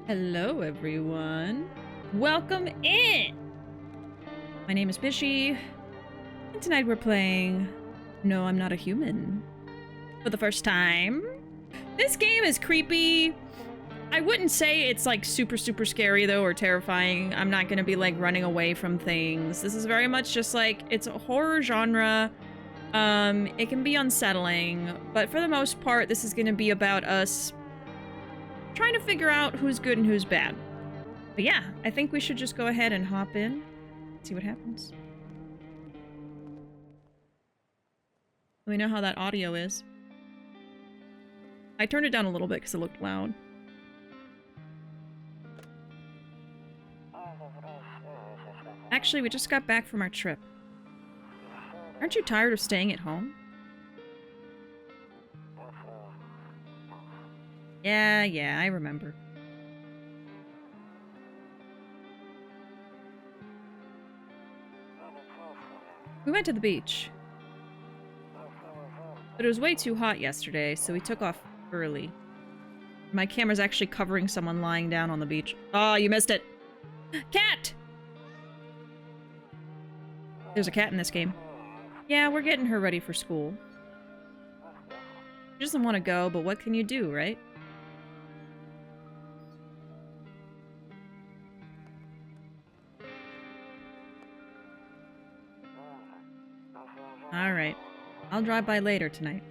Hello, everyone. Welcome in! My name is Bishi, and tonight we're playing No, I'm Not a Human for the first time. This game is creepy. I wouldn't say it's like super scary though, or terrifying. I'm not gonna be like running away from things. This is very much just like, it's a horror genre. It can be unsettling, but for the most part, this is gonna be about us trying to figure out who's good and who's bad. But yeah, I think we should just go ahead and hop in, see what happens. Let me know how that audio is. I turned it down a little bit because it looked loud. Actually, we just got back from our trip. Aren't you tired of staying at home? Yeah, I remember. We went to the beach. But it was way too hot yesterday, so we took off early. My camera's actually covering someone lying down on the beach. Oh, you missed it! Cat! There's a cat in this game. Yeah, we're getting her ready for school. She doesn't want to go, but what can you do, right? Alright. I'll drive by later tonight.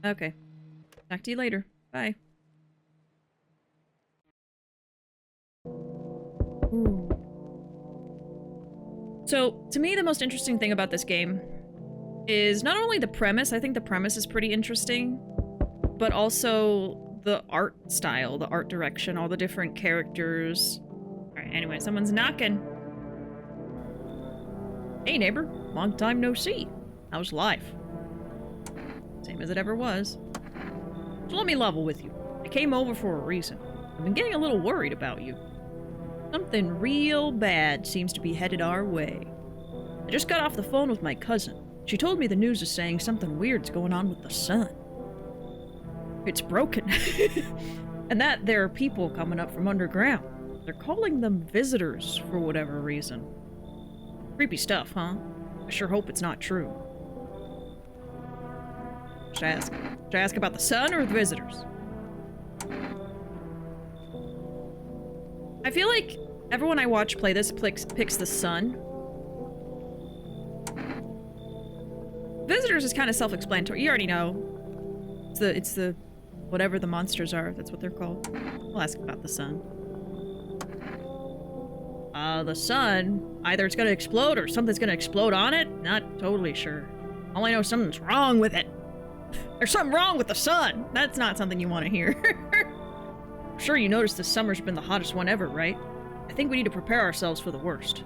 Okay. Talk to you later. Bye. Ooh. So, to me, the most interesting thing about this game is not only the premise, I think the premise is pretty interesting, but also the art style, the art direction, all the different characters. Alright, anyway, someone's knocking. Hey neighbor, long time no see. How's life? Same as it ever was. So let me level with you. I came over for a reason. I've been getting a little worried about you. Something real bad seems to be headed our way. I just got off the phone with my cousin. She told me the news is saying something weird's going on with the sun. It's broken. And that there are people coming up from underground. They're calling them visitors for whatever reason. Creepy stuff, huh? I sure hope it's not true. Should I ask about the sun or the visitors? I feel like everyone I watch play this picks the sun. Visitors is kind of self-explanatory. You already know. It's the whatever the monsters are. That's what they're called. We'll ask about the sun. The sun, either it's gonna explode or something's gonna explode on it. Not totally sure. All I know is something's wrong with it. There's something wrong with the sun. That's not something you want to hear. I'm sure you noticed this summer's been the hottest one ever, right? I think we need to prepare ourselves for the worst.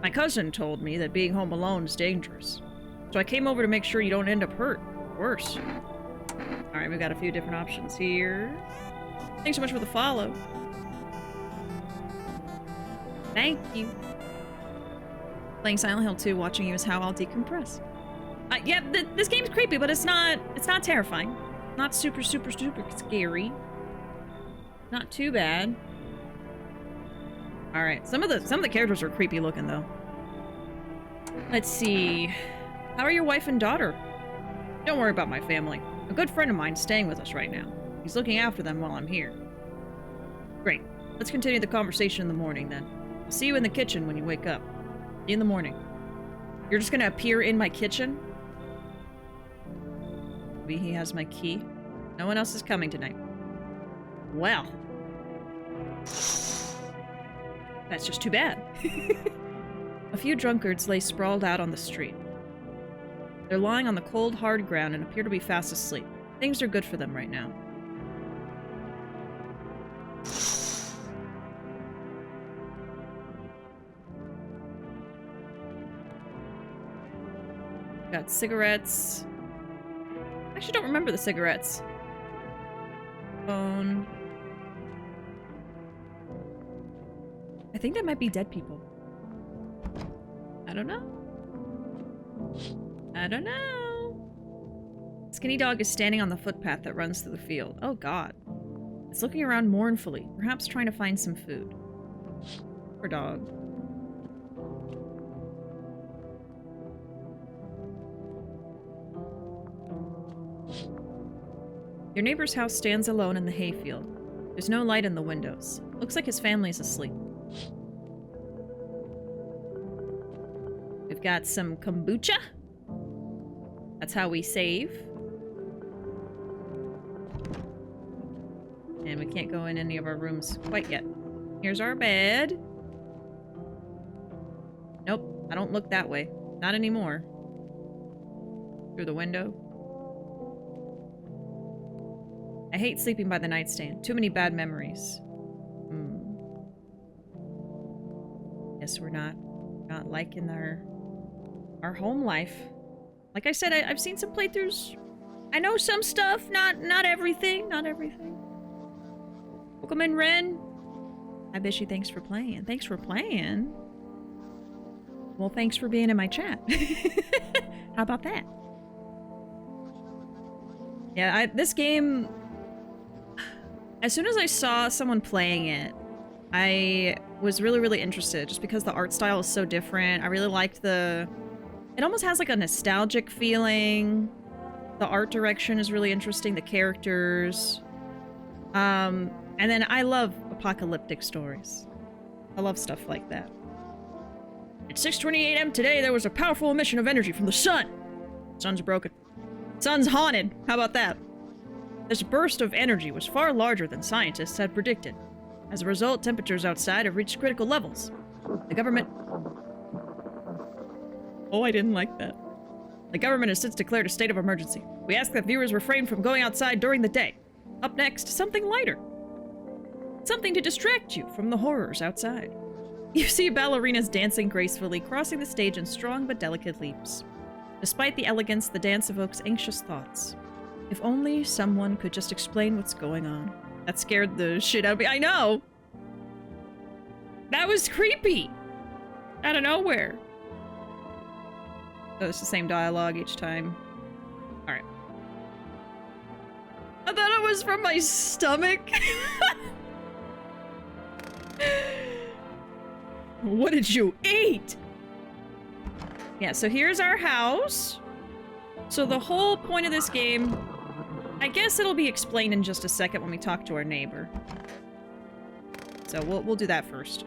My cousin told me that being home alone is dangerous. So I came over to make sure you don't end up hurt. Worse. Alright, we've got a few different options here. Thanks so much for the follow. Thank you. Playing Silent Hill 2, watching you is how I'll decompress. Yeah, this game's creepy, but it's not terrifying. Not super scary. Not too bad. All right, some of the characters are creepy looking though. Let's see. How are your wife and daughter? Don't worry about my family. A good friend of mine's staying with us right now. He's looking after them while I'm here. Great. Let's continue the conversation in the morning then. I'll see you in the kitchen when you wake up. See you in the morning. You're just gonna appear in my kitchen? Maybe he has my key. No one else is coming tonight. Well. That's just too bad. A few drunkards lay sprawled out on the street. They're lying on the cold, hard ground and appear to be fast asleep. Things are good for them right now. Got cigarettes. I actually don't remember the cigarettes. Phone. I think that might be dead people. I don't know. Skinny dog is standing on the footpath that runs through the field. Oh god. It's looking around mournfully, perhaps trying to find some food. Poor dog. Your neighbor's house stands alone in the hayfield. There's no light in the windows. Looks like his family's asleep. We've got some kombucha. That's how we save. And we can't go in any of our rooms quite yet. Here's our bed. Nope, I don't look that way. Not anymore. Through the window. I hate sleeping by the nightstand. Too many bad memories. Guess we're not liking our home life. Like I said, I've seen some playthroughs. I know some stuff, not everything, not everything. Welcome in, Ren. Hi, Bishi, thanks for playing. Thanks for playing. Well, thanks for being in my chat. How about that? Yeah, this game... As soon as I saw someone playing it, I was really, really interested just because the art style is so different. I really liked it almost has like a nostalgic feeling. The art direction is really interesting, the characters. And then I love apocalyptic stories. I love stuff like that. At 6:28 a.m. today, there was a powerful emission of energy from the sun. Sun's broken. Sun's haunted. How about that? This burst of energy was far larger than scientists had predicted. As a result, temperatures outside have reached critical levels. The government... Oh, I didn't like that. The government has since declared a state of emergency. We ask that viewers refrain from going outside during the day. Up next, something lighter. Something to distract you from the horrors outside. You see ballerinas dancing gracefully, crossing the stage in strong but delicate leaps. Despite the elegance, the dance evokes anxious thoughts. If only someone could just explain what's going on. That scared the shit out of me. I know! That was creepy! Out of nowhere. Oh, it's the same dialogue each time. Alright. I thought it was from my stomach. What did you eat? Yeah, so here's our house. So the whole point of this game... I guess it'll be explained in just a second when we talk to our neighbor. So we'll do that first.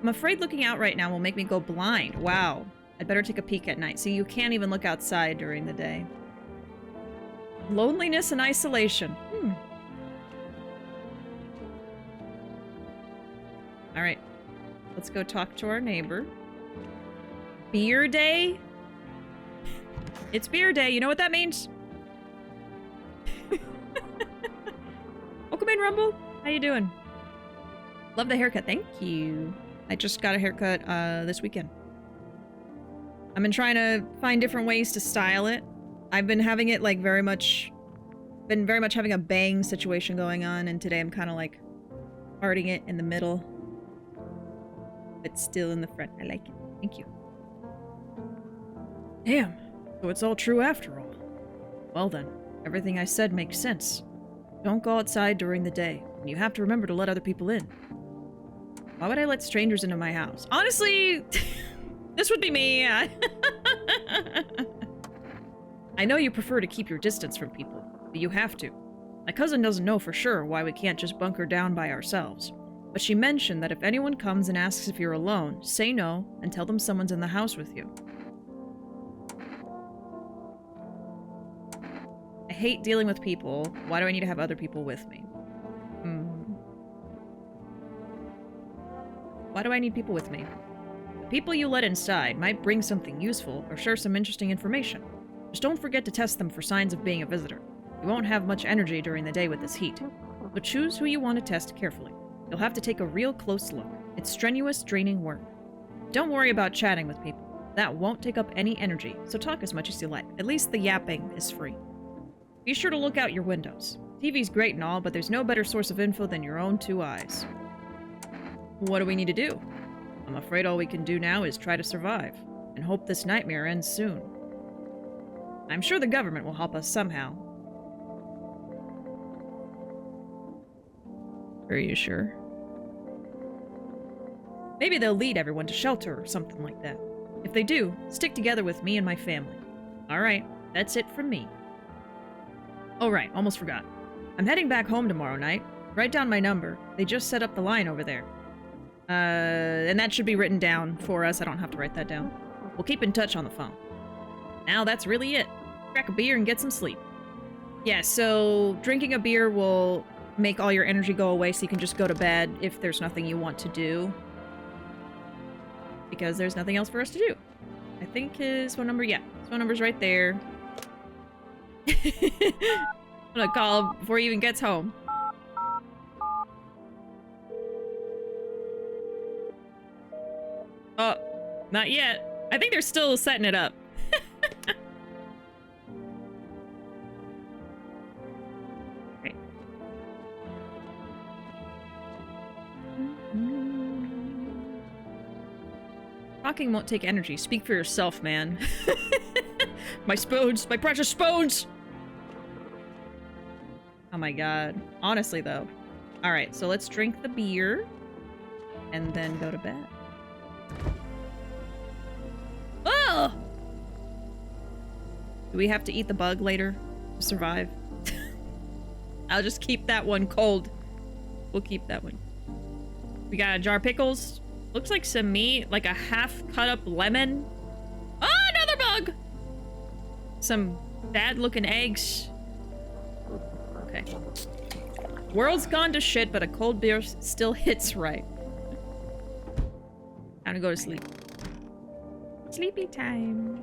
I'm afraid looking out right now will make me go blind. Wow. I'd better take a peek at night. See, you can't even look outside during the day. Loneliness and isolation. Alright. Let's go talk to our neighbor. Beer day? It's beer day. You know what that means? Welcome in, Rumble. How you doing? Love the haircut. Thank you. I just got a haircut this weekend. I've been trying to find different ways to style it. I've been having it like very much having a bang situation going on, and today I'm kind of like parting it in the middle, but still in the front. I like it. Thank you. Damn. So it's all true after all. Well then, everything I said makes sense. Don't go outside during the day, and you have to remember to let other people in. Why would I let strangers into my house? Honestly, this would be me. I know you prefer to keep your distance from people, but you have to. My cousin doesn't know for sure why we can't just bunker down by ourselves, but she mentioned that if anyone comes and asks if you're alone, say no and tell them someone's in the house with you. I hate dealing with people. Why do I need to have other people with me? Why do I need people with me? The people you let inside might bring something useful or share some interesting information. Just don't forget to test them for signs of being a visitor. You won't have much energy during the day with this heat, so choose who you want to test carefully. You'll have to take a real close look. It's strenuous, draining work. Don't worry about chatting with people. That won't take up any energy, so talk as much as you like. At least the yapping is free. Be sure to look out your windows. TV's great and all, but there's no better source of info than your own two eyes. What do we need to do? I'm afraid all we can do now is try to survive, and hope this nightmare ends soon. I'm sure the government will help us somehow. Are you sure? Maybe they'll lead everyone to shelter or something like that. If they do, stick together with me and my family. Alright, that's it from me. Oh right, almost forgot. I'm heading back home tomorrow night. Write down my number. They just set up the line over there. And that should be written down for us. I don't have to write that down. We'll keep in touch on the phone. Now that's really it. Crack a beer and get some sleep. Yeah, so drinking a beer will make all your energy go away so you can just go to bed if there's nothing you want to do. Because there's nothing else for us to do. I think his phone number, yeah. His phone number's right there. I'm gonna call him before he even gets home. Oh, not yet. I think they're still setting it up. Great. Talking won't take energy. Speak for yourself, man. My spoons! My precious spoons! Oh my god. Honestly, though. Alright, so let's drink the beer. And then go to bed. Oh! Do we have to eat the bug later to survive? I'll just keep that one cold. We'll keep that one. We got a jar of pickles. Looks like some meat, like a half cut up lemon. Oh, another bug! Some bad looking eggs. Okay. World's gone to shit, but a cold beer still hits right. Time to go to sleep. Sleepy time.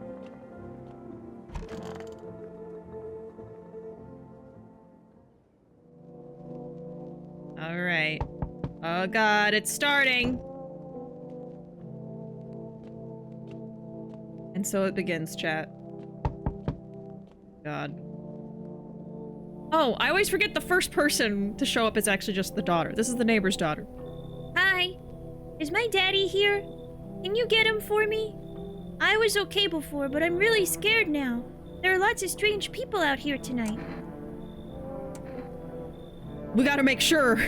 Alright. Oh god, it's starting! And so it begins, chat. God. Oh, I always forget the first person to show up is actually just the daughter. This is the neighbor's daughter. Hi. Is my daddy here? Can you get him for me? I was okay before, but I'm really scared now. There are lots of strange people out here tonight. We gotta make sure.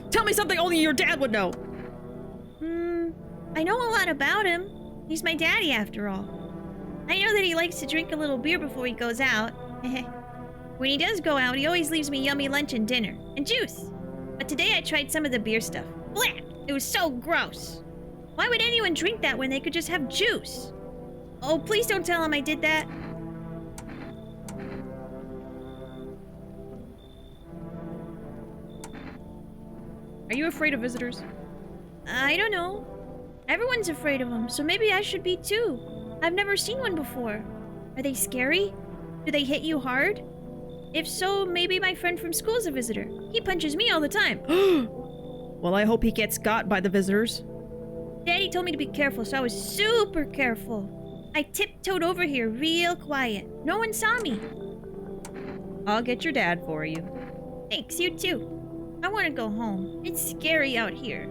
Tell me something only your dad would know. I know a lot about him. He's my daddy after all. I know that he likes to drink a little beer before he goes out. When he does go out, he always leaves me yummy lunch and dinner. And juice. But today I tried some of the beer stuff. Blech! It was so gross. Why would anyone drink that when they could just have juice? Oh, please don't tell him I did that. Are you afraid of visitors? I don't know. Everyone's afraid of them, so maybe I should be too. I've never seen one before. Are they scary? Do they hit you hard? If so, maybe my friend from school's a visitor. He punches me all the time. Well, I hope he gets got by the visitors. Daddy told me to be careful, so I was super careful. I tiptoed over here real quiet. No one saw me. I'll get your dad for you. Thanks, you too. I want to go home. It's scary out here.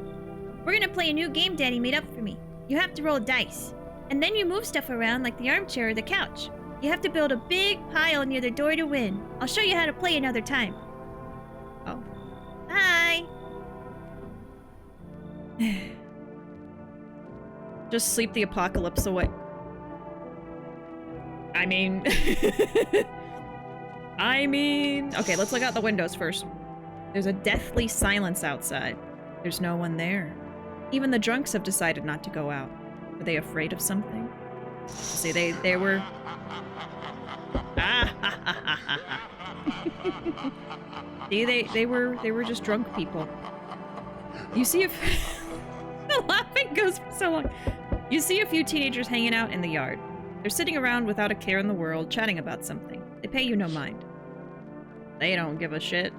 We're gonna play a new game Daddy made up for me. You have to roll dice. And then you move stuff around like the armchair or the couch. You have to build a big pile near the door to win. I'll show you how to play another time. Oh. Bye! Just sleep the apocalypse away. I mean... Okay, let's look out the windows first. There's a deathly silence outside. There's no one there. Even the drunks have decided not to go out. Were they afraid of something? See, they were... See, they were just drunk people. You see if... The laughing goes for so long. You see a few teenagers hanging out in the yard. They're sitting around without a care in the world, chatting about something. They pay you no mind. They don't give a shit.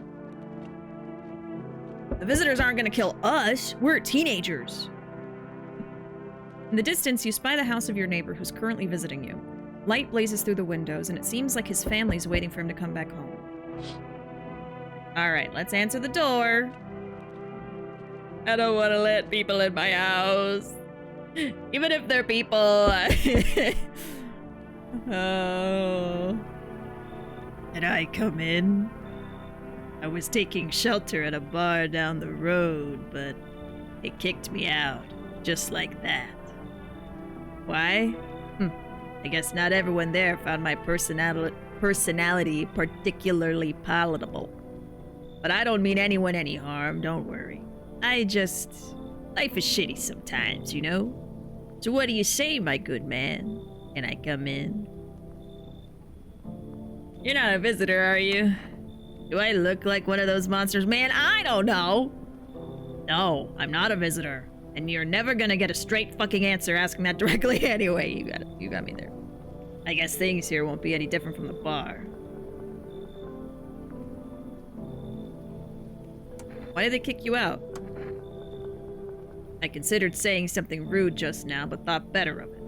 The visitors aren't gonna kill us. We're teenagers. In the distance, you spy the house of your neighbor who's currently visiting you. Light blazes through the windows, and it seems like his family's waiting for him to come back home. Alright, let's answer the door. I don't want to let people in my house. Even if they're people. Oh. Did I come in? I was taking shelter at a bar down the road, but it kicked me out, just like that. Why? I guess not everyone there found my personality particularly palatable. But I don't mean anyone any harm, don't worry. Life is shitty sometimes, you know? So what do you say, my good man? Can I come in? You're not a visitor, are you? Do I look like one of those monsters? Man, I don't know! No, I'm not a visitor. And you're never gonna get a straight fucking answer asking that directly anyway. You got me there. I guess things here won't be any different from the bar. Why did they kick you out? I considered saying something rude just now, but thought better of it.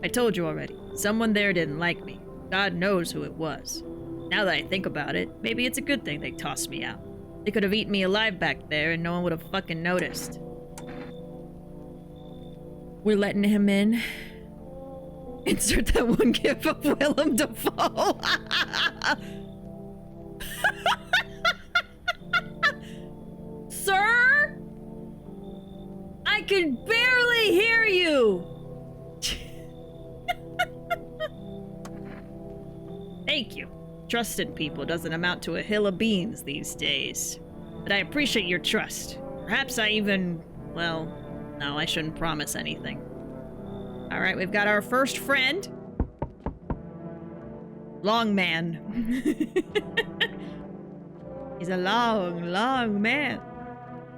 I told you already. Someone there didn't like me. God knows who it was. Now that I think about it, maybe it's a good thing they tossed me out. They could have eaten me alive back there and no one would have fucking noticed. We're letting him in. Insert that one gif of Willem Dafoe. Sir? I can barely hear you! Thank you. Trust in people doesn't amount to a hill of beans these days. But I appreciate your trust. Perhaps I even... well, no, I shouldn't promise anything. Alright, we've got our first friend. Long man. He's a long, long man.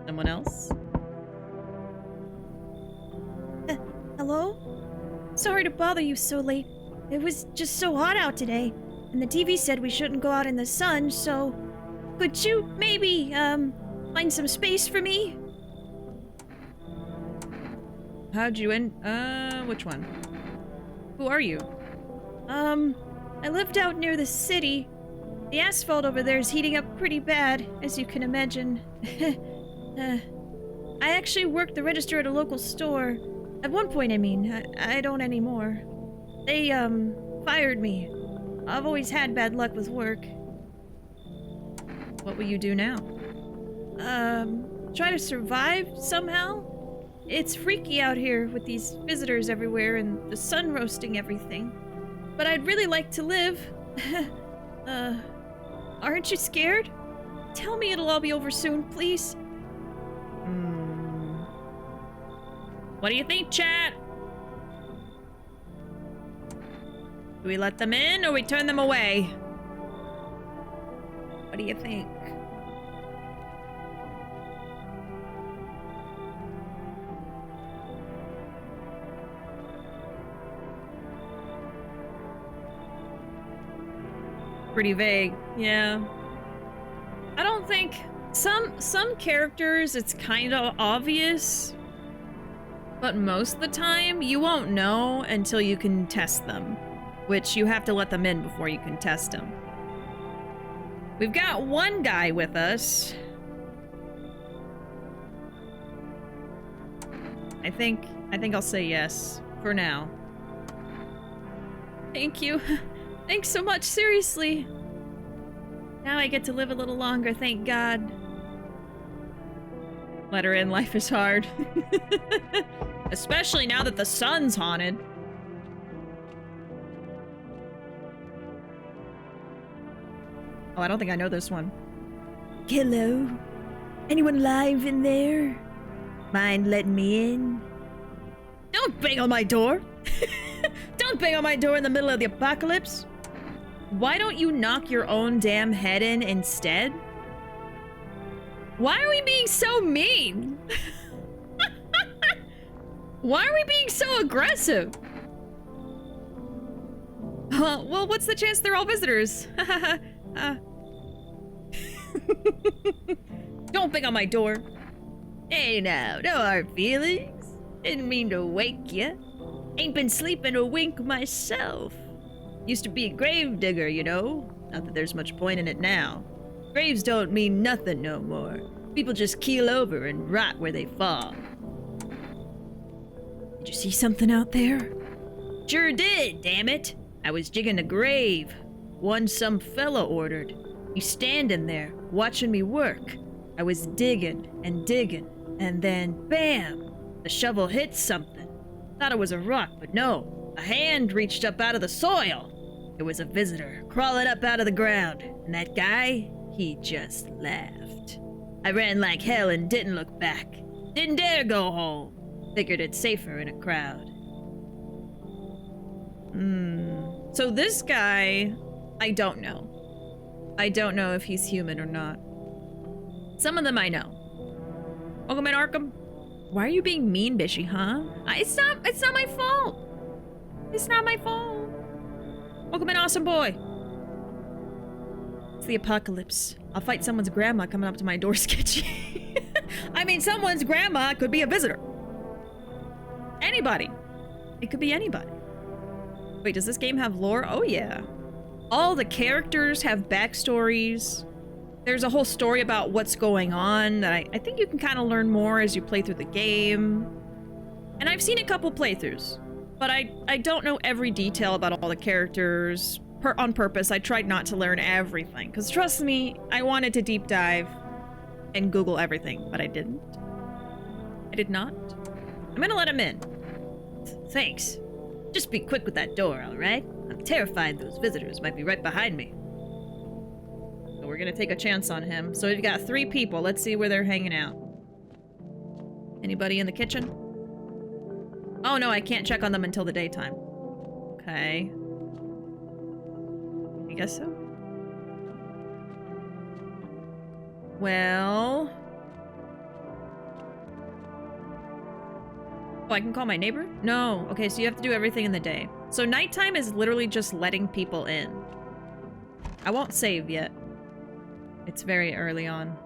Someone else? Hello? Sorry to bother you so late. It was just so hot out today, and the TV said we shouldn't go out in the sun, so... Could you maybe, find some space for me? How'd you which one? Who are you? I lived out near the city. The asphalt over there is heating up pretty bad, as you can imagine. I actually worked the register at a local store. At one point, I mean. I don't anymore. They, fired me. I've always had bad luck with work. What will you do now? Try to survive somehow? It's freaky out here with these visitors everywhere and the sun roasting everything. But I'd really like to live. Aren't you scared? Tell me it'll all be over soon, please. What do you think, chat? Do we let them in or we turn them away? What do you think? Pretty vague. Yeah. I don't think some characters it's kind of obvious, but most of the time you won't know until you can test them, which you have to let them in before you can test them. We've got one guy with us. I think I'll say yes for now. Thank you. Thanks so much, seriously. Now I get to live a little longer, thank God. Let her in, life is hard. Especially now that the sun's haunted. Oh, I don't think I know this one. Hello? Anyone alive in there? Mind letting me in? Don't bang on my door! Don't bang on my door in the middle of the apocalypse! Why don't you knock your own damn head in instead? Why are we being so mean? Why are we being so aggressive? Well, what's the chance they're all visitors? Don't bang on my door. Hey now, no hard feelings. Didn't mean to wake ya. Ain't been sleeping a wink myself. Used to be a grave digger, you know. Not that there's much point in it now. Graves don't mean nothing no more. People just keel over and rot where they fall. Did you see something out there? Sure did, damn it. I was digging a grave, one some fella ordered. He's standing there, watching me work. I was digging, and then bam! The shovel hit something. Thought it was a rock, but no. A hand reached up out of the soil. It was a visitor, crawling up out of the ground. And that guy, he just laughed. I ran like hell and didn't look back. Didn't dare go home. Figured it's safer in a crowd. So this guy, I don't know. I don't know if he's human or not. Some of them I know. Welcome in, Arkham. Why are you being mean, Bishy, huh? It's not my fault. It's not my fault. Welcome in, awesome boy. It's the apocalypse. I'll fight someone's grandma coming up to my door sketchy. I mean, someone's grandma could be a visitor. Anybody. It could be anybody. Wait, does this game have lore? Oh, yeah. All the characters have backstories. There's a whole story about what's going on that I think you can kind of learn more as you play through the game. And I've seen a couple playthroughs, but I don't know every detail about all the characters. On purpose, I tried not to learn everything, because trust me, I wanted to deep dive and Google everything, but I didn't. I did not. I'm gonna let him in. Thanks. Just be quick with that door, alright? I'm terrified those visitors might be right behind me. So we're gonna take a chance on him. So we've got 3 people. Let's see where they're hanging out. Anybody in the kitchen? Oh no, I can't check on them until the daytime. Okay. I guess so. Well... Oh, I can call my neighbor? No. Okay, so you have to do everything in the day. So nighttime is literally just letting people in. I won't save yet. It's very early on.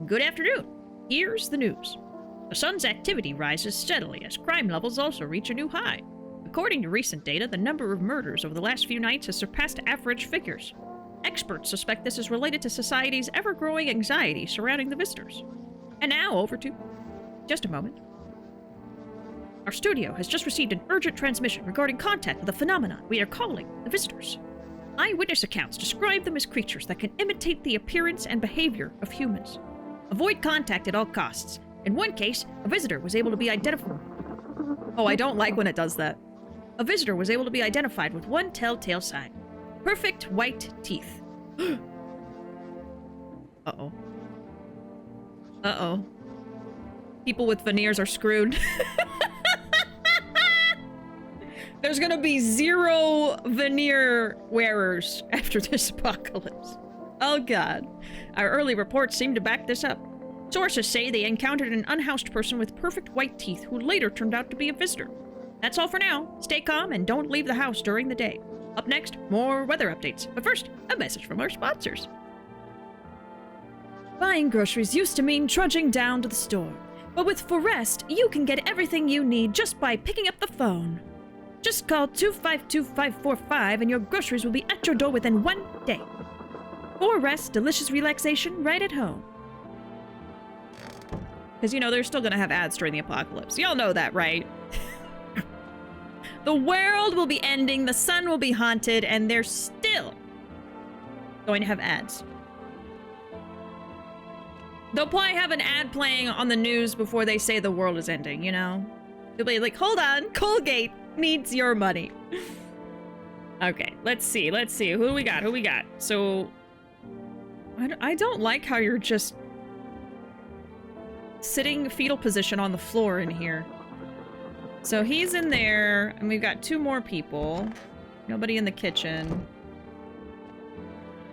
Good afternoon. Here's the news. The sun's activity rises steadily as crime levels also reach a new high. According to recent data, the number of murders over the last few nights has surpassed average figures. Experts suspect this is related to society's ever-growing anxiety surrounding the visitors. And now, over to... Just a moment. Our studio has just received an urgent transmission regarding contact with a phenomenon we are calling the visitors. Eyewitness accounts describe them as creatures that can imitate the appearance and behavior of humans. Avoid contact at all costs. In one case, a visitor was able to be identified... Oh, I don't like when it does that. A visitor was able to be identified with one telltale sign. Perfect white teeth. Uh-oh. Uh-oh. People with veneers are screwed. There's gonna be 0 veneer wearers after this apocalypse. Oh god. Our early reports seem to back this up. Sources say they encountered an unhoused person with perfect white teeth who later turned out to be a visitor. That's all for now. Stay calm and don't leave the house during the day. Up next, more weather updates. But first, a message from our sponsors. Buying groceries used to mean trudging down to the store. But with Forest, you can get everything you need just by picking up the phone. Just call 252-545 and your groceries will be at your door within 1 day. Forest, delicious relaxation right at home. Because, you know, they're still gonna have ads during the apocalypse. Y'all know that, right? The world will be ending, the sun will be haunted, and they're still going to have ads. They'll probably have an ad playing on the news before they say the world is ending, you know? They'll be like, hold on, Colgate needs your money. Okay, let's see. Who do we got? So, I don't like how you're just sitting fetal position on the floor in here. So he's in there, and we've got 2 more people. Nobody in the kitchen.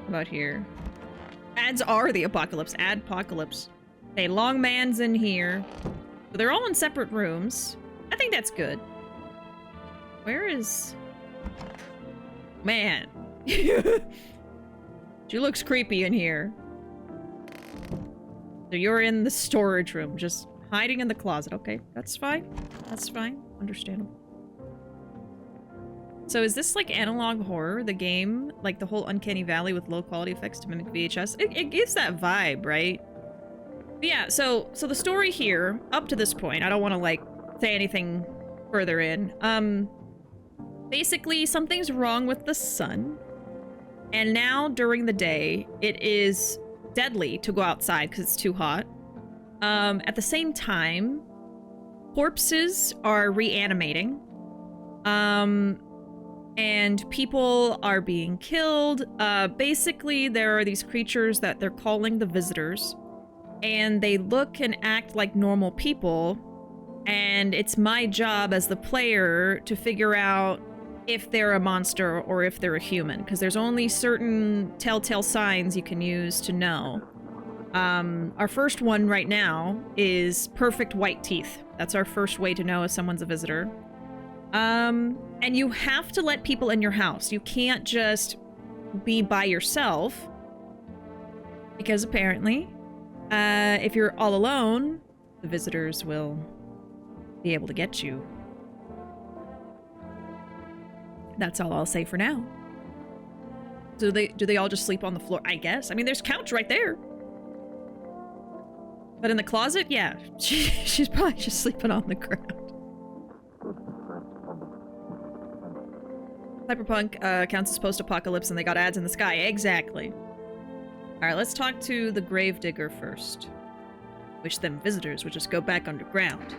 How about here? Ads are the apocalypse. Adpocalypse. Okay, long man's in here. So they're all in separate rooms. I think that's good. Where is... Man. She looks creepy in here. So you're in the storage room, just hiding in the closet. Okay, that's fine. That's fine. Understandable. So is this like analog horror, the game? Like the whole Uncanny Valley with low quality effects to mimic VHS? It gives that vibe, right? But yeah, so the story here, up to this point, I don't want to like say anything further in. Basically, something's wrong with the sun. And now, during the day, it is deadly to go outside because it's too hot. At the same time, corpses are reanimating. And people are being killed. Basically, there are these creatures that they're calling the visitors. And they look and act like normal people. And it's my job as the player to figure out if they're a monster or if they're a human. Because there's only certain telltale signs you can use to know. Our first one right now is perfect white teeth. That's our first way to know if someone's a visitor. And you have to let people in your house. You can't just be by yourself. Because apparently, if you're all alone, the visitors will be able to get you. That's all I'll say for now. Do they all just sleep on the floor? I guess. I mean, there's a couch right there. But in the closet, yeah, she's probably just sleeping on the ground. Cyberpunk counts as post-apocalypse and they got ads in the sky. Exactly. Alright, let's talk to the Gravedigger first. Wish them visitors would just go back underground.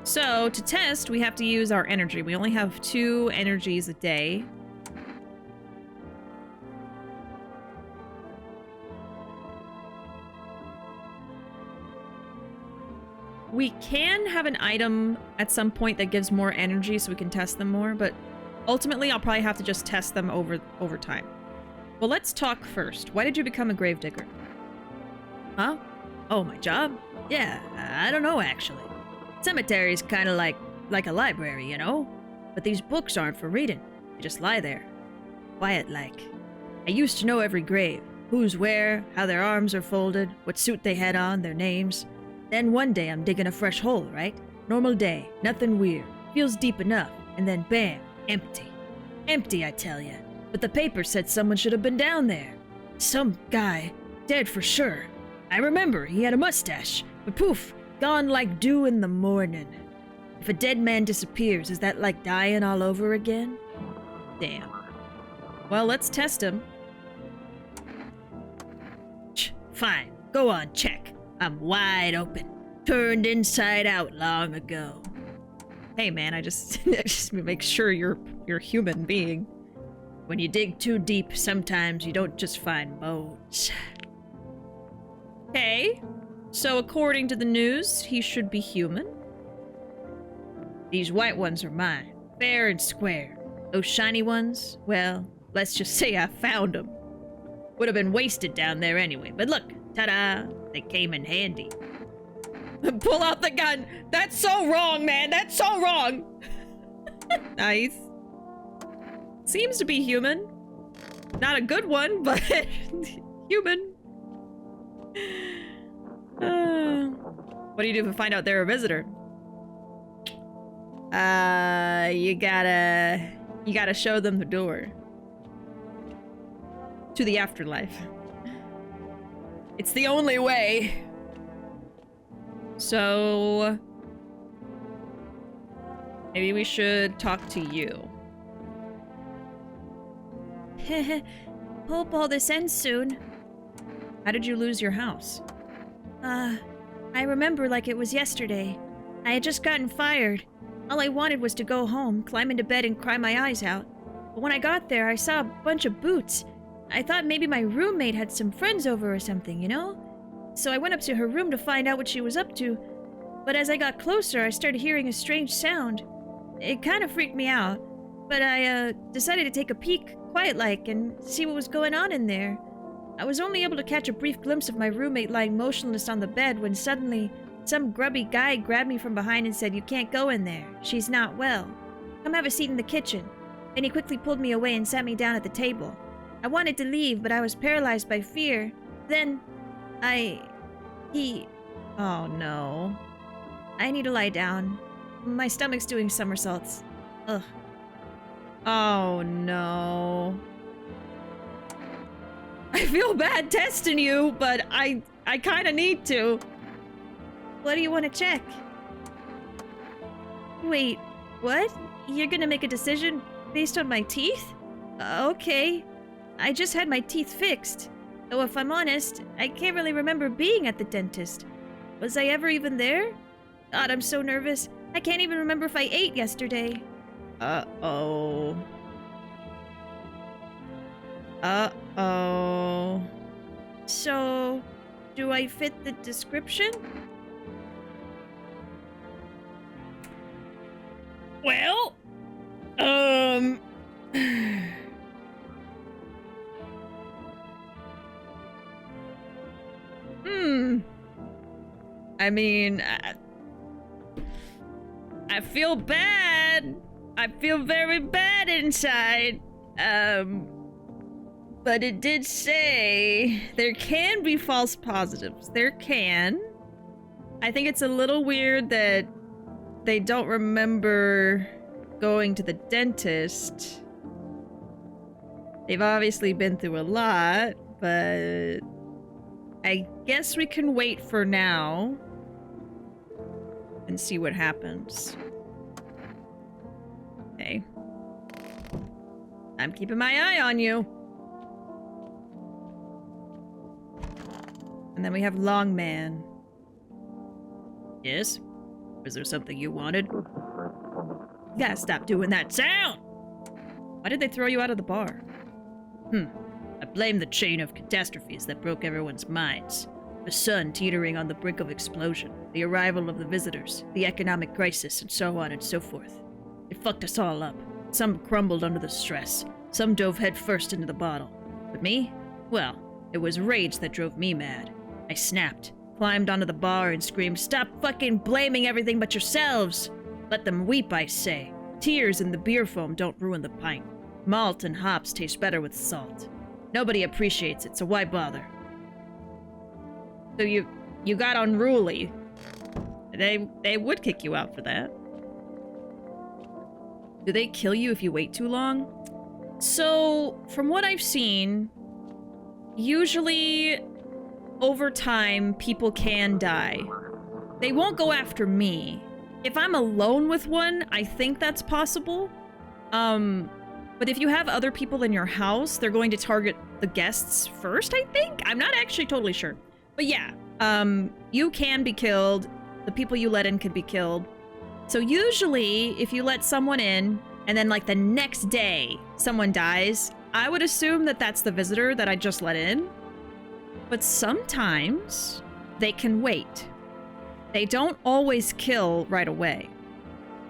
So, to test, we have to use our energy. We only have 2 energies a day. We can have an item at some point that gives more energy so we can test them more, but ultimately I'll probably have to just test them over time. Well, let's talk first. Why did you become a gravedigger? Huh? Oh, my job? Yeah, I don't know actually. Cemetery's kind of like a library, you know? But these books aren't for reading. They just lie there. Quiet like. I used to know every grave. Who's where, how their arms are folded, what suit they had on, their names. Then one day I'm digging a fresh hole, right? Normal day, nothing weird. Feels deep enough, and then bam, empty. Empty, I tell ya. But the paper said someone should have been down there. Some guy, dead for sure. I remember, he had a mustache, but poof, gone like dew in the morning. If a dead man disappears, is that like dying all over again? Damn. Well, let's test him. Fine, go on, check. I'm wide open. Turned inside out long ago. Hey man, I just make sure you're a human being. When you dig too deep, sometimes you don't just find bones. Okay. So according to the news, he should be human. These white ones are mine. Fair and square. Those shiny ones, well, let's just say I found them. Would have been wasted down there anyway, but look. Ta-da! They came in handy. Pull out the gun! That's so wrong, man! That's so wrong! Nice. Seems to be human. Not a good one, but human. What do you do if you find out they're a visitor? You gotta show them the door. To the afterlife. It's the only way. So maybe we should talk to you. Hope all this ends soon. How did you lose your house? I remember like it was yesterday. I had just gotten fired. All I wanted was to go home, climb into bed, and cry my eyes out. But when I got there, I saw a bunch of boots. I thought maybe my roommate had some friends over or something, you know? So I went up to her room to find out what she was up to. But as I got closer, I started hearing a strange sound. It kind of freaked me out. But I decided to take a peek, quiet-like, and see what was going on in there. I was only able to catch a brief glimpse of my roommate lying motionless on the bed when suddenly some grubby guy grabbed me from behind and said, "You can't go in there. She's not well. Come have a seat in the kitchen." Then he quickly pulled me away and sat me down at the table. I wanted to leave, but I was paralyzed by fear. Then, Oh no. I need to lie down. My stomach's doing somersaults. Ugh. Oh no. I feel bad testing you, but I kind of need to. What do you want to check? Wait, What? You're gonna make a decision based on my teeth? Okay. I just had my teeth fixed. Though if I'm honest, I can't really remember being at the dentist. Was I ever even there? God, I'm so nervous. I can't even remember if I ate yesterday. Uh-oh. Uh-oh. So, do I fit the description? Well, I mean, I feel bad. I feel very bad inside. But it did say there can be false positives. There can. I think it's a little weird that they don't remember going to the dentist. They've obviously been through a lot, but I guess we can wait for now and see what happens. Okay. I'm keeping my eye on you. And then we have Long Man. Yes? Was there something you wanted? You gotta stop doing that sound! Why did they throw you out of the bar? I blame the chain of catastrophes that broke everyone's minds. The sun teetering on the brink of explosion, the arrival of the visitors, the economic crisis, and so on and so forth. It fucked us all up. Some crumbled under the stress. Some dove headfirst into the bottle. But me? Well, it was rage that drove me mad. I snapped, climbed onto the bar, and screamed, "Stop fucking blaming everything but yourselves! Let them weep, I say. Tears in the beer foam don't ruin the pint. Malt and hops taste better with salt. Nobody appreciates it, so why bother?" So you got unruly. They would kick you out for that. Do they kill you if you wait too long? So, from what I've seen, usually over time people can die. They won't go after me. If I'm alone with one, I think that's possible. But if you have other people in your house, they're going to target the guests first, I think? I'm not actually totally sure. But yeah, you can be killed. The people you let in can be killed. So usually, if you let someone in, and then like the next day, someone dies, I would assume that that's the visitor that I just let in. But sometimes, they can wait. They don't always kill right away.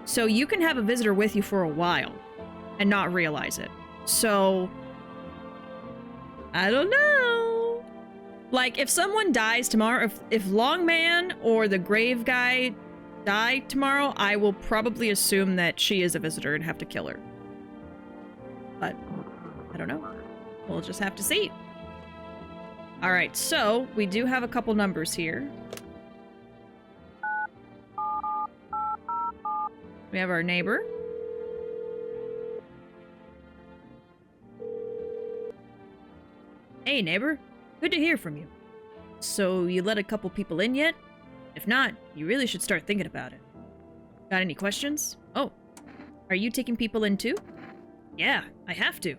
So you can have a visitor with you for a while and not realize it. So, I don't know. Like, if someone dies tomorrow, if Longman or the grave guy die tomorrow, I will probably assume that she is a visitor and have to kill her. But, I don't know. We'll just have to see. Alright, so, we do have a couple numbers here. We have our neighbor. Hey, neighbor. Good to hear from you. So, you let a couple people in yet? If not, you really should start thinking about it. Got any questions? Oh, are you taking people in too? Yeah, I have to.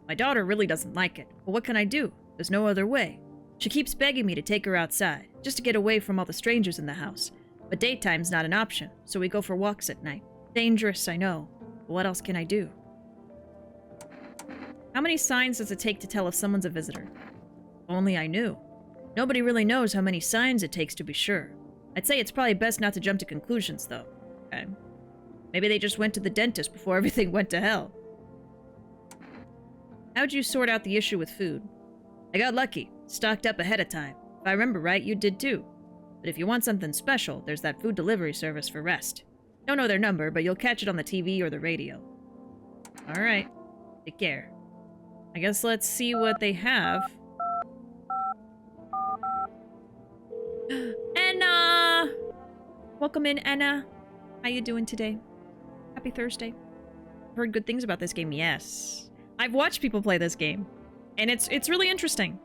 My daughter really doesn't like it, but what can I do? There's no other way. She keeps begging me to take her outside, just to get away from all the strangers in the house. But daytime's not an option, so we go for walks at night. Dangerous, I know, but what else can I do? How many signs does it take to tell if someone's a visitor? Only I knew. Nobody really knows how many signs it takes to be sure. I'd say it's probably best not to jump to conclusions, though. Okay. Maybe they just went to the dentist before everything went to hell. How'd you sort out the issue with food? I got lucky. Stocked up ahead of time. If I remember right, you did too. But if you want something special, there's that food delivery service for Rest. Don't know their number, but you'll catch it on the TV or the radio. Alright. Take care. I guess let's see what they have. Anna! Welcome in, Anna. How you doing today? Happy Thursday. Heard good things about this game, yes. I've watched people play this game, and it's really interesting.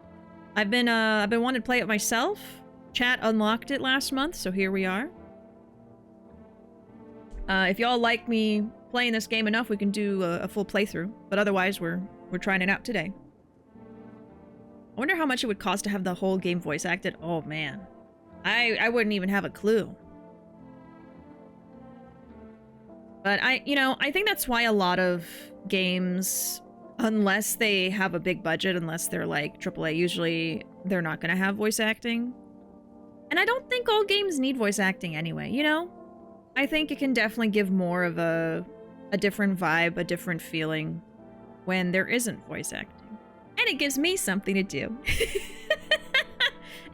I've been wanting to play it myself. Chat unlocked it last month, so here we are. If y'all like me playing this game enough, we can do a full playthrough. But otherwise, we're trying it out today. I wonder how much it would cost to have the whole game voice acted. Oh, man. I wouldn't even have a clue. But I think that's why a lot of games, unless they have a big budget, unless they're like AAA, usually they're not going to have voice acting. And I don't think all games need voice acting anyway, you know? I think it can definitely give more of a different vibe, a different feeling when there isn't voice acting. And it gives me something to do.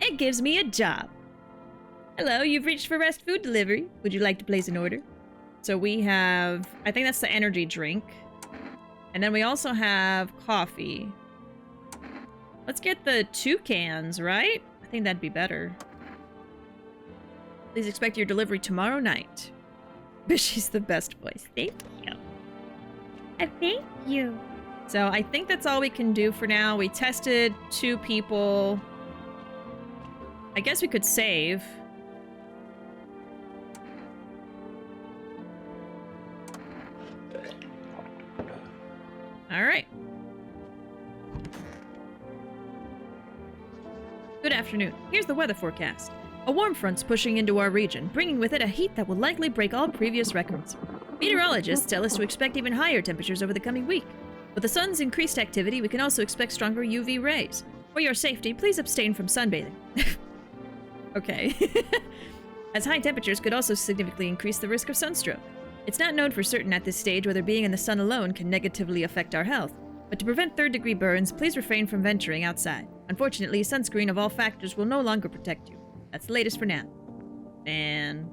It gives me a job. Hello, you've reached for Rest Food Delivery. Would you like to place an order? So we have, I think that's the energy drink. And then we also have coffee. Let's get the 2 cans, right? I think that'd be better. Please expect your delivery tomorrow night. Bishi's the best voice. Thank you. Thank you. So I think that's all we can do for now. We tested 2 people. I guess we could save. All right. Good afternoon. Here's the weather forecast. A warm front's pushing into our region, bringing with it a heat that will likely break all previous records. Meteorologists tell us to expect even higher temperatures over the coming week. With the sun's increased activity, we can also expect stronger UV rays. For your safety, please abstain from sunbathing. Okay. As high temperatures could also significantly increase the risk of sunstroke. It's not known for certain at this stage whether being in the sun alone can negatively affect our health, but to prevent third-degree burns, please refrain from venturing outside. Unfortunately, sunscreen of all factors will no longer protect you. That's the latest for now. And...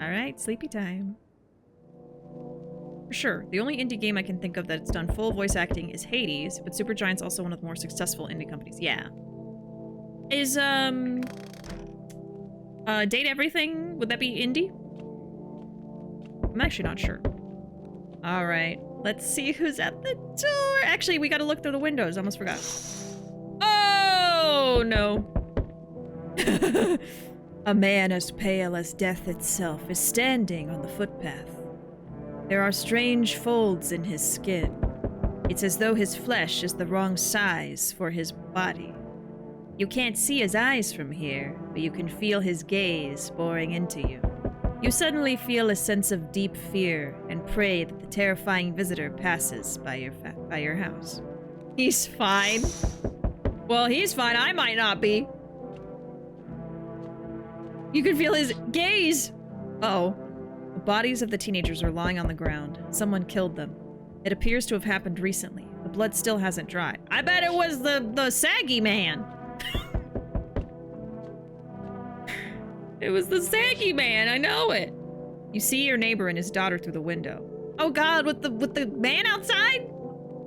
alright, sleepy time. For sure, the only indie game I can think of that's done full voice acting is Hades, but Supergiant's also one of the more successful indie companies. Yeah. Is, Date Everything, would that be indie? I'm actually not sure. Alright, let's see who's at the door. Actually, we gotta look through the windows, I almost forgot. Oh, no. A man as pale as death itself is standing on the footpath. There are strange folds in his skin. It's as though his flesh is the wrong size for his body. You can't see his eyes from here, but you can feel his gaze boring into you. You suddenly feel a sense of deep fear and pray that the terrifying visitor passes by your house. He's fine. Well, he's fine. I might not be. You can feel his gaze. Uh-oh. The bodies of the teenagers are lying on the ground. Someone killed them. It appears to have happened recently. The blood still hasn't dried. I bet it was the saggy man. It was the saggy man, I know it. You see your neighbor and his daughter through the window. Oh god, with the man outside?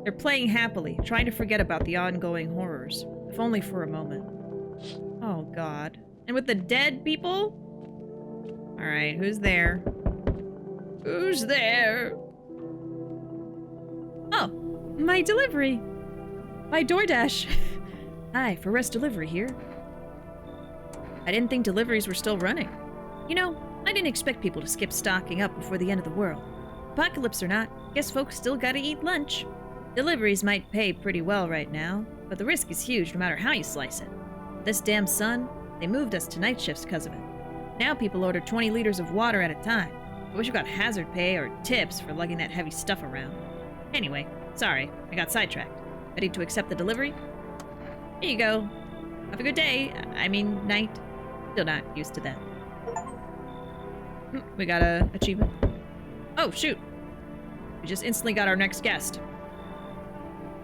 They're playing happily, trying to forget about the ongoing horrors, if only for a moment. Oh god. And with the dead people? Alright, who's there? Who's there? Oh, my delivery. My DoorDash. Hi, for Rest Delivery here. I didn't think deliveries were still running. You know, I didn't expect people to skip stocking up before the end of the world. Apocalypse or not, guess folks still gotta eat lunch. Deliveries might pay pretty well right now, but the risk is huge no matter how you slice it. This damn sun, they moved us to night shifts because of it. Now people order 20 liters of water at a time. I wish we got hazard pay or tips for lugging that heavy stuff around. Anyway, sorry, I got sidetracked. Ready to accept the delivery? Here you go. Have a good day. I mean, night. Still not used to that. We got a achievement. Oh, shoot. We just instantly got our next guest.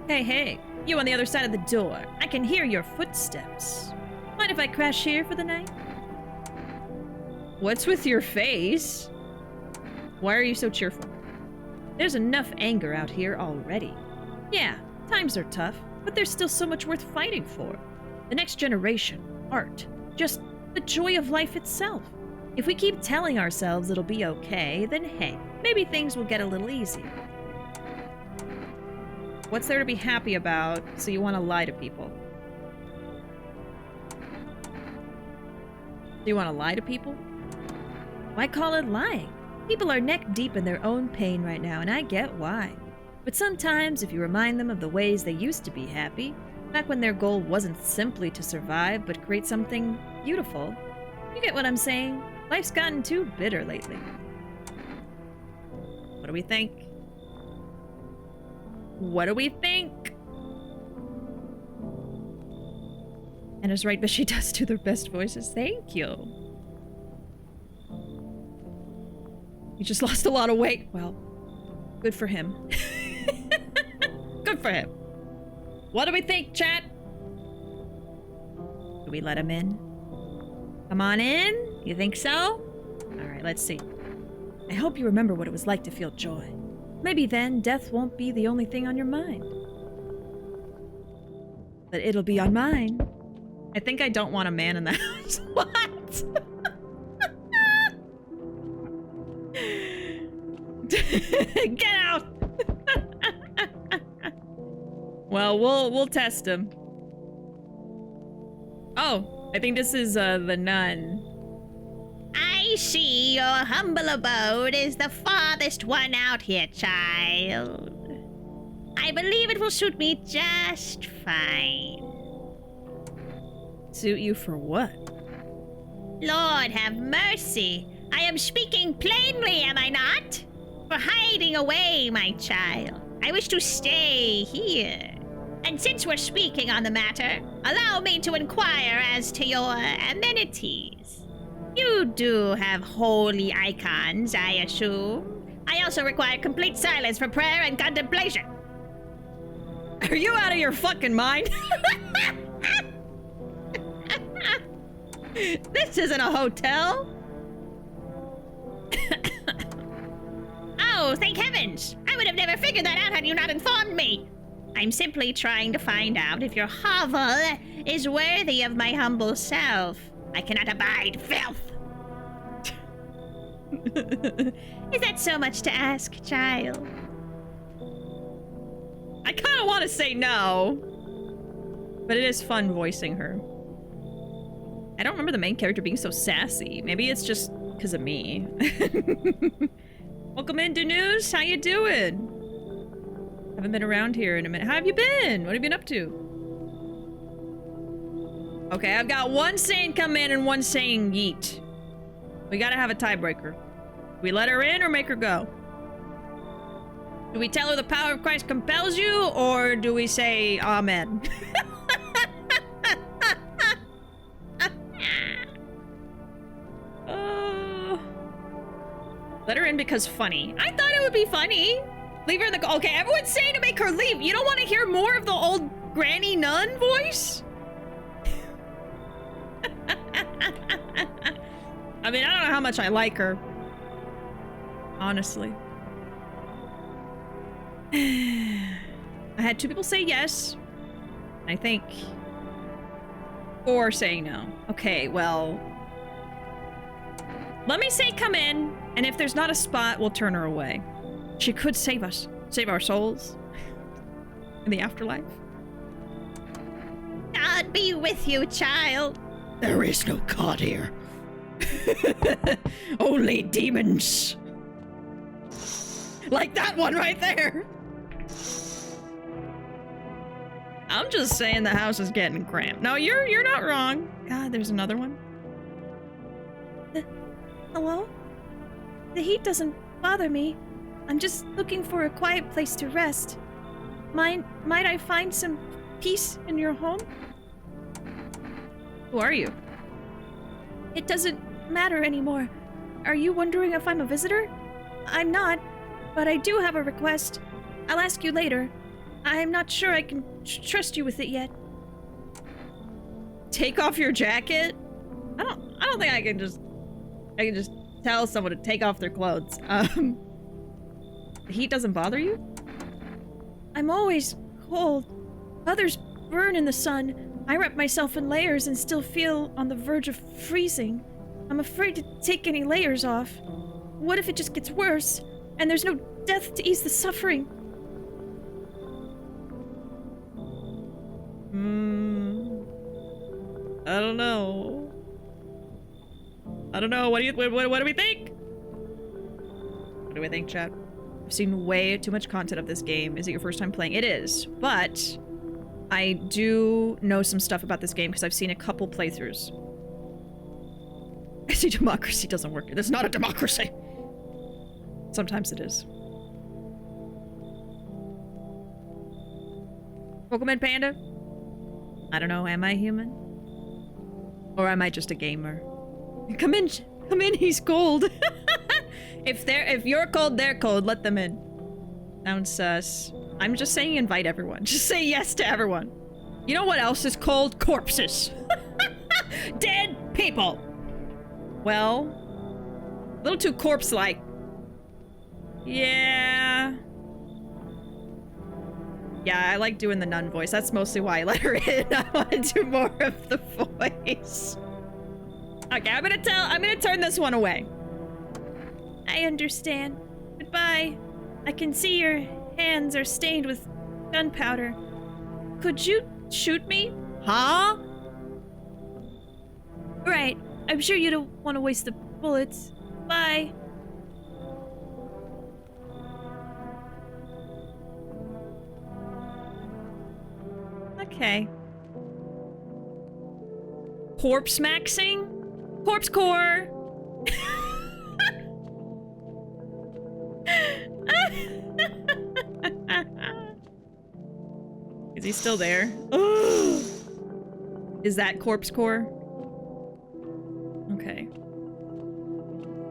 Hey, you on the other side of the door. I can hear your footsteps. Mind if I crash here for the night? What's with your face? Why are you so cheerful? There's enough anger out here already. Yeah, times are tough, but there's still so much worth fighting for. The next generation, art, just the joy of life itself. If we keep telling ourselves it'll be okay, then hey, maybe things will get a little easier. What's there to be happy about, so you want to lie to people? Do you want to lie to people? Why call it lying? People are neck deep in their own pain right now, and I get why. But sometimes, if you remind them of the ways they used to be happy, back when their goal wasn't simply to survive, but create something beautiful, you get what I'm saying? Life's gotten too bitter lately. What do we think? What do we think? And as right, but she does do their best voices. Thank you. He just lost a lot of weight. Well, good for him. Good for him. What do we think, chat? Do we let him in? Come on in? You think so? Alright, let's see. I hope you remember what it was like to feel joy. Maybe then death won't be the only thing on your mind. But it'll be on mine. I think I don't want a man in the house. What? Get out! Well, we'll test him. Oh, I think this is the nun. I see your humble abode is the farthest one out here, child. I believe it will suit me just fine. Suit you for what? Lord have mercy. I am speaking plainly, am I not? For hiding away, my child. I wish to stay here. And since we're speaking on the matter, allow me to inquire as to your amenities. You do have holy icons, I assume. I also require complete silence for prayer and contemplation. Are you out of your fucking mind? This isn't a hotel. Oh, thank heavens! I would have never figured that out had you not informed me. I'm simply trying to find out if your hovel is worthy of my humble self. I cannot abide filth. Is that so much to ask, child? I kind of want to say no, but it is fun voicing her. I don't remember the main character being so sassy. Maybe it's just because of me. Welcome in, Danus. How you doing? Haven't been around here in a minute. How have you been? What have you been up to? Okay, I've got one saying come in and one saying yeet. We gotta have a tiebreaker. Do we let her in or make her go? Do we tell her the power of Christ compels you, or do we say amen? Let her in because funny. I thought it would be funny. Leave her in the... Okay, everyone's saying to make her leave. You don't want to hear more of the old granny nun voice? I mean, I don't know how much I like her. Honestly. I had 2 people say yes. I think 4 saying no. Okay, well... Let me say come in, and if there's not a spot, we'll turn her away. She could save us. Save our souls. In the afterlife. God be with you, child. There is no God here. Only demons. Like that one right there. I'm just saying the house is getting cramped. No, you're not wrong. God, there's another one. Hello? The heat doesn't bother me. I'm just looking for a quiet place to rest. Might I find some peace in your home? Who are you? It doesn't matter anymore. Are you wondering if I'm a visitor? I'm not, but I do have a request. I'll ask you later. I'm not sure I can trust you with it yet. Take off your jacket? I don't think I can just tell someone to take off their clothes. The heat doesn't bother you? I'm always cold. Others burn in the sun. I wrap myself in layers and still feel on the verge of freezing. I'm afraid to take any layers off. What if it just gets worse, and there's no death to ease the suffering? I don't know. I don't know. What do we think? What do we think, chat? I've seen way too much content of this game. Is it your first time playing? It is, but I do know some stuff about this game because I've seen a couple playthroughs. I see democracy doesn't work. It's not a democracy. Sometimes it is. Pokemon Panda? I don't know, am I human? Or am I just a gamer? Come in, he's cold. If you're cold, they're cold, let them in. Sounds sus. I'm just saying invite everyone. Just say yes to everyone. You know what else is cold? Corpses. Dead people. Well, a little too corpse-like. Yeah. Yeah, I like doing the nun voice. That's mostly why I let her in. I want to do more of the voice. Okay, I'm gonna turn this one away. I understand. Goodbye. I can see your hands are stained with gunpowder. Could you shoot me? Huh? Right. I'm sure you don't want to waste the bullets. Bye. Okay. Corpse maxing? Corpse core! Is he still there? Is that corpse core? Okay.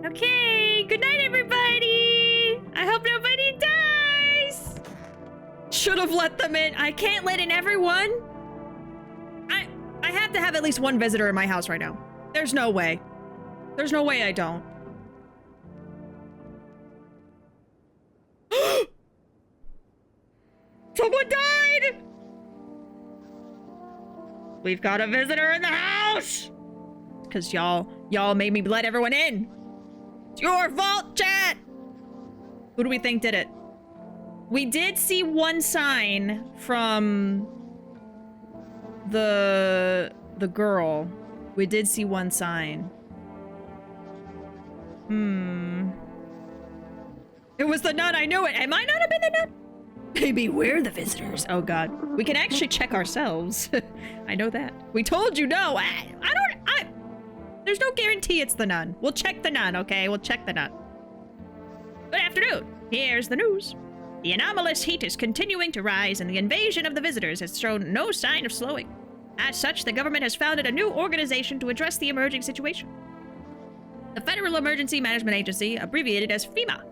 Okay, good night, everybody! I hope nobody dies! Should have let them in. I can't let in everyone. I have to have at least one visitor in my house right now. There's no way. There's no way I don't. Someone died! We've got a visitor in the house! Because y'all made me let everyone in. It's your fault, chat! Who do we think did it? We did see one sign from the girl. We did see one sign. It was the nun, I knew it. It might not have been the nun. Maybe we're the visitors. Oh god. We can actually check ourselves. I know that. We told you no. There's no guarantee it's the nun. We'll check the nun, okay? We'll check the nun. Good afternoon. Here's the news. The anomalous heat is continuing to rise, and the invasion of the visitors has shown no sign of slowing. As such, the government has founded a new organization to address the emerging situation. The Federal Emergency Management Agency, abbreviated as FEMA.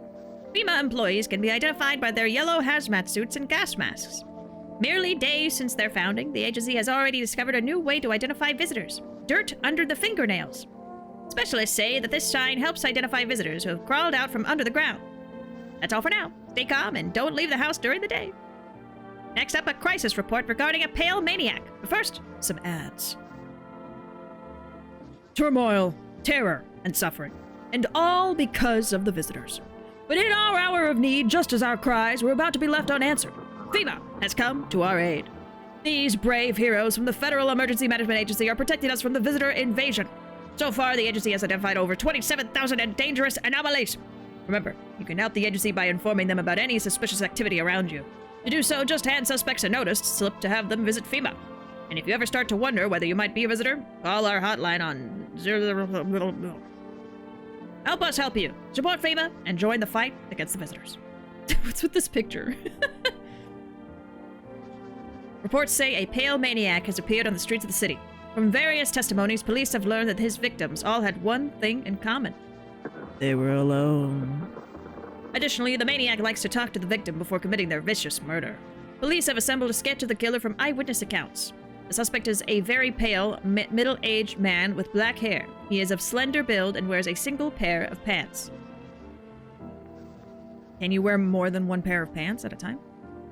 FEMA employees can be identified by their yellow hazmat suits and gas masks. Merely days since their founding, the agency has already discovered a new way to identify visitors. Dirt under the fingernails. Specialists say that this sign helps identify visitors who have crawled out from under the ground. That's all for now. Stay calm and don't leave the house during the day. Next up, a crisis report regarding a pale maniac. But first, some ads. Turmoil, terror, and suffering. And all because of the visitors. But in our hour of need, just as our cries were about to be left unanswered, FEMA has come to our aid. These brave heroes from the Federal Emergency Management Agency are protecting us from the visitor invasion. So far, the agency has identified over 27,000 dangerous anomalies. Remember, you can help the agency by informing them about any suspicious activity around you. To do so, just hand suspects a notice slip to have them visit FEMA. And if you ever start to wonder whether you might be a visitor, call our hotline on 0. Help us help you. Support FEMA and join the fight against the visitors. What's with this picture? Reports say a pale maniac has appeared on the streets of the city. From various testimonies, police have learned that his victims all had one thing in common. They were alone. Additionally, the maniac likes to talk to the victim before committing their vicious murder. Police have assembled a sketch of the killer from eyewitness accounts. The suspect is a very pale, middle-aged man with black hair. He is of slender build and wears a single pair of pants. Can you wear more than one pair of pants at a time?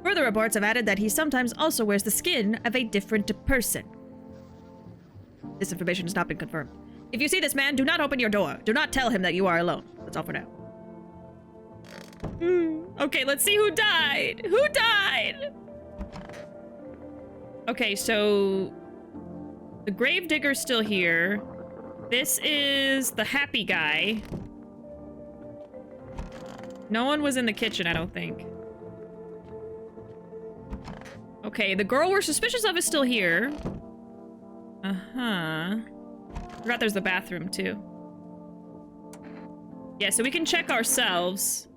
Further reports have added that he sometimes also wears the skin of a different person. This information has not been confirmed. If you see this man, do not open your door. Do not tell him that you are alone. That's all for now. Okay, let's see who died. Who died? Okay, so the gravedigger's still here. This is the happy guy. No one was in the kitchen, I don't think. Okay, the girl we're suspicious of is still here. Uh-huh. Forgot there's the bathroom, too. Yeah, so we can check ourselves.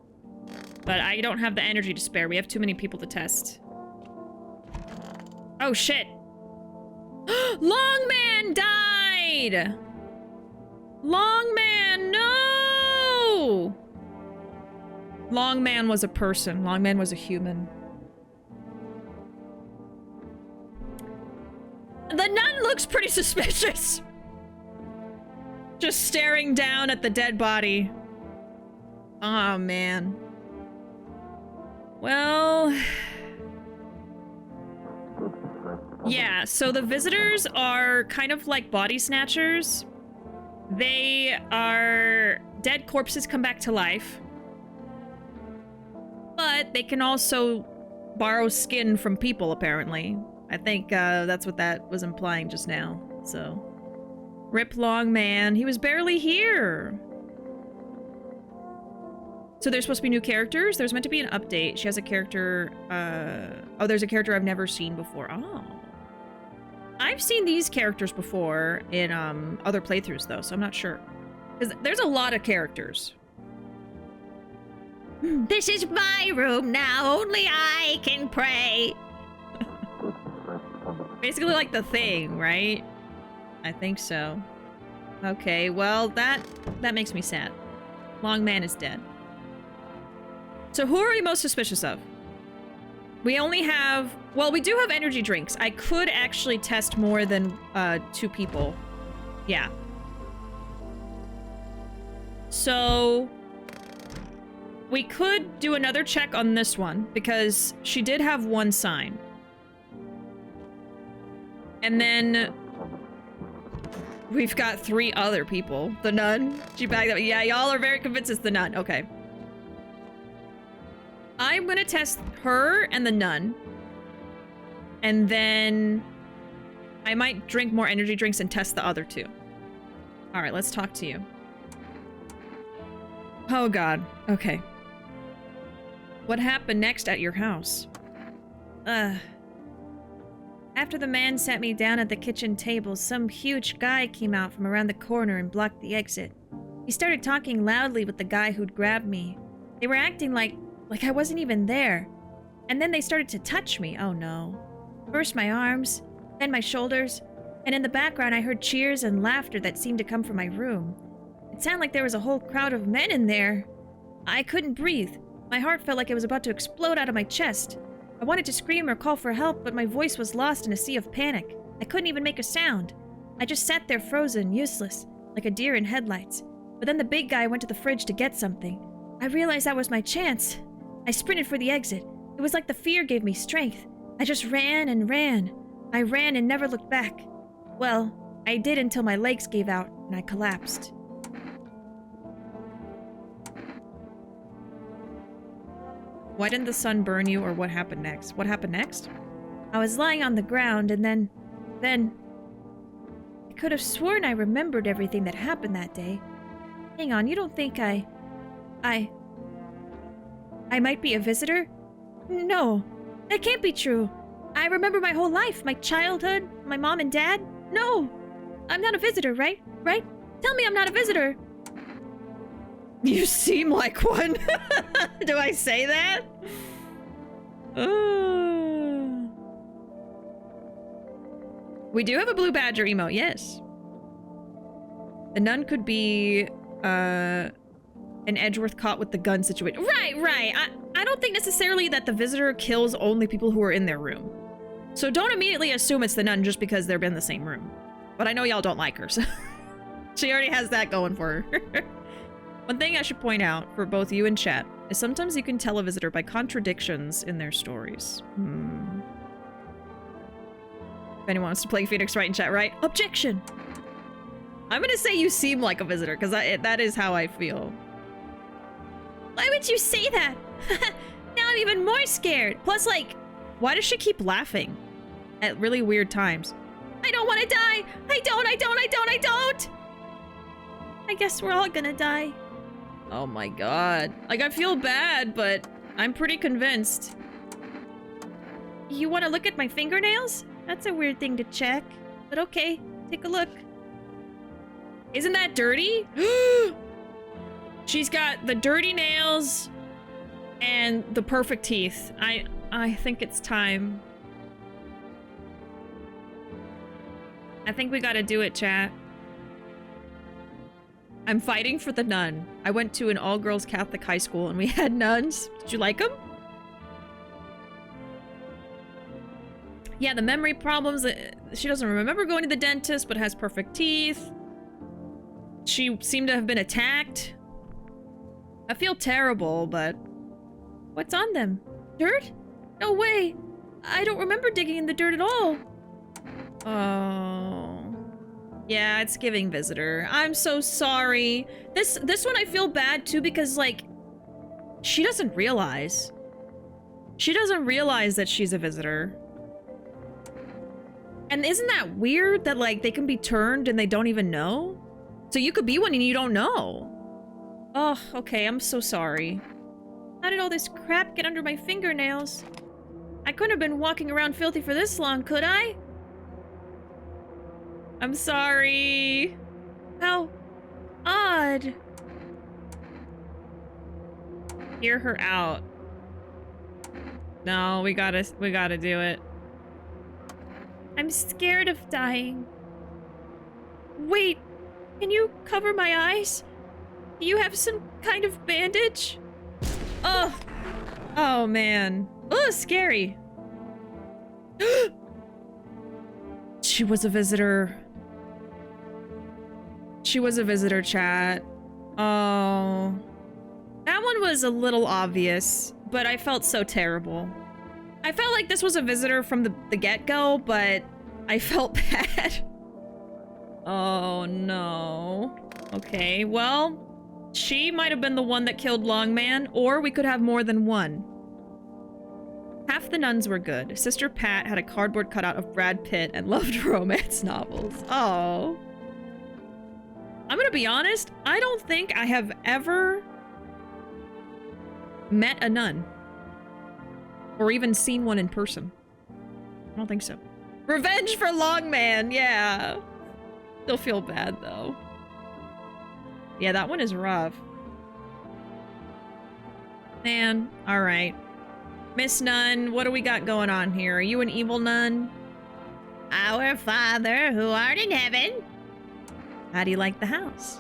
But I don't have the energy to spare. We have too many people to test. Oh, shit. Longman died! Longman, no! Longman was a person. Longman was a human. The nun looks pretty suspicious. Just staring down at the dead body. Oh, man. Well... yeah, so the visitors are kind of like body snatchers. They are... dead corpses come back to life. But they can also borrow skin from people, apparently. I think that's what that was implying just now, so... Rip Longman. He was barely here. So there's supposed to be new characters? There's meant to be an update. She has a character, oh, there's a character I've never seen before. Oh. I've seen these characters before in, other playthroughs, though, so I'm not sure. Because there's a lot of characters. This is my room now. Only I can pray. Basically like The Thing, right? I think so. Okay, well, that makes me sad. Longman is dead. So who are we most suspicious of? We only have... well, we do have energy drinks. I could actually test more than 2 people. Yeah. So... we could do another check on this one, because she did have 1 sign. And then... we've got 3 other people. The nun. She bagged up. Yeah, y'all are very convinced it's the nun. Okay. I'm gonna test her and the nun. And then... I might drink more energy drinks and test the other 2. Alright, let's talk to you. Oh god. Okay. What happened next at your house? After the man sat me down at the kitchen table, some huge guy came out from around the corner and blocked the exit. He started talking loudly with the guy who'd grabbed me. They were acting like I wasn't even there. And then they started to touch me. Oh no. First my arms, then my shoulders, and in the background I heard cheers and laughter that seemed to come from my room. It sounded like there was a whole crowd of men in there. I couldn't breathe. My heart felt like it was about to explode out of my chest. I wanted to scream or call for help, but my voice was lost in a sea of panic. I couldn't even make a sound. I just sat there frozen, useless, like a deer in headlights. But then the big guy went to the fridge to get something. I realized that was my chance. I sprinted for the exit. It was like the fear gave me strength. I just ran and ran. I ran and never looked back. Well, I did until my legs gave out and I collapsed. Why didn't the sun burn you, or what happened next? What happened next? I was lying on the ground and then... I could have sworn I remembered everything that happened that day. Hang on, you don't think I might be a visitor? No, that can't be true. I remember my whole life, my childhood, my mom and dad. No, I'm not a visitor, right? Right? Tell me I'm not a visitor. You seem like one. Do I say that? We do have a blue badger emote, yes. The nun could be an Edgeworth caught with the gun situation. Right. I don't think necessarily that the visitor kills only people who are in their room. So don't immediately assume it's the nun just because they're in the same room. But I know y'all don't like her, so she already has that going for her. One thing I should point out for both you and chat is sometimes you can tell a visitor by contradictions in their stories. If anyone wants to play Phoenix Wright in chat, right? Objection! I'm gonna say you seem like a visitor, because that is how I feel. Why would you say that? Now I'm even more scared. Plus, like, why does she keep laughing at really weird times? I don't want to die! I don't! I guess we're all gonna die. Oh my god. Like, I feel bad, but I'm pretty convinced. You want to look at my fingernails? That's a weird thing to check. But okay, take a look. Isn't that dirty? She's got the dirty nails and the perfect teeth. I think it's time. I think we gotta do it, chat. I'm fighting for the nun. I went to an all-girls Catholic high school and we had nuns. Did you like them? Yeah, the memory problems. She doesn't remember going to the dentist, but has perfect teeth. She seemed to have been attacked. I feel terrible, but... What's on them? Dirt? No way. I don't remember digging in the dirt at all. Oh... Yeah, it's giving visitor. I'm so sorry. This one I feel bad too because, like, she doesn't realize. She doesn't realize that she's a visitor. And isn't that weird that, like, they can be turned and they don't even know? So you could be one and you don't know. Oh, okay, I'm so sorry. How did all this crap get under my fingernails? I couldn't have been walking around filthy for this long, could I? I'm sorry. How odd. Hear her out. No, we gotta do it. I'm scared of dying. Wait, can you cover my eyes? Do you have some kind of bandage? Oh. Oh, man. Oh, scary. She was a visitor. She was a visitor, chat. Oh. That one was a little obvious, but I felt so terrible. I felt like this was a visitor from the get-go, but I felt bad. Oh, no. Okay, well, she might have been the one that killed Longman, or we could have more than one. Half the nuns were good. Sister Pat had a cardboard cutout of Brad Pitt and loved romance novels. Oh. I'm gonna be honest, I don't think I have ever met a nun. Or even seen one in person. I don't think so. Revenge for Longman, yeah. Still feel bad, though. Yeah, that one is rough. Man, alright. Miss Nun, what do we got going on here? Are you an evil nun? Our Father, who art in heaven. How do you like the house?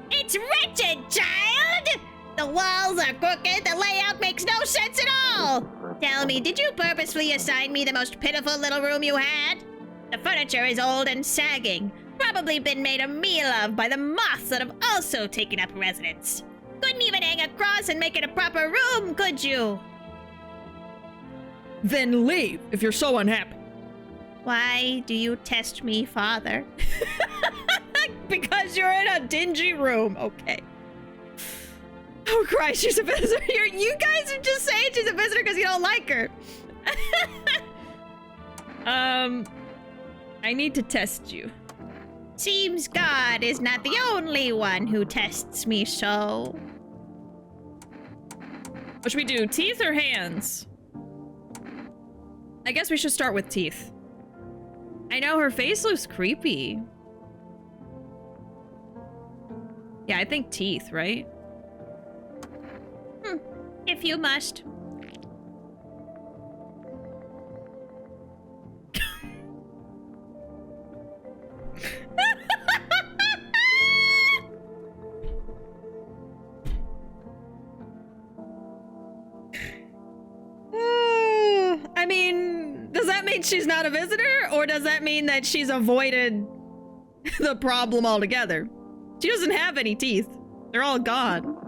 It's wretched, child! The walls are crooked, the layout makes no sense at all! Tell me, did you purposefully assign me the most pitiful little room you had? The furniture is old and sagging, probably been made a meal of by the moths that have also taken up residence. Couldn't even hang a cross and make it a proper room, could you? Then leave, if you're so unhappy. Why do you test me, Father? Because you're in a dingy room. Okay. Oh, Christ, she's a visitor. You guys are just saying she's a visitor because you don't like her. I need to test you. Seems God is not the only one who tests me so. What should we do? Teeth or hands? I guess we should start with teeth. I know her face looks creepy. Yeah, I think teeth, right? If you must. I mean, does that mean she's not a visitor? Or does that mean that she's avoided the problem altogether? She doesn't have any teeth. They're all gone.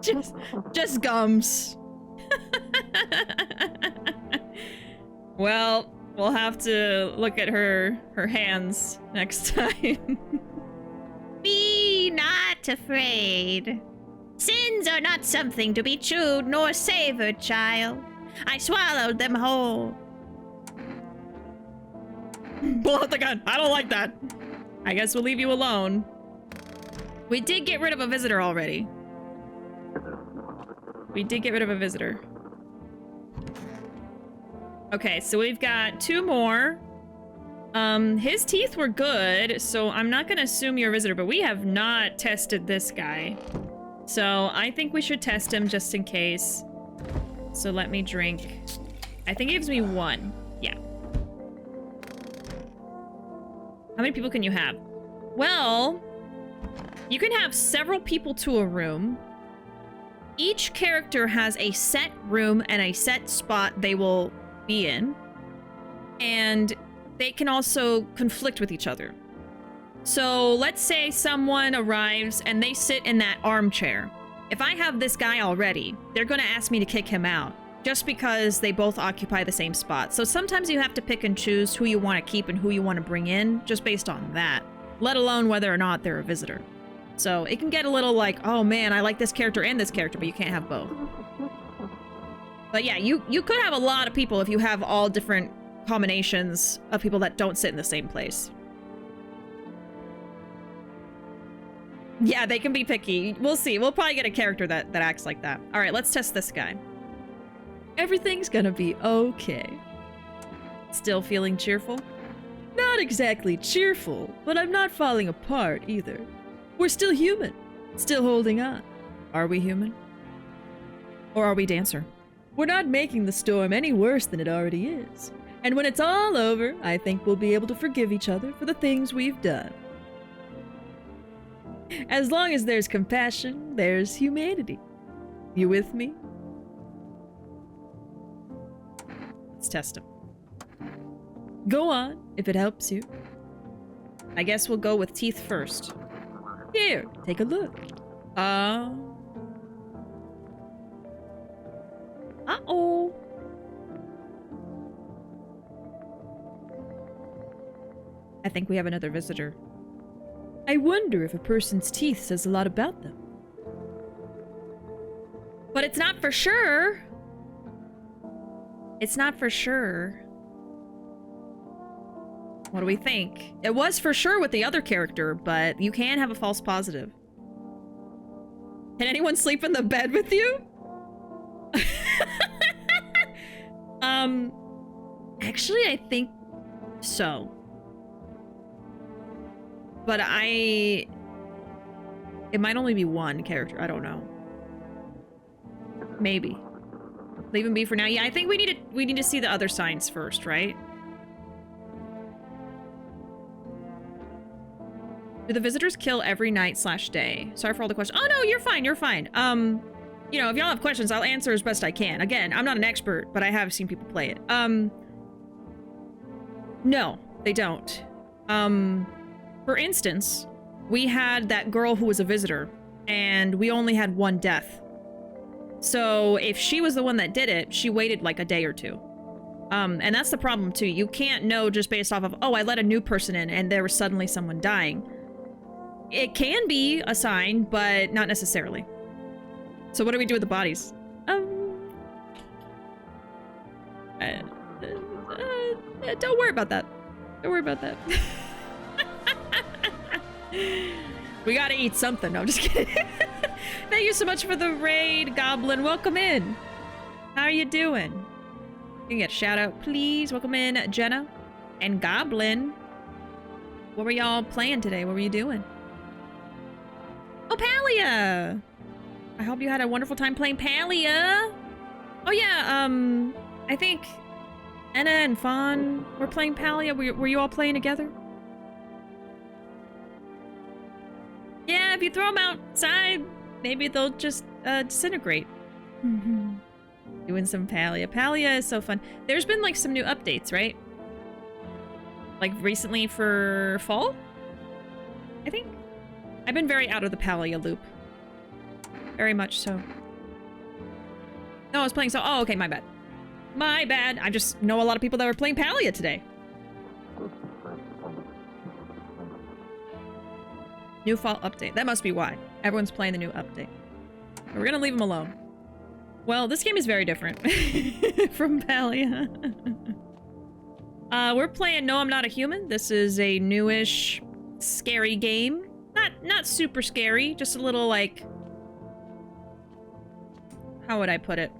Just gums. Well, we'll have to look at her hands next time. Be not afraid. Sins are not something to be chewed nor savored, child. I swallowed them whole. Pull out the gun. I don't like that. I guess we'll leave you alone. We did get rid of a visitor already. We did get rid of a visitor. Okay, so we've got 2 more. His teeth were good, so I'm not gonna assume you're a visitor, but we have not tested this guy. So I think we should test him just in case. So let me drink. I think it gives me 1. Yeah. How many people can you have? Well, you can have several people to a room. Each character has a set room and a set spot they will be in. And they can also conflict with each other. So let's say someone arrives and they sit in that armchair. If I have this guy already, they're going to ask me to kick him out just because they both occupy the same spot. So sometimes you have to pick and choose who you want to keep and who you want to bring in just based on that, let alone whether or not they're a visitor. So it can get a little like, oh man, I like this character and this character, but you can't have both. But yeah, you could have a lot of people if you have all different combinations of people that don't sit in the same place. Yeah, they can be picky. We'll see. We'll probably get a character that acts like that. All right, let's test this guy. Everything's gonna be okay. Still feeling cheerful? Not exactly cheerful, but I'm not falling apart either. We're still human. Still holding on. Are we human? Or are we Dancer? We're not making the storm any worse than it already is. And when it's all over, I think we'll be able to forgive each other for the things we've done. As long as there's compassion, there's humanity. You with me? Let's test him. Go on, if it helps you. I guess we'll go with teeth first. Here, take a look. Uh-oh. I think we have another visitor. I wonder if a person's teeth says a lot about them. But it's not for sure. It's not for sure. What do we think? It was for sure with the other character, but you can have a false positive. Can anyone sleep in the bed with you? Actually, I think so. But it might only be one character. I don't know. Maybe. Leave him be for now. Yeah, I think we need to see the other signs first, right? Do the visitors kill every night/day? Sorry for all the questions. Oh no, you're fine. You're fine. You know, if y'all have questions, I'll answer as best I can. Again, I'm not an expert, but I have seen people play it. No, they don't. For instance, we had that girl who was a visitor, and we only had 1 death. So if she was the one that did it, she waited like a day or 2. And that's the problem too. You can't know just based off of, oh, I let a new person in and there was suddenly someone dying. It can be a sign, but not necessarily. So what do we do with the bodies? Don't worry about that. Don't worry about that. We gotta eat something. No, I'm just kidding. Thank you so much for the raid, Goblin. Welcome in. How are you doing? You can get a shout out, please. Welcome in, Jenna and Goblin. What were y'all playing today? What were you doing? Oh, Palia! I hope you had a wonderful time playing Palia. Oh yeah, I think Anna and Fawn were playing Palia. Were you all playing together? Yeah, if you throw them outside, maybe they'll just disintegrate. Doing some Palia. Palia is so fun. There's been like some new updates, right? Like recently for fall? I think. I've been very out of the Palia loop. Very much so. No, I was playing so... Oh, okay, my bad. My bad. I just know a lot of people that were playing Palia today. New fall update. That must be why. Everyone's playing the new update. But we're gonna leave them alone. Well, this game is very different from Palia. We're playing No, I'm Not a Human. This is a newish, scary game. not super scary, just a little like, how would I put it?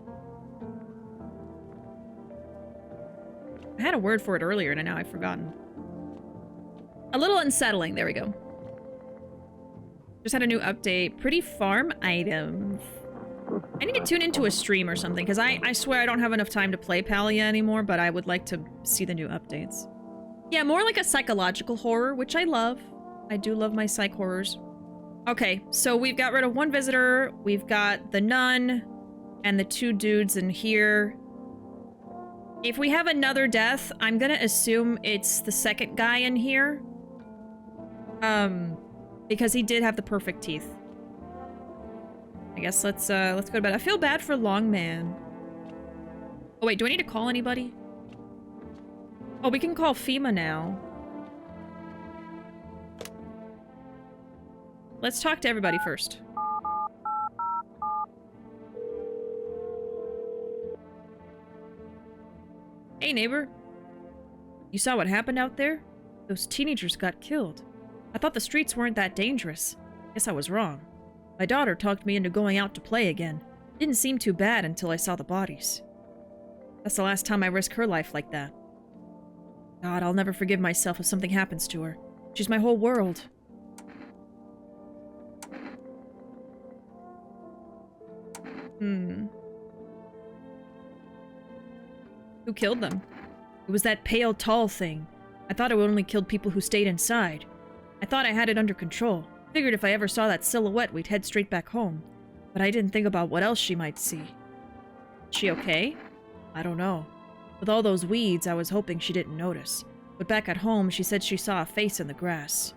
I had a word for it earlier and now I've forgotten. A little unsettling, there we go. Just had a new update. Pretty farm items. I need to tune into a stream or something, because I swear I don't have enough time to play Palia anymore, but I would like to see the new updates. Yeah, more like a psychological horror, which I love. I do love my psych horrors. Okay, so we've got rid of one visitor, we've got the nun, and the two dudes in here. If we have another death, I'm gonna assume it's the second guy in here. Because he did have the perfect teeth. I guess let's go to bed. I feel bad for Long Man. Oh wait, do I need to call anybody? Oh, we can call FEMA now. Let's talk to everybody first. Hey neighbor. You saw what happened out there? Those teenagers got killed. I thought the streets weren't that dangerous. Guess I was wrong. My daughter talked me into going out to play again. Didn't seem too bad until I saw the bodies. That's the last time I risk her life like that. God, I'll never forgive myself if something happens to her. She's my whole world. Who killed them? It was that pale, tall thing. I thought it would only kill people who stayed inside. I thought I had it under control. Figured if I ever saw that silhouette, we'd head straight back home. But I didn't think about what else she might see. Is she okay? I don't know. With all those weeds, I was hoping she didn't notice. But back at home, she said she saw a face in the grass.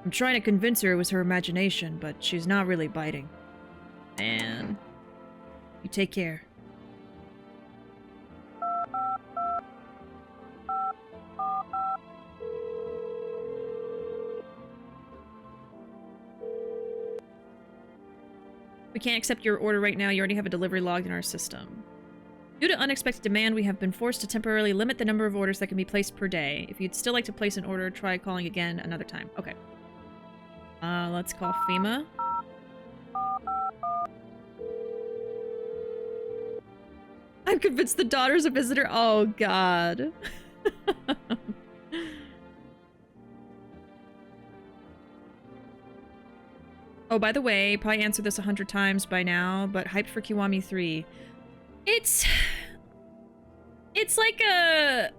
I'm trying to convince her it was her imagination, but she's not really biting. Man. You take care. We can't accept your order right now. You already have a delivery logged in our system. Due to unexpected demand, we have been forced to temporarily limit the number of orders that can be placed per day. If you'd still like to place an order, try calling again another time. Okay. Let's call FEMA. I'm convinced the daughter's a visitor. Oh, God. Oh, by the way, probably answered this 100 times by now, but hyped for Kiwami 3. It's like a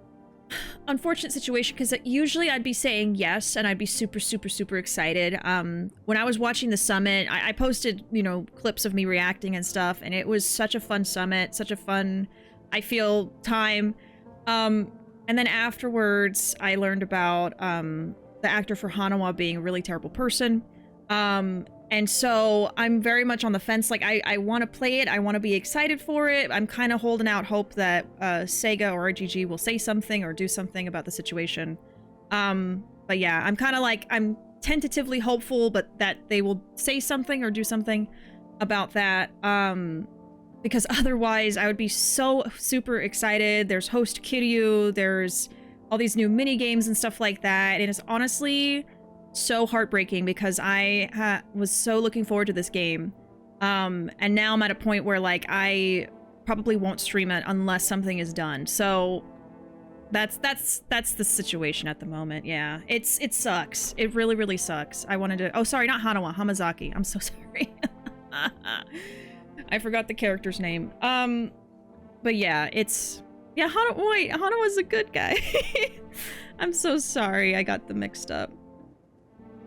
unfortunate situation, because usually I'd be saying yes, and I'd be super, super, super excited. When I was watching the summit, I posted, you know, clips of me reacting and stuff, and it was such a fun summit, such a fun, I feel, time. And then afterwards, I learned about the actor for Hanawa being a really terrible person. And so I'm very much on the fence. Like, I want to play it. I want to be excited for it. I'm kind of holding out hope that Sega or RGG will say something or do something about the situation. But yeah, I'm kind of like, I'm tentatively hopeful, but that they will say something or do something about that. Because otherwise I would be so super excited. There's host Kiryu, there's all these new mini games and stuff like that. And it's honestly so heartbreaking because I was so looking forward to this game. And now I'm at a point where, like, I probably won't stream it unless something is done. So that's the situation at the moment. Yeah, it sucks. It really, really sucks. I wanted to, oh, sorry, not Hanawa, Hamazaki. I'm so sorry. I forgot the character's name. But yeah, yeah, Hanawa's a good guy. I'm so sorry I got them mixed up.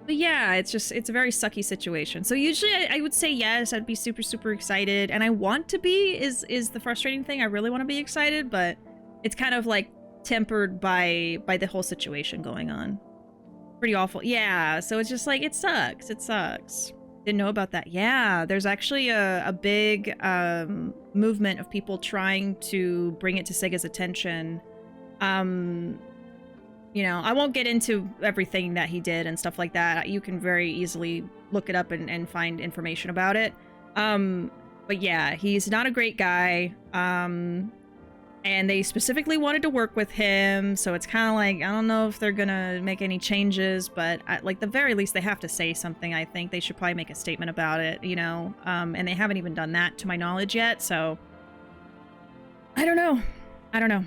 But yeah, it's a very sucky situation. So usually I would say yes, I'd be super, super excited. And I want to be, is the frustrating thing. I really want to be excited, but it's kind of like tempered by the whole situation going on. Pretty awful. Yeah, so it's just like, it sucks. It sucks. Didn't know about that. Yeah, there's actually a big movement of people trying to bring it to Sega's attention. You know, I won't get into everything that he did and stuff like that. You can very easily look it up and find information about it. But yeah, he's not a great guy. And they specifically wanted to work with him, so it's kind of like, I don't know if they're gonna make any changes, but at like the very least they have to say something. I think they should probably make a statement about it, you know, and they haven't even done that to my knowledge yet, so I don't know. I don't know.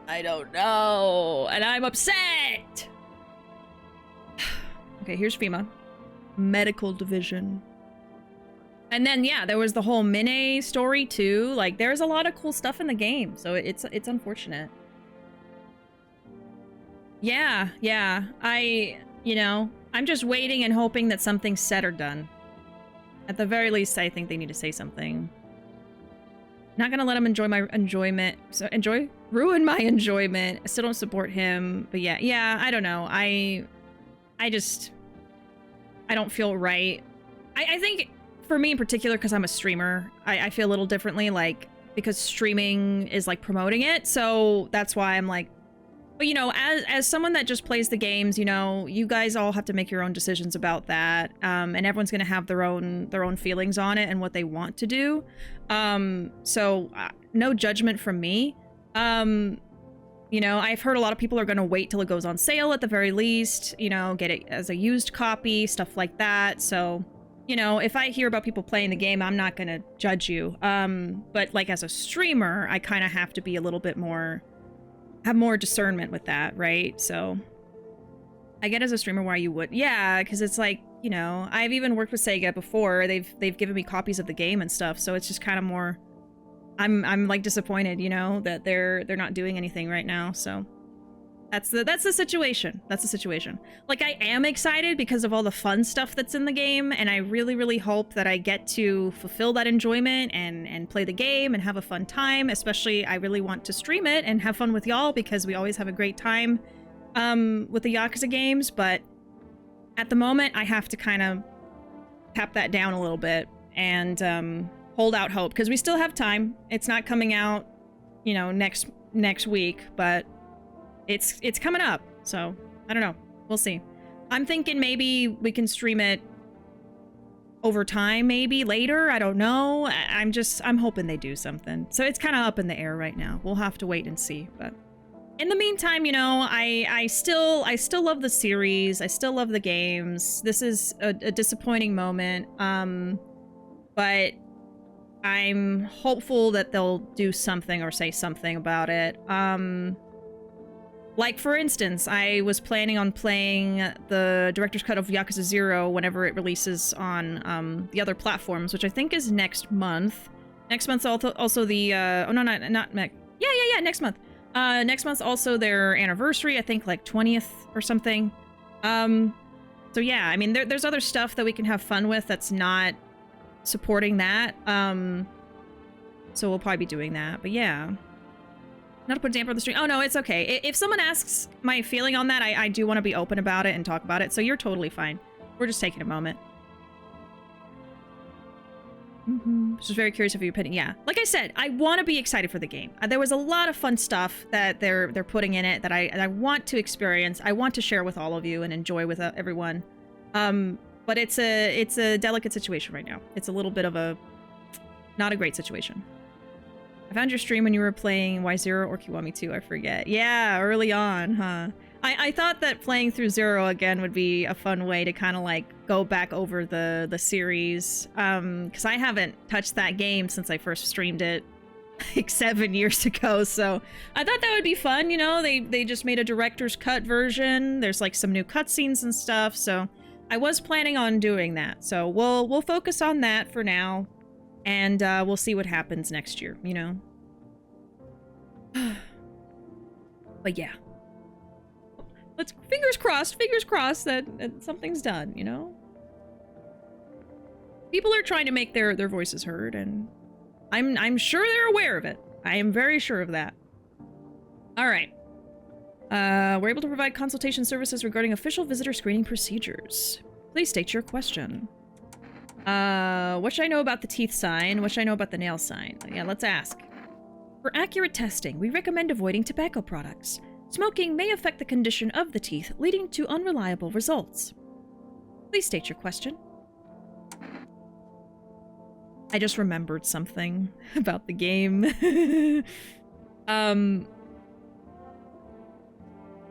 I don't know, and I'm upset! Okay, here's FEMA. Medical division. And then, yeah, there was the whole Mine story, too. Like, there's a lot of cool stuff in the game, so it's unfortunate. Yeah, you know, I'm just waiting and hoping that something's said or done. At the very least, I think they need to say something. Not gonna let him enjoy my enjoyment. So, ruin my enjoyment. I still don't support him, but yeah, I don't know. I don't feel right. I think... For me in particular, because I'm a streamer, I feel a little differently, like, because streaming is, like, promoting it, so that's why I'm like... But, you know, as someone that just plays the games, you know, you guys all have to make your own decisions about that, and everyone's gonna have their own feelings on it and what they want to do. So, no judgment from me. You know, I've heard a lot of people are gonna wait till it goes on sale at the very least, you know, get it as a used copy, stuff like that, so... You know, if I hear about people playing the game, I'm not gonna judge you. But like as a streamer, I kind of have to be a little bit more, have more discernment with that, right? So I get as a streamer why you would, yeah, because it's like, you know, I've even worked with Sega before. They've given me copies of the game and stuff, so it's just kind of more. I'm like disappointed, you know, that they're not doing anything right now. So. That's the situation. That's the situation. Like, I am excited because of all the fun stuff that's in the game, and I really, really hope that I get to fulfill that enjoyment and play the game and have a fun time. Especially, I really want to stream it and have fun with y'all because we always have a great time with the Yakuza games, but at the moment, I have to kind of tap that down a little bit and hold out hope because we still have time. It's not coming out, you know, next week, but it's coming up, so I don't know. We'll see. I'm thinking maybe we can stream it over time, maybe later. I don't know. I'm hoping they do something. So it's kind of up in the air right now. We'll have to wait and see. But in the meantime, you know, I still love the series. I still love the games. This is a disappointing moment. But I'm hopeful that they'll do something or say something about it. Like, for instance, I was planning on playing the Director's Cut of Yakuza 0 whenever it releases on the other platforms, which I think is next month. Next month's also the... oh, no, not next... Yeah, next month. Next month's also their anniversary, I think, like, 20th or something. So, yeah, I mean, there's other stuff that we can have fun with that's not supporting that. So we'll probably be doing that, but yeah. Not to put a damper on the stream. Oh, no, it's okay. If someone asks my feeling on that, I do want to be open about it and talk about it, so you're totally fine. We're just taking a moment. Just very curious of your opinion. Yeah, like I said, I want to be excited for the game. There was a lot of fun stuff that they're putting in it that I want to experience. I want to share with all of you and enjoy with everyone. But it's a delicate situation right now. It's a little bit of a not a great situation. I found your stream when you were playing Y0 or Kiwami 2, I forget. Yeah, early on, huh? I thought that playing through Zero again would be a fun way to kind of like go back over the series. Because I haven't touched that game since I first streamed it like 7 years ago. So I thought that would be fun, you know? They just made a director's cut version. There's like some new cutscenes and stuff. So I was planning on doing that. So we'll focus on that for now. And we'll see what happens next year, you know? But yeah. Let's fingers crossed that something's done, you know? People are trying to make their voices heard, and I'm sure they're aware of it. I am very sure of that. Alright. We're able to provide consultation services regarding official visitor screening procedures. Please state your question. What should I know about the teeth sign? What should I know about the nail sign? Yeah, let's ask. For accurate testing, we recommend avoiding tobacco products. Smoking may affect the condition of the teeth, leading to unreliable results. Please state your question. I just remembered something about the game.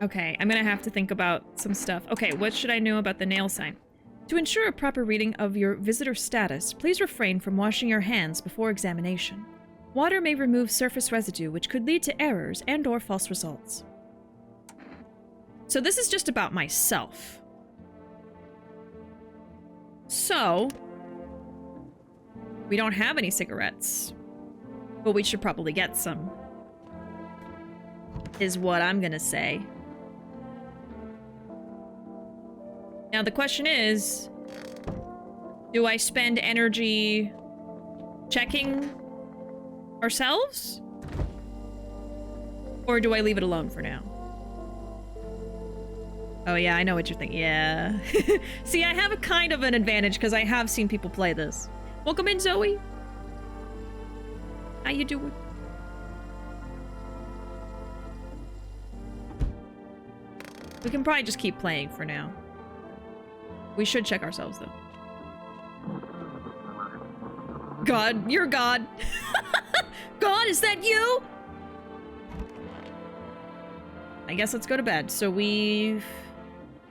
Okay, I'm gonna have to think about some stuff. Okay, what should I know about the nail sign? To ensure a proper reading of your visitor status, please refrain from washing your hands before examination. Water may remove surface residue, which could lead to errors and/or false results. So this is just about myself. So, we don't have any cigarettes, but we should probably get some, is what I'm gonna say. Now the question is, do I spend energy checking ourselves? Or do I leave it alone for now? Oh yeah, I know what you're thinking. Yeah. See, I have a kind of an advantage because I have seen people play this. Welcome in, Zoe. How you doing? We can probably just keep playing for now. We should check ourselves, though. God, you're God. God, is that you? I guess let's go to bed. So we've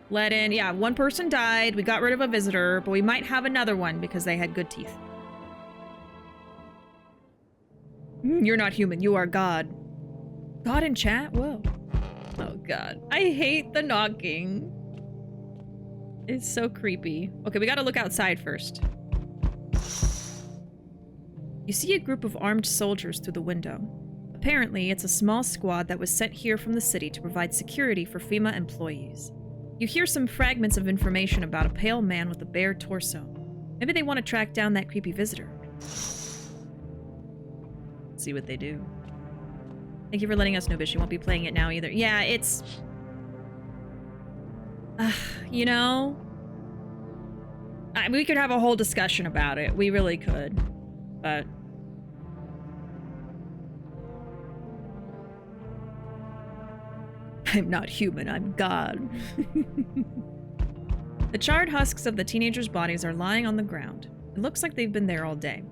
let in, yeah, one person died. We got rid of a visitor, but we might have another one because they had good teeth. You're not human. You are God. God in chat? Whoa. Oh, God. I hate the knocking. It's so creepy. Okay, we gotta look outside first. You see a group of armed soldiers through the window. Apparently, it's a small squad that was sent here from the city to provide security for FEMA employees. You hear some fragments of information about a pale man with a bare torso. Maybe they want to track down that creepy visitor. See what they do. Thank you for letting us know, Bish. You won't be playing it now either. Yeah, it's... you know... we could have a whole discussion about it. We really could. But... I'm not human, I'm God. The charred husks of the teenagers' bodies are lying on the ground. It looks like they've been there all day.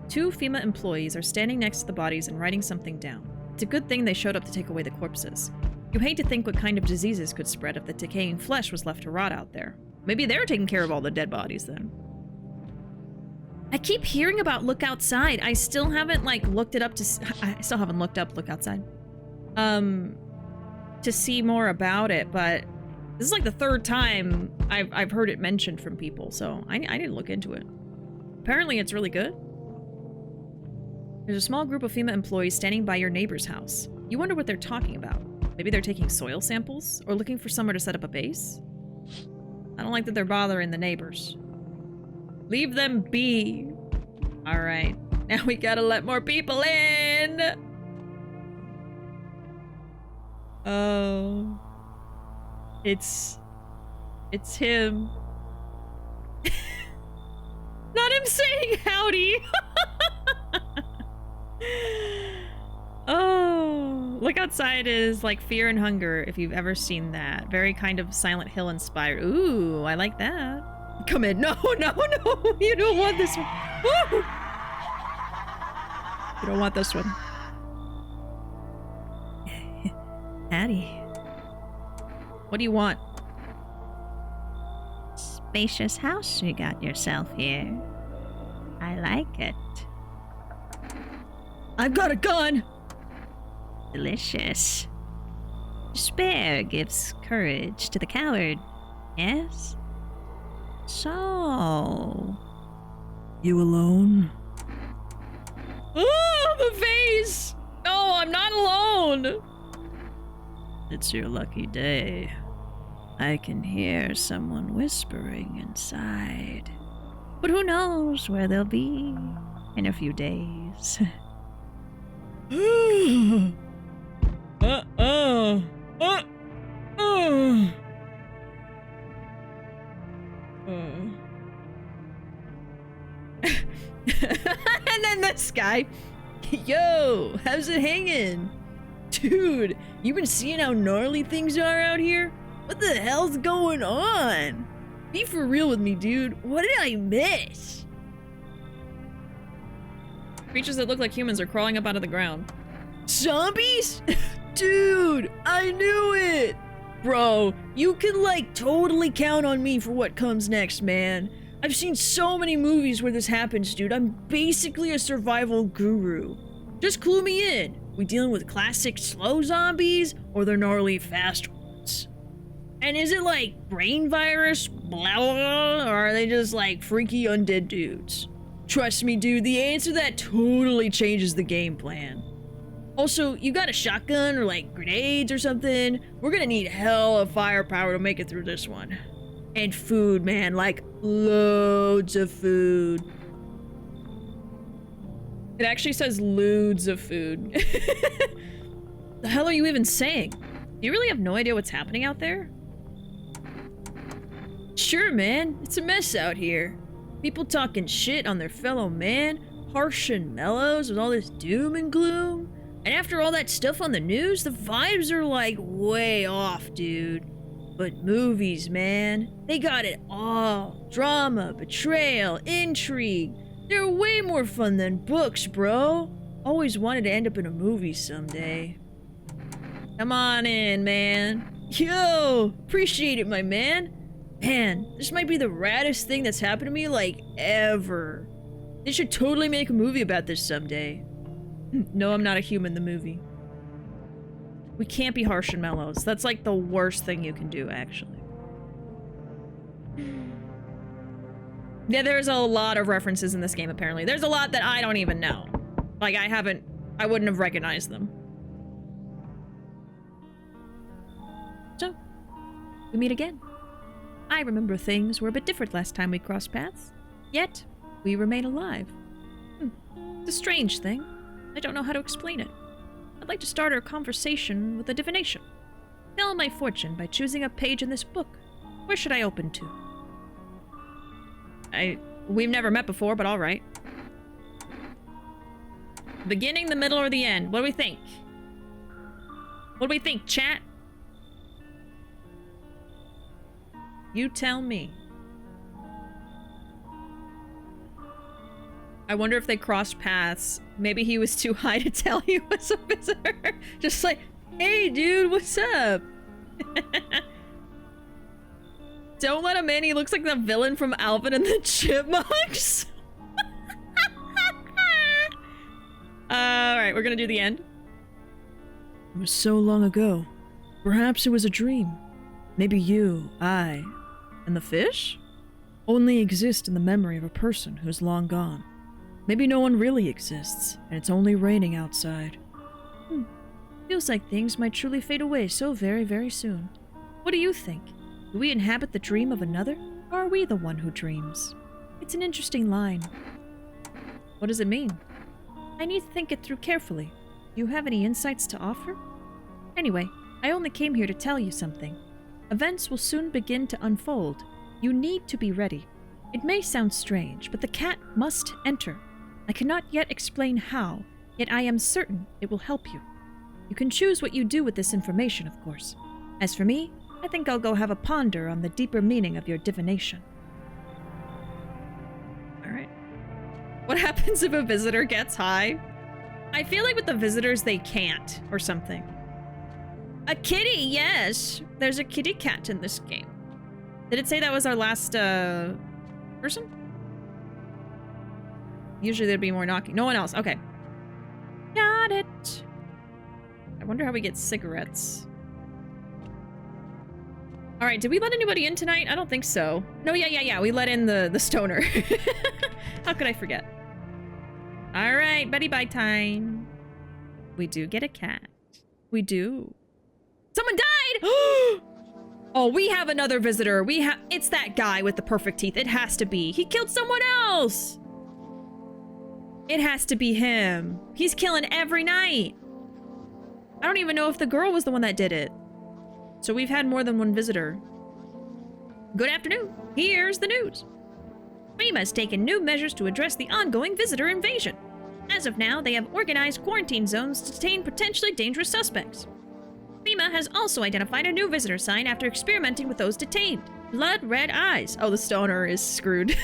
2 FEMA employees are standing next to the bodies and writing something down. It's a good thing they showed up to take away the corpses. You hate to think what kind of diseases could spread if the decaying flesh was left to rot out there. Maybe they're taking care of all the dead bodies then. I keep hearing about Look Outside. I still haven't, like, looked it up to... I still haven't looked up Look Outside. To see more about it, but this is like the 3rd time I've heard it mentioned from people, so I need to look into it. Apparently it's really good. There's a small group of FEMA employees standing by your neighbor's house. You wonder what they're talking about. Maybe they're taking soil samples, or looking for somewhere to set up a base? I don't like that they're bothering the neighbors. Leave them be. Alright, now we gotta let more people in! Oh. It's him. Not him saying howdy! Oh. Look Outside is like Fear and Hunger, if you've ever seen that. Very kind of Silent Hill inspired. Ooh, I like that. Come in. No, no, no! You don't want this one. Woo! You don't want this one. Hattie. What do you want? Spacious house you got yourself here. I like it. I've got a gun! Delicious. Despair gives courage to the coward, yes? So... You alone? Oh, the face! No, I'm not alone! It's your lucky day. I can hear someone whispering inside. But who knows where they'll be in a few days. And then this guy. Yo, how's it hanging? Dude, you been seeing how gnarly things are out here? What the hell's going on? Be for real with me, dude. What did I miss? Creatures that look like humans are crawling up out of the ground. Zombies? Dude, I knew it! Bro, you can like totally count on me for what comes next, man. I've seen so many movies where this happens, dude. I'm basically a survival guru. Just clue me in. We dealing with classic slow zombies or the gnarly fast ones? And is it like brain virus, blah, blah, blah, or are they just like freaky undead dudes? Trust me, dude, the answer to that totally changes the game plan. Also, you got a shotgun or like grenades or something? We're gonna need hell of firepower to make it through this one. And food, man, like loads of food. It actually says loads of food. The hell are you even saying? Do you really have no idea what's happening out there? Sure, man. It's a mess out here. People talking shit on their fellow man, harsh and mellows with all this doom and gloom. And after all that stuff on the news, the vibes are like way off, dude. But movies, man, they got it all. Drama, betrayal, intrigue. They're way more fun than books, bro. Always wanted to end up in a movie someday. Come on in, man. Yo, appreciate it, my man. Man, this might be the raddest thing that's happened to me, like, ever. They should totally make a movie about this someday. No, I'm not a human, the movie. We can't be harsh and mellows. That's like the worst thing you can do, actually. Yeah, there's a lot of references in this game, apparently. There's a lot that I don't even know. Like, I wouldn't have recognized them. So, we meet again. I remember things were a bit different last time we crossed paths. Yet, we remain alive. It's a strange thing. I don't know how to explain it. I'd like to start our conversation with a divination. Tell my fortune by choosing a page in this book. Where should I open to? We've never met before, but alright. Beginning, the middle, or the end? What do we think? What do we think, chat? You tell me. I wonder if they crossed paths. Maybe he was too high to tell he was a visitor. Just like, hey dude, what's up? Don't let him in. He looks like the villain from Alvin and the Chipmunks. Alright, we're gonna do the end. It was so long ago. Perhaps it was a dream. Maybe you, I, and the fish only exist in the memory of a person who's long gone. Maybe no one really exists, and it's only raining outside. Feels like things might truly fade away so very, very soon. What do you think? Do we inhabit the dream of another, or are we the one who dreams? It's an interesting line. What does it mean? I need to think it through carefully. Do you have any insights to offer? Anyway, I only came here to tell you something. Events will soon begin to unfold. You need to be ready. It may sound strange, but the cat must enter. I cannot yet explain how, yet I am certain it will help you. You can choose what you do with this information, of course. As for me, I think I'll go have a ponder on the deeper meaning of your divination. Alright. What happens if a visitor gets high? I feel like with the visitors they can't, or something. A kitty, yes! There's a kitty cat in this game. Did it say that was our last, person? Usually there'd be more knocking. No one else. Okay. Got it. I wonder how we get cigarettes. Alright, did we let anybody in tonight? I don't think so. No, yeah. We let in the stoner. How could I forget? Alright, Betty Bye time. We do get a cat. We do. Someone died! Oh, we have another visitor. It's that guy with the perfect teeth. It has to be. He killed someone else! It has to be him. He's killing every night. I don't even know if the girl was the one that did it. So we've had more than one visitor. Good afternoon. Here's the news. FEMA's taken new measures to address the ongoing visitor invasion. As of now, they have organized quarantine zones to detain potentially dangerous suspects. FEMA has also identified a new visitor sign after experimenting with those detained. Blood red eyes. Oh, the stoner is screwed.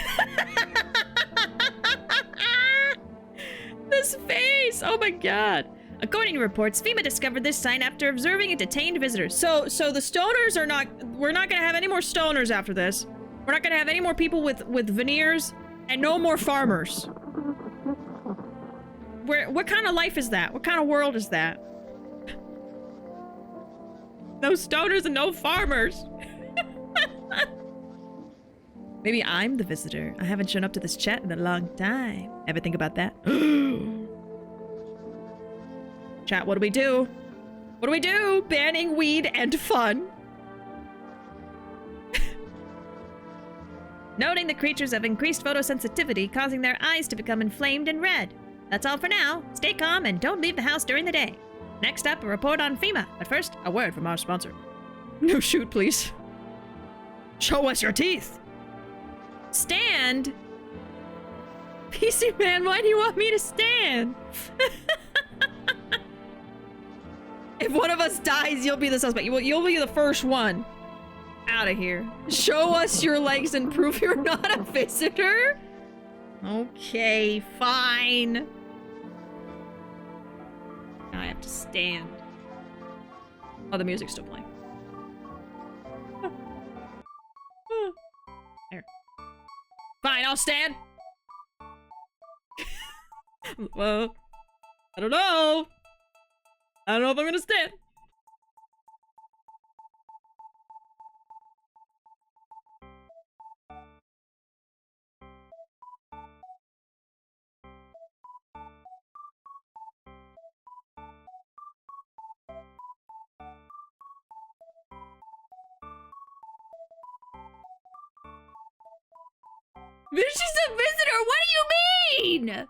The his face! Oh my god. According to reports, FEMA discovered this sign after observing a detained visitor. So the stoners are not... We're not gonna have any more stoners after this. We're not gonna have any more people with veneers, and no more farmers. What kind of life is that? What kind of world is that? No stoners and no farmers. Maybe I'm the visitor. I haven't shown up to this chat in a long time. Ever think about that? Chat, what do we do? What do we do? Banning weed and fun. Noting the creatures have increased photosensitivity, causing their eyes to become inflamed and red. That's all for now. Stay calm and don't leave the house during the day. Next up, a report on FEMA. But first, a word from our sponsor. No shoot, please. Show us your teeth. Stand? PC man, why do you want me to stand? If one of us dies, you'll be the suspect. You'll be the first one. Out of here. Show us your legs and prove you're not a visitor? Okay, fine. Now I have to stand. Oh, the music's still playing. There. Fine, I'll stand. Well, I don't know. I don't know if I'm gonna stand. This is a visitor! What do you mean?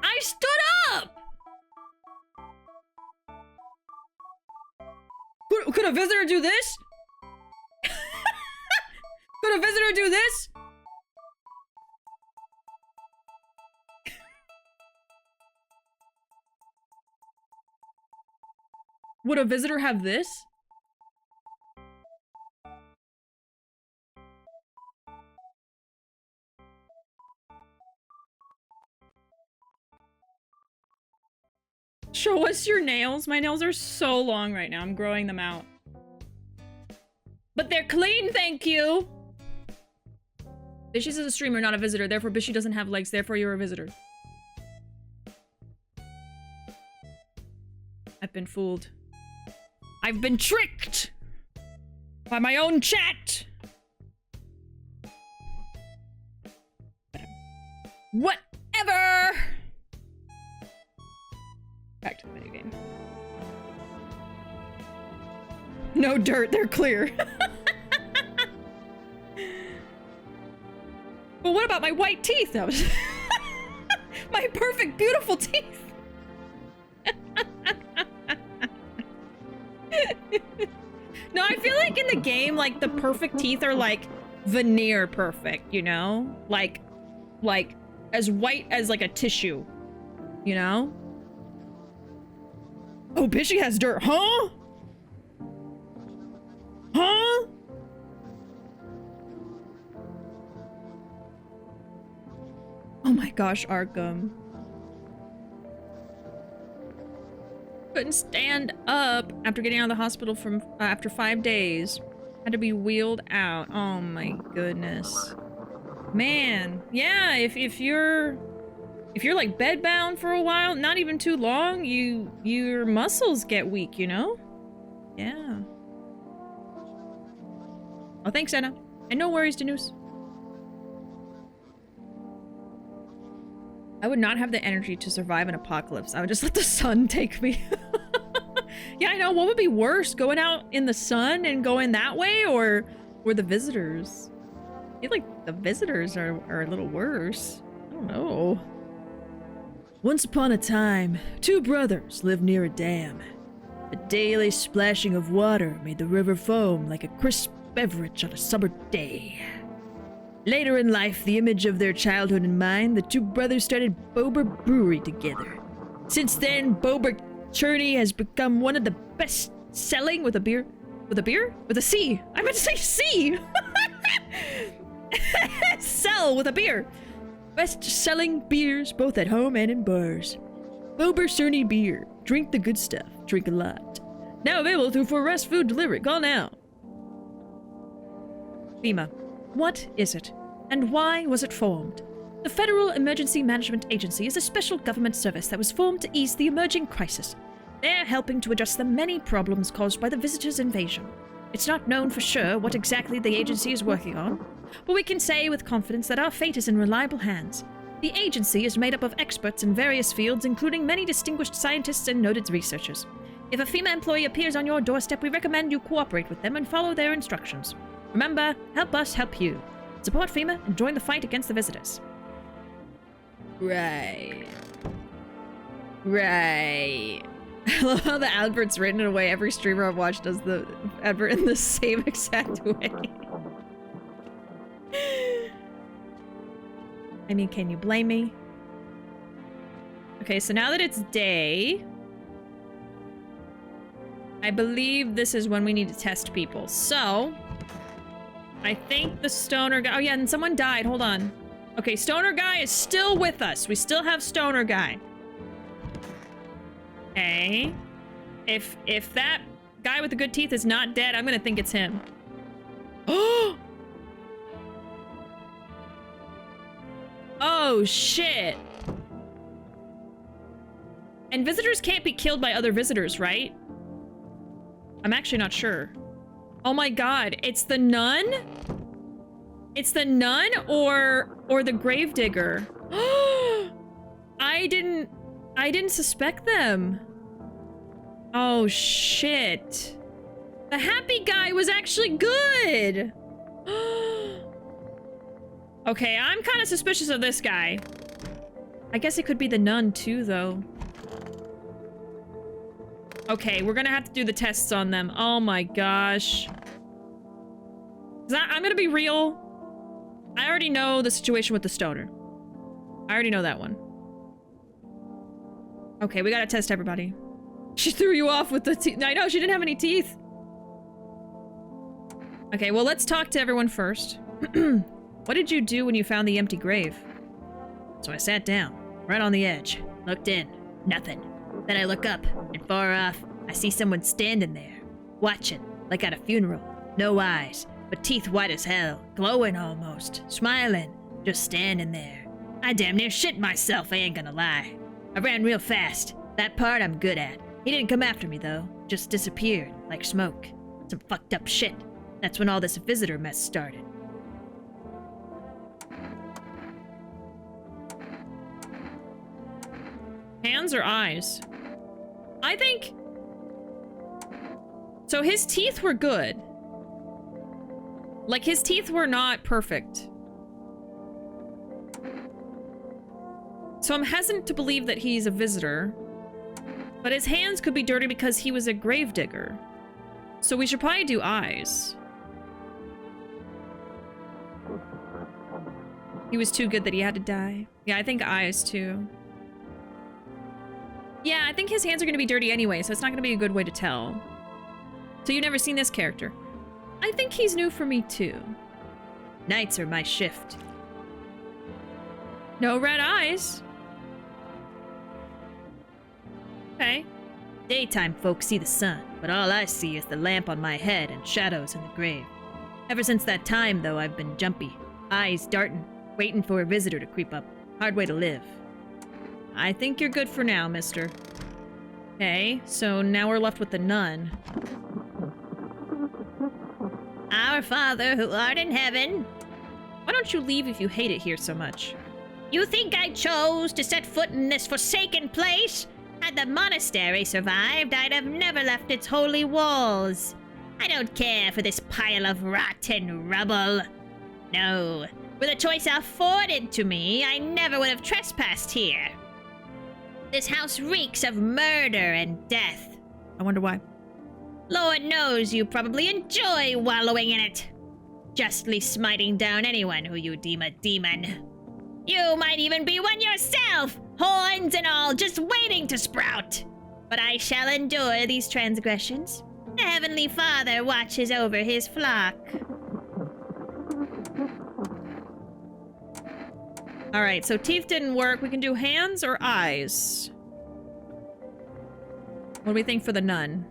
I stood up! Could a visitor do this? Could a visitor do this? Would a visitor have this? Show us your nails. My nails are so long right now. I'm growing them out. But they're clean, thank you. Bishi's is a streamer, not a visitor. Therefore, Bishi doesn't have legs. Therefore, you're a visitor. I've been fooled. I've been tricked by my own chat. Whatever. Back to the video game. No dirt, they're clear. But what about my white teeth? That was my perfect, beautiful teeth. No, I feel like in the game, like, the perfect teeth are, like, veneer perfect, you know? Like, as white as, like, a tissue, you know? Oh, Bishi has dirt, huh? Huh? Oh my gosh, Arkham. Couldn't stand up after getting out of the hospital from after 5 days. Had to be wheeled out. Oh my goodness. Man, yeah, if you're like bedbound for a while, not even too long, your muscles get weak, you know? Yeah. Oh, thanks, Anna. And no worries, Danus. I would not have the energy to survive an apocalypse. I would just let the sun take me. Yeah, I know. What would be worse? Going out in the sun and going that way, or the visitors? I feel like the visitors are a little worse. I don't know. Once upon a time, two brothers lived near a dam. The daily splashing of water made the river foam like a crisp beverage on a summer day. Later in life, the image of their childhood in mind, the two brothers started Bober Brewery together. Since then, Bober Churney has become one of the best-selling with a beer? With a beer? With a C. I meant to say C! Sell with a beer. Best-selling beers both at home and in bars. Bober Cerny beer. Drink the good stuff. Drink a lot. Now available through for Rest Food Delivery. Call now. FEMA. What is it? And why was it formed? The Federal Emergency Management Agency is a special government service that was formed to ease the emerging crisis. They're helping to address the many problems caused by the visitors' invasion. It's not known for sure what exactly the agency is working on, but we can say with confidence that our fate is in reliable hands. The agency is made up of experts in various fields, including many distinguished scientists and noted researchers. If a FEMA employee appears on your doorstep, we recommend you cooperate with them and follow their instructions. Remember, help us help you. Support FEMA and join the fight against the visitors. Right. I love how the advert's written in a way every streamer I've watched does the advert in the same exact way. I mean, can you blame me? Okay, so now that it's day, I believe this is when we need to test people. So, I think the stoner guy... Oh yeah, and someone died. Hold on. Okay, stoner guy is still with us. We still have stoner guy. Okay. If that guy with the good teeth is not dead, I'm gonna think it's him. Oh, shit. And visitors can't be killed by other visitors, right? I'm actually not sure. Oh my god, it's the nun? It's the nun or the gravedigger? I didn't suspect them. Oh shit. The happy guy was actually good. Okay, I'm kind of suspicious of this guy. I guess it could be the nun too, though. Okay, we're gonna have to do the tests on them. Oh my gosh. I'm gonna be real. I already know the situation with the stoner. I already know that one. Okay, we gotta test everybody. She threw you off with the teeth. I know, she didn't have any teeth. Okay, well, let's talk to everyone first. What did you do when you found the empty grave? So I sat down, right on the edge, looked in, nothing. Then I look up, and far off, I see someone standing there, watching, like at a funeral. No eyes, but teeth white as hell, glowing almost, smiling, just standing there. I damn near shit myself, I ain't gonna lie. I ran real fast. That part I'm good at. He didn't come after me, though. Just disappeared, like smoke. Some fucked up shit. That's when all this visitor mess started. Hands or eyes? I think... So his teeth were good. Like, his teeth were not perfect. So I'm hesitant to believe that he's a visitor. But his hands could be dirty because he was a gravedigger. So we should probably do eyes. He was too good that he had to die. Yeah, I think eyes too. Yeah, I think his hands are going to be dirty anyway, so it's not going to be a good way to tell. So you've never seen this character? I think he's new for me too. Nights are my shift. No red eyes. Okay. Daytime folks see the sun, but all I see is the lamp on my head and shadows in the grave. Ever since that time, though, I've been jumpy. Eyes darting, waiting for a visitor to creep up. Hard way to live. I think you're good for now, mister. Okay, so now we're left with the nun. Our Father who art in heaven. Why don't you leave if you hate it here so much? You think I chose to set foot in this forsaken place? Had the monastery survived, I'd have never left its holy walls. I don't care for this pile of rotten rubble. No, with a choice afforded to me, I never would have trespassed here. This house reeks of murder and death. I wonder why. Lord knows you probably enjoy wallowing in it, justly smiting down anyone who you deem a demon. You might even be one yourself, horns and all, just waiting to sprout. But I shall endure these transgressions. The Heavenly Father watches over his flock. All right, so teeth didn't work. We can do hands or eyes. What do we think for the nun?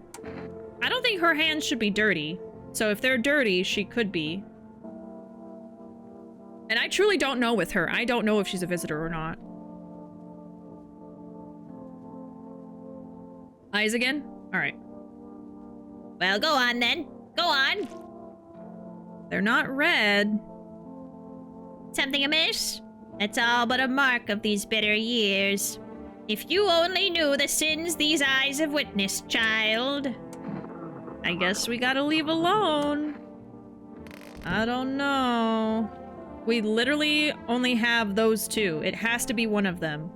I don't think her hands should be dirty. So if they're dirty, she could be. And I truly don't know with her. I don't know if she's a visitor or not. Eyes again? All right. Well, go on then. Go on. They're not red. Something amiss? That's all but a mark of these bitter years. If you only knew the sins these eyes have witnessed, child. I guess we gotta leave alone. I don't know. We literally only have those two. It has to be one of them.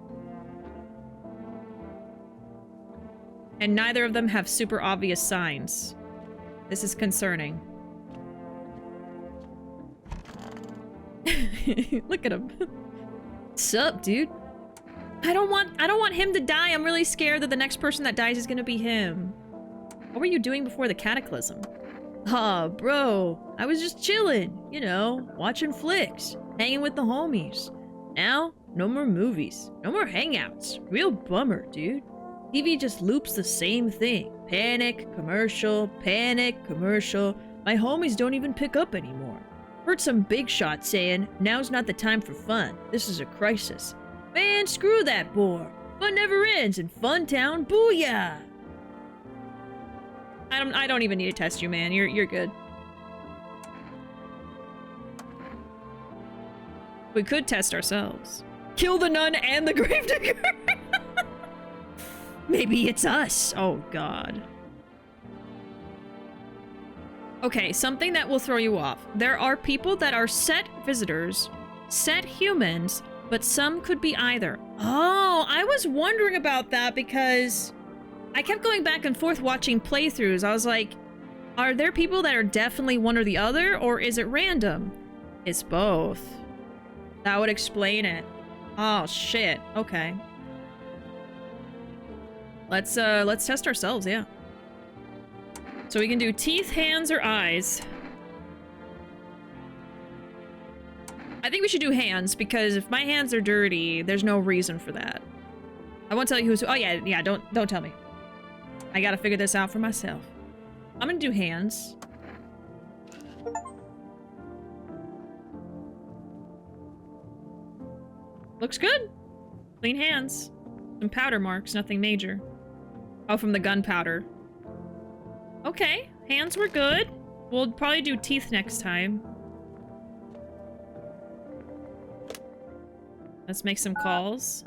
And neither of them have super obvious signs. This is concerning. Look at him. Sup, dude? I don't want him to die. I'm really scared that the next person that dies is gonna be him. What were you doing before the cataclysm? Ah, bro. I was just chilling, you know, watching flicks, hanging with the homies. Now, no more movies, no more hangouts. Real bummer, dude. TV just loops the same thing. Panic, commercial, panic, commercial. My homies don't even pick up anymore. Heard some big shot saying, now's not the time for fun. This is a crisis. Man, screw that bore. Fun never ends in Fun Town, booyah! I don't even need to test you, man. You're good. We could test ourselves. Kill the nun and the gravedigger. Maybe it's us. Oh god. Okay, something that will throw you off. There are people that are set visitors, set humans, but some could be either. Oh, I was wondering about that because I kept going back and forth watching playthroughs. I was like, are there people that are definitely one or the other, or is it random? It's both. That would explain it. Oh, shit. Okay. Let's test ourselves, yeah. So we can do teeth, hands, or eyes. I think we should do hands, because if my hands are dirty, there's no reason for that. I won't tell you who's who. Oh, yeah, don't tell me. I gotta figure this out for myself. I'm gonna do hands. Looks good. Clean hands. Some powder marks, nothing major. Oh, from the gunpowder. Okay, hands were good. We'll probably do teeth next time. Let's make some calls.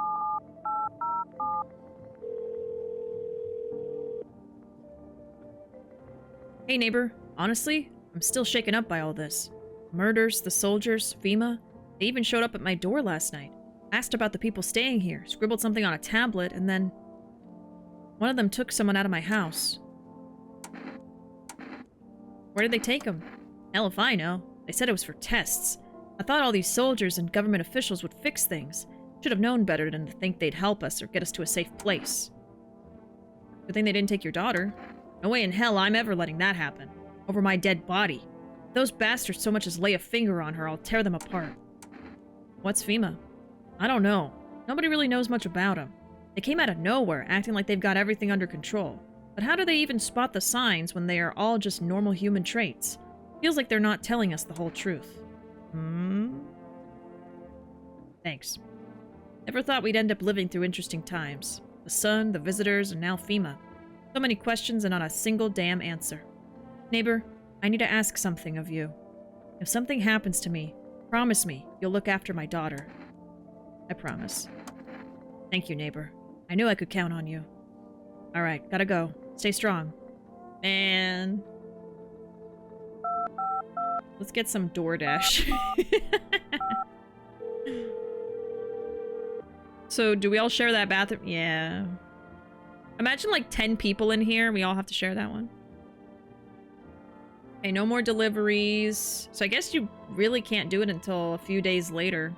Hey neighbor, honestly, I'm still shaken up by all this. Murders, the soldiers, FEMA. They even showed up at my door last night. Asked about the people staying here, scribbled something on a tablet, and then one of them took someone out of my house. Where did they take him? Hell if I know. They said it was for tests. I thought all these soldiers and government officials would fix things. Should have known better than to think they'd help us or get us to a safe place. Good thing they didn't take your daughter. No way in hell I'm ever letting that happen. Over my dead body. If those bastards so much as lay a finger on her, I'll tear them apart. What's FEMA? I don't know. Nobody really knows much about them. They came out of nowhere, acting like they've got everything under control. But how do they even spot the signs when they are all just normal human traits? Feels like they're not telling us the whole truth. Thanks. Never thought we'd end up living through interesting times. The sun, the visitors, and now FEMA. So many questions and not a single damn answer. Neighbor, I need to ask something of you. If something happens to me, promise me you'll look after my daughter. I promise. Thank you, neighbor. I knew I could count on you. Alright, gotta go. Stay strong. And let's get some DoorDash. So, do we all share that bathroom? Yeah. Imagine like 10 people in here. We all have to share that one. Okay, no more deliveries. So I guess you really can't do it until a few days later.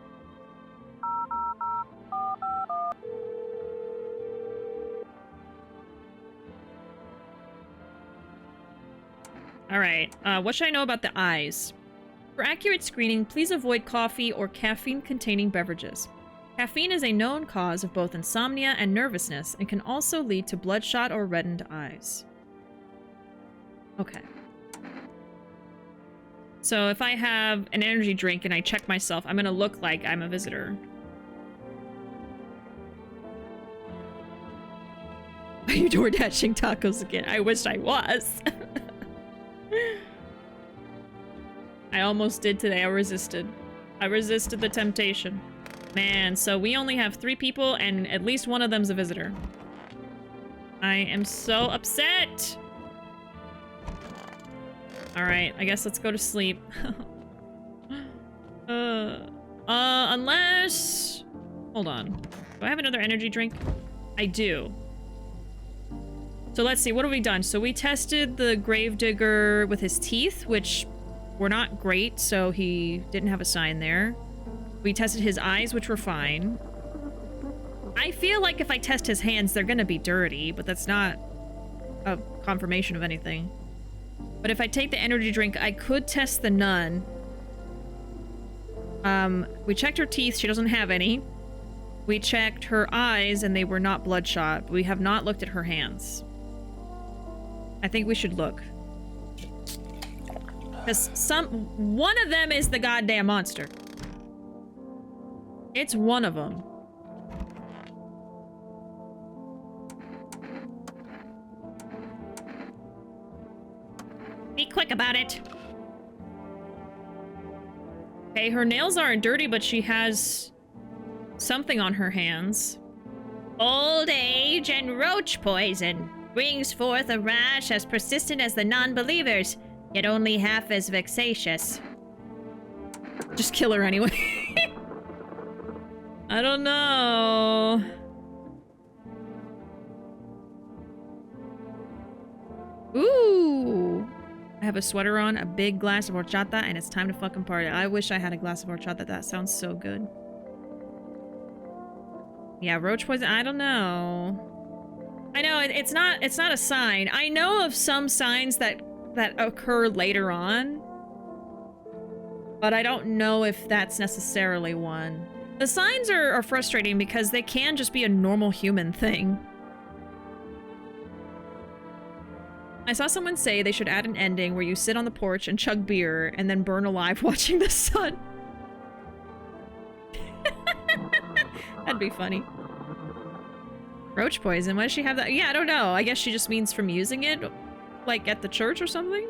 Alright, what should I know about the eyes? For accurate screening, please avoid coffee or caffeine-containing beverages. Caffeine is a known cause of both insomnia and nervousness and can also lead to bloodshot or reddened eyes. Okay. So if I have an energy drink and I check myself, I'm gonna look like I'm a visitor. Are you door dashing tacos again? I wish I was. I almost did today. I resisted. I resisted the temptation. Man, so we only have 3 people and at least one of them's a visitor. I am so upset. Alright, I guess let's go to sleep. Unless... Hold on. Do I have another energy drink? I do. So let's see, what have we done? So we tested the gravedigger with his teeth, which were not great, so he didn't have a sign there. We tested his eyes, which were fine. I feel like if I test his hands, they're gonna be dirty, but that's not a confirmation of anything. But if I take the energy drink, I could test the nun. We checked her teeth. She doesn't have any. We checked her eyes, and they were not bloodshot. But we have not looked at her hands. I think we should look. Because one of them is the goddamn monster. It's one of them. Be quick about it. Okay, her nails aren't dirty, but she has something on her hands. Old age and roach poison brings forth a rash as persistent as the non-believers, yet only half as vexatious. Just kill her anyway. I don't know. Ooh. I have a sweater on, a big glass of horchata, and it's time to fucking party. I wish I had a glass of horchata. That sounds so good. Yeah, roach poison. I don't know. I know it's not a sign. I know of some signs that occur later on, but I don't know if that's necessarily one. The signs are frustrating because they can just be a normal human thing. I saw someone say they should add an ending where you sit on the porch and chug beer and then burn alive watching the sun. That'd be funny. Roach poison, why does she have that? Yeah, I don't know. I guess she just means from using it, like at the church or something?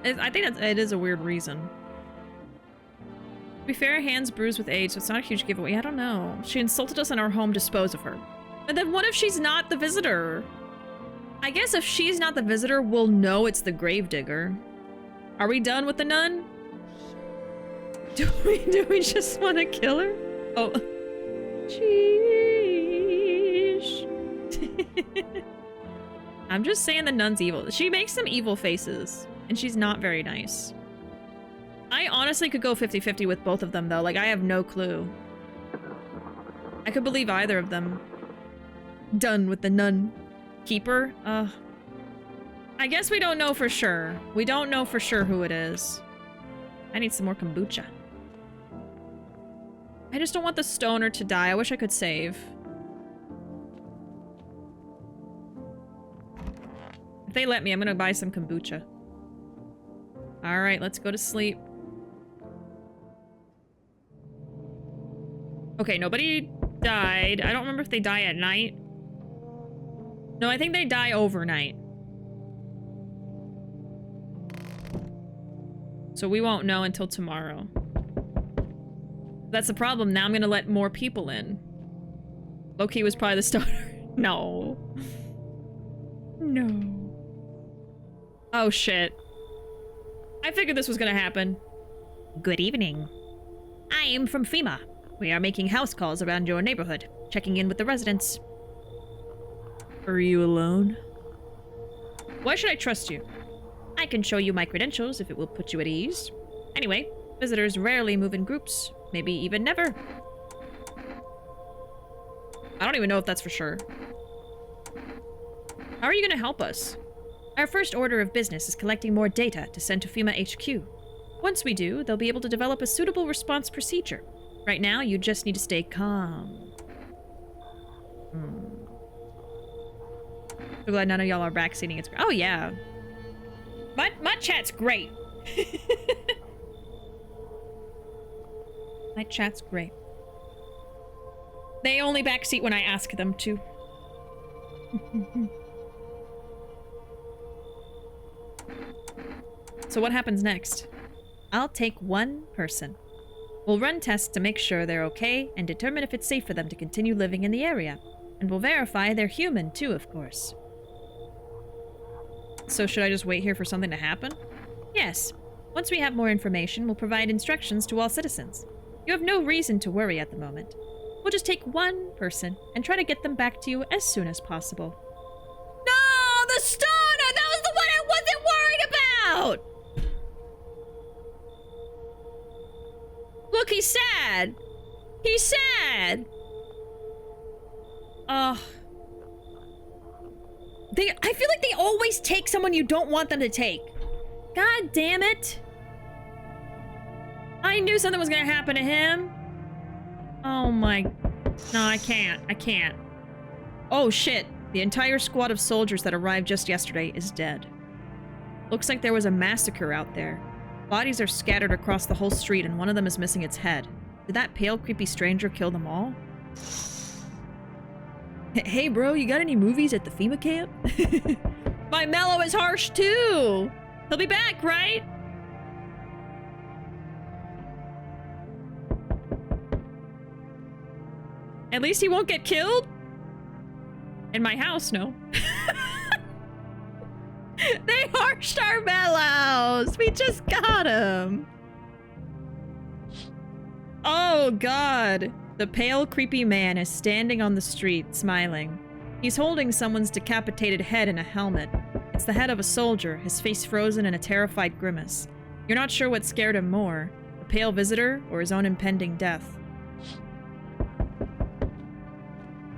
I think it is a weird reason. To be fair, hands bruised with age, so it's not a huge giveaway. I don't know. She insulted us in our home, dispose of her. And then what if she's not the visitor? I guess if she's not the visitor, we'll know it's the gravedigger. Are we done with the nun? Do we just want to kill her? Oh. Sheesh. I'm just saying the nun's evil. She makes some evil faces, and she's not very nice. I honestly could go 50-50 with both of them, though. Like, I have no clue. I could believe either of them. Done with the nun. Keeper? I guess we don't know for sure. We don't know for sure who it is. I need some more kombucha. I just don't want the stoner to die. I wish I could save. If they let me, I'm gonna buy some kombucha. Alright, let's go to sleep. Okay, nobody died. I don't remember if they die at night. No, I think they die overnight. So we won't know until tomorrow. That's the problem. Now I'm gonna let more people in. Loki was probably the stoner. No. No. Oh, shit. I figured this was gonna happen. Good evening. I am from FEMA. We are making house calls around your neighborhood, checking in with the residents. Are you alone? Why should I trust you? I can show you my credentials if it will put you at ease. Anyway, visitors rarely move in groups, maybe even never. I don't even know if that's for sure. How are you gonna help us? Our first order of business is collecting more data to send to FEMA HQ. Once we do, they'll be able to develop a suitable response procedure. Right now, you just need to stay calm. So glad none of y'all are backseating. It's oh yeah. My chat's great. My chat's great. They only backseat when I ask them to. So what happens next? I'll take one person. We'll run tests to make sure they're okay and determine if it's safe for them to continue living in the area. And we'll verify they're human too, of course. So should I just wait here for something to happen? Yes. Once we have more information, we'll provide instructions to all citizens. You have no reason to worry at the moment. We'll just take one person and try to get them back to you as soon as possible. No, the stoner! That was the one I wasn't worried about! Look, he's sad! He's sad! I feel like they always take someone you don't want them to take. God damn it. I knew something was gonna happen to him. Oh my... No, I can't. I can't. Oh shit. The entire squad of soldiers that arrived just yesterday is dead. Looks like there was a massacre out there. Bodies are scattered across the whole street and one of them is missing its head. Did that pale, creepy stranger kill them all? Hey bro, you got any movies at the FEMA camp? My mellow is harsh too! He'll be back, right? At least he won't get killed? In my house, no. They harshed our mellows! We just got him! Oh god! The pale, creepy man is standing on the street, smiling. He's holding someone's decapitated head in a helmet. It's the head of a soldier, his face frozen in a terrified grimace. You're not sure what scared him more, the pale visitor or his own impending death.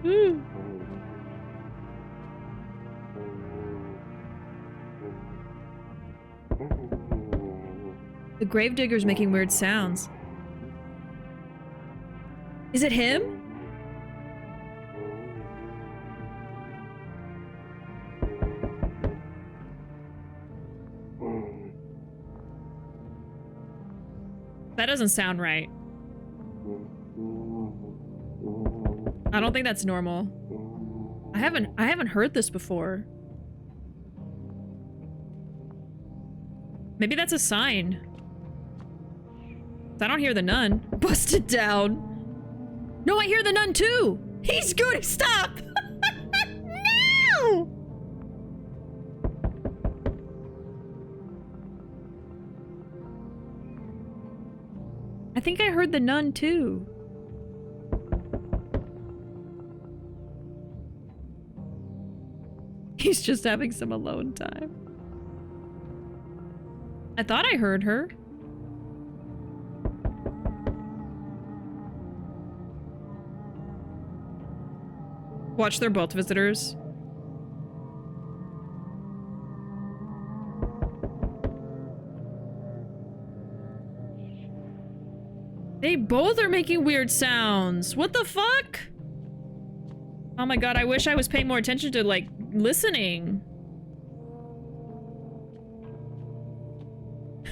Woo. The gravedigger's making weird sounds. Is it him? That doesn't sound right. I don't think that's normal. I haven't heard this before. Maybe that's a sign. I don't hear the nun. Busted down. No, I hear the nun too! He's good! Stop! No! I think I heard the nun too. He's just having some alone time. I thought I heard her. Watch, they're both visitors. They both are making weird sounds. What the fuck? Oh my god, I wish I was paying more attention to, like, listening.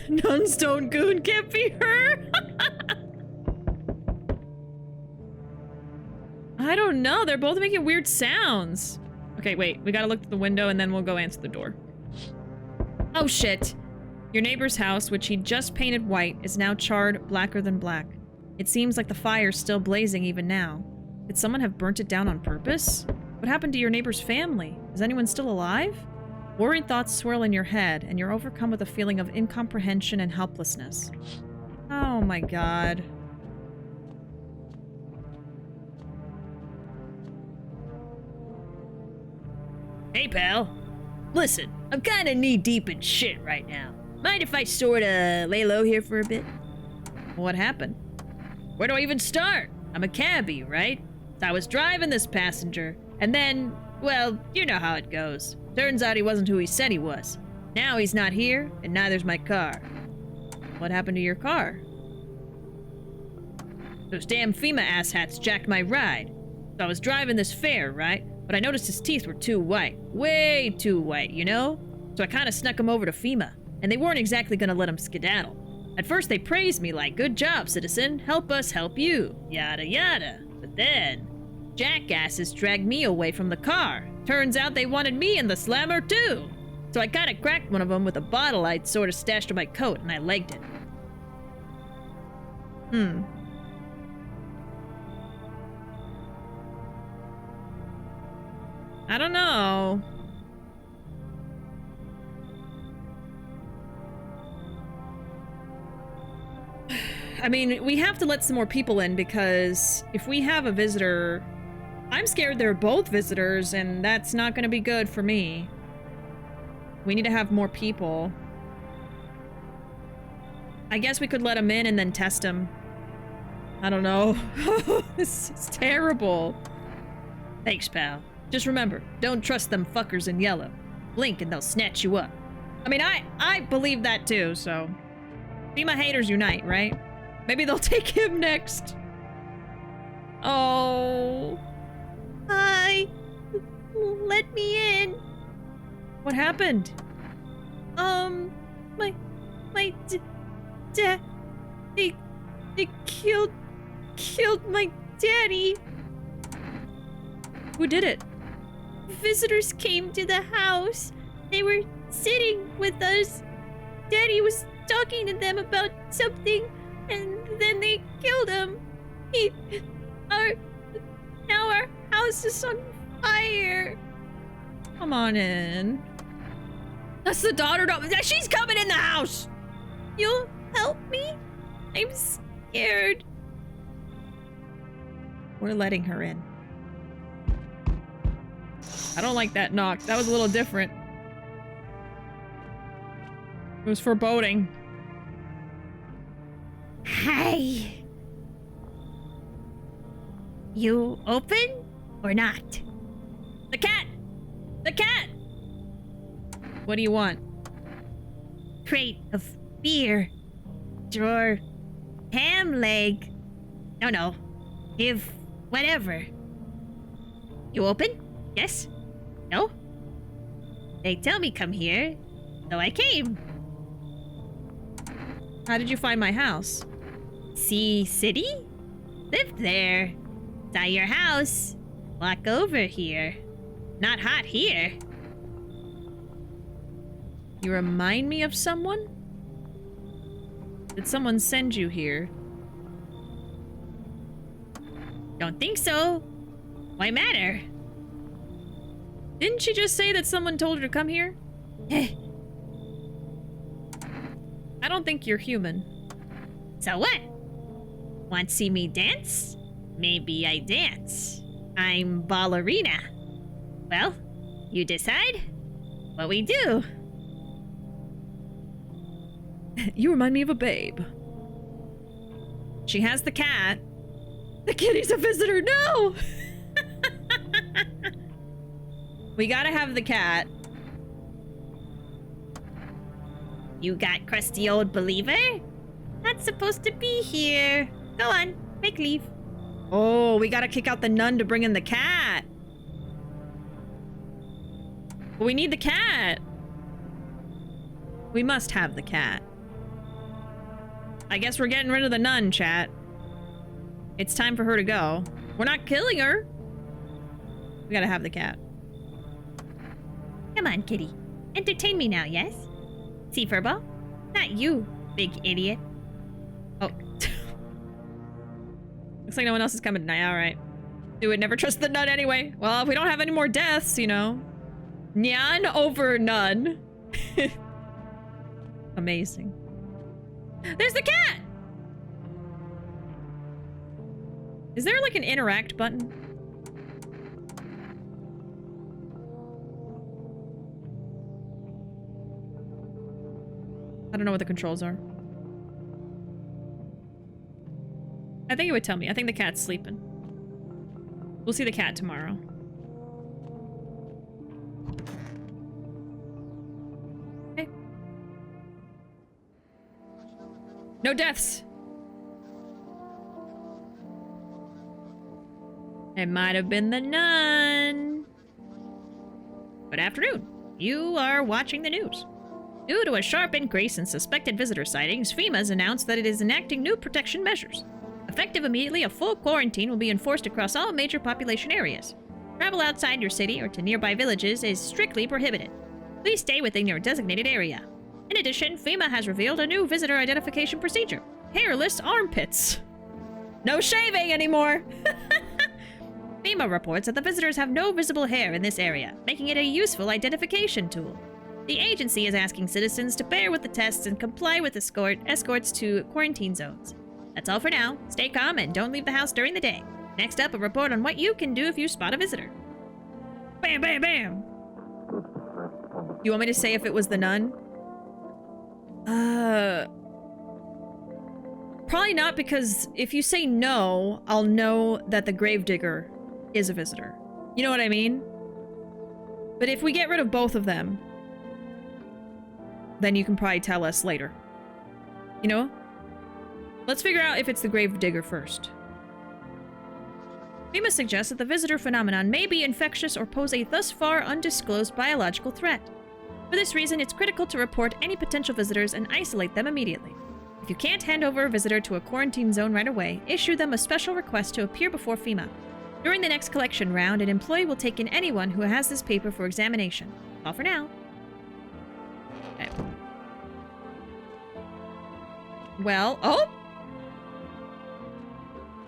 Nunstone Goon can't be her. I don't know. They're both making weird sounds. Okay, wait. We gotta look through the window and then we'll go answer the door. Oh shit. Your neighbor's house, which he just painted white, is now charred blacker than black. It seems like the fire's still blazing even now. Did someone have burnt it down on purpose? What happened to your neighbor's family? Is anyone still alive? Worried thoughts swirl in your head, and you're overcome with a feeling of incomprehension and helplessness. Oh my god. Hey, pal. Listen, I'm kinda knee-deep in shit right now. Mind if I sorta lay low here for a bit? What happened? Where do I even start? I'm a cabbie, right? So I was driving this passenger, and then, well, you know how it goes. Turns out he wasn't who he said he was. Now he's not here, and neither's my car. What happened to your car? Those damn FEMA asshats jacked my ride. So I was driving this fair, right? But I noticed his teeth were too white. Way too white, you know? So I kind of snuck him over to FEMA. And they weren't exactly gonna let him skedaddle. At first they praised me like, good job, citizen. Help us help you. Yada yada. But then, jackasses dragged me away from the car. Turns out they wanted me in the slammer too. So I kinda cracked one of them with a bottle I'd sorta stashed in my coat and I legged it. I don't know. I mean, we have to let some more people in because if we have a visitor, I'm scared they're both visitors and that's not going to be good for me. We need to have more people. I guess we could let them in and then test them. I don't know. This is terrible. Thanks, pal. Just remember, don't trust them fuckers in yellow. Blink and they'll snatch you up. I mean, I believe that too, so... FEMA haters unite, right? Maybe they'll take him next. Oh. Hi. Let me in. What happened? My dad... They killed my daddy. Who did it? Visitors came to the house. They were sitting with us. Daddy was talking to them about something, and then they killed him. Now our house is on fire. Come on in. That's the daughter. She's coming in the house. You'll help me? I'm scared. We're letting her in. I don't like that knock. That was a little different. It was foreboding. Hi. You open or not? The cat! The cat! What do you want? Crate of beer. Drawer. Ham leg. No. If whatever. You open? Yes? No? They tell me come here, so I came. How did you find my house? See city? Lived there. Saw your house. Walk over here. Not hot here. You remind me of someone? Did someone send you here? Don't think so. Why matter? Didn't she just say that someone told her to come here? I don't think you're human. So what? Want to see me dance? Maybe I dance. I'm ballerina. Well, you decide what we do. You remind me of a babe. She has the cat. The kitty's a visitor. No! We gotta have the cat. You got crusty old believer? Not supposed to be here. Go on, make leave. Oh, we gotta kick out the nun to bring in the cat. We need the cat. We must have the cat. I guess we're getting rid of the nun, chat. It's time for her to go. We're not killing her. We gotta have the cat. Come on, kitty. Entertain me now, yes? See, Furball? Not you, big idiot. Oh. Looks like no one else is coming tonight. Alright. Do it. Never trust the nun anyway. Well, if we don't have any more deaths, you know. Nyan over nun. Amazing. There's the cat! Is there like an interact button? I don't know what the controls are. I think it would tell me. I think the cat's sleeping. We'll see the cat tomorrow. Okay. No deaths. It might have been the nun. Good afternoon. You are watching the news. Due to a sharp increase in suspected visitor sightings, FEMA has announced that it is enacting new protection measures. Effective immediately, a full quarantine will be enforced across all major population areas. Travel outside your city or to nearby villages is strictly prohibited. Please stay within your designated area. In addition, FEMA has revealed a new visitor identification procedure. Hairless armpits. No shaving anymore! FEMA reports that the visitors have no visible hair in this area, making it a useful identification tool. The agency is asking citizens to bear with the tests and comply with escorts to quarantine zones. That's all for now. Stay calm and don't leave the house during the day. Next up, a report on what you can do if you spot a visitor. Bam, bam, bam! You want me to say if it was the nun? Probably not, because if you say no, I'll know that the gravedigger is a visitor. You know what I mean? But if we get rid of both of them, then you can probably tell us later. You know? Let's figure out if it's the gravedigger first. FEMA suggests that the visitor phenomenon may be infectious or pose a thus far undisclosed biological threat. For this reason, it's critical to report any potential visitors and isolate them immediately. If you can't hand over a visitor to a quarantine zone right away, issue them a special request to appear before FEMA. During the next collection round, an employee will take in anyone who has this paper for examination. All for now. Okay. Well, oh!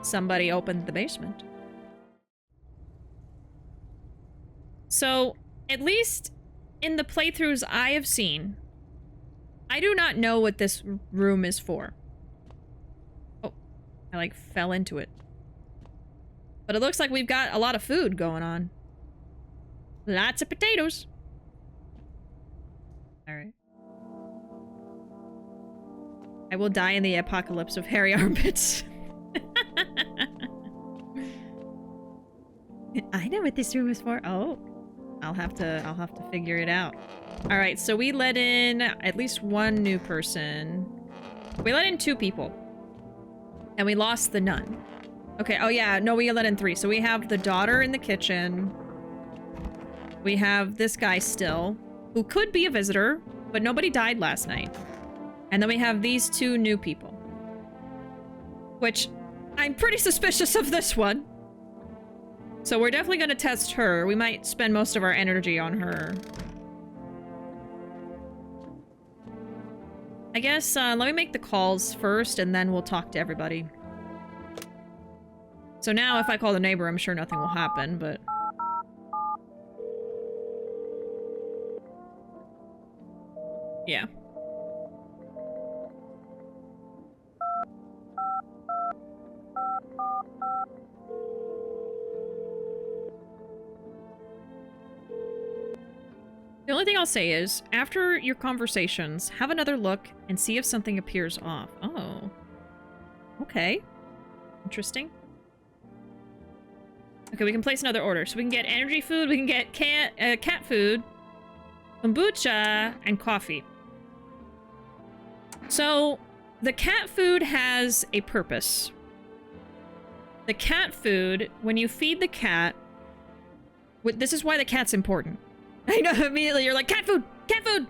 Somebody opened the basement. So, at least in the playthroughs I have seen, I do not know what this room is for. Oh, I like fell into it. But it looks like we've got a lot of food going on. Lots of potatoes. Alright. I will die in the apocalypse of hairy armpits. I know what this room is for. Oh. I'll have to figure it out. Alright, so we let in at least one new person. We let in 2 people. And we lost the nun. Okay, oh yeah, no, we let in 3. So we have the daughter in the kitchen. We have this guy still, who could be a visitor, but nobody died last night. And then we have these 2 new people. Which, I'm pretty suspicious of this one. So we're definitely gonna test her. We might spend most of our energy on her. I guess, let me make the calls first, and then we'll talk to everybody. So now if I call the neighbor, I'm sure nothing will happen, but... yeah. The only thing I'll say is, after your conversations, have another look and see if something appears off. Oh. Okay. Interesting. Okay, we can place another order. So we can get energy food, we can get cat food, kombucha, and coffee. So, the cat food has a purpose. The cat food, when you feed the cat... this is why the cat's important. I know, immediately you're like, cat food! Cat food!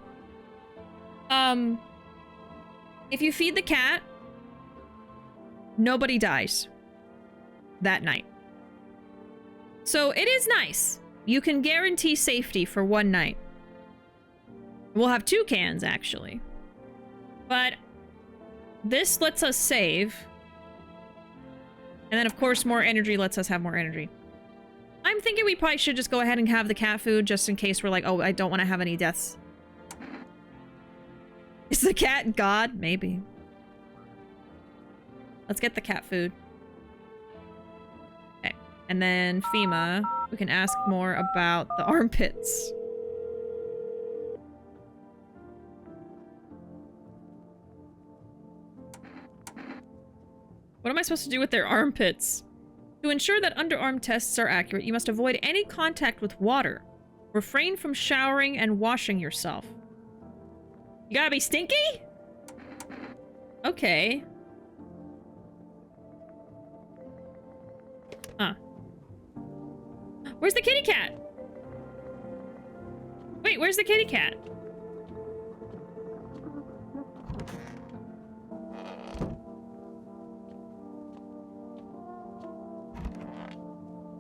If you feed the cat, nobody dies that night. So it is nice. You can guarantee safety for 1 night. We'll have 2 cans, actually. But this lets us save. And then, of course, more energy lets us have more energy. I'm thinking we probably should just go ahead and have the cat food just in case we're like, oh, I don't want to have any deaths. Is the cat God? Maybe. Let's get the cat food. Okay. And then FEMA, we can ask more about the armpits. What am I supposed to do with their armpits? To ensure that underarm tests are accurate, you must avoid any contact with water. Refrain from showering and washing yourself. You gotta be stinky? Okay. Huh. Where's the kitty cat? Wait, where's the kitty cat?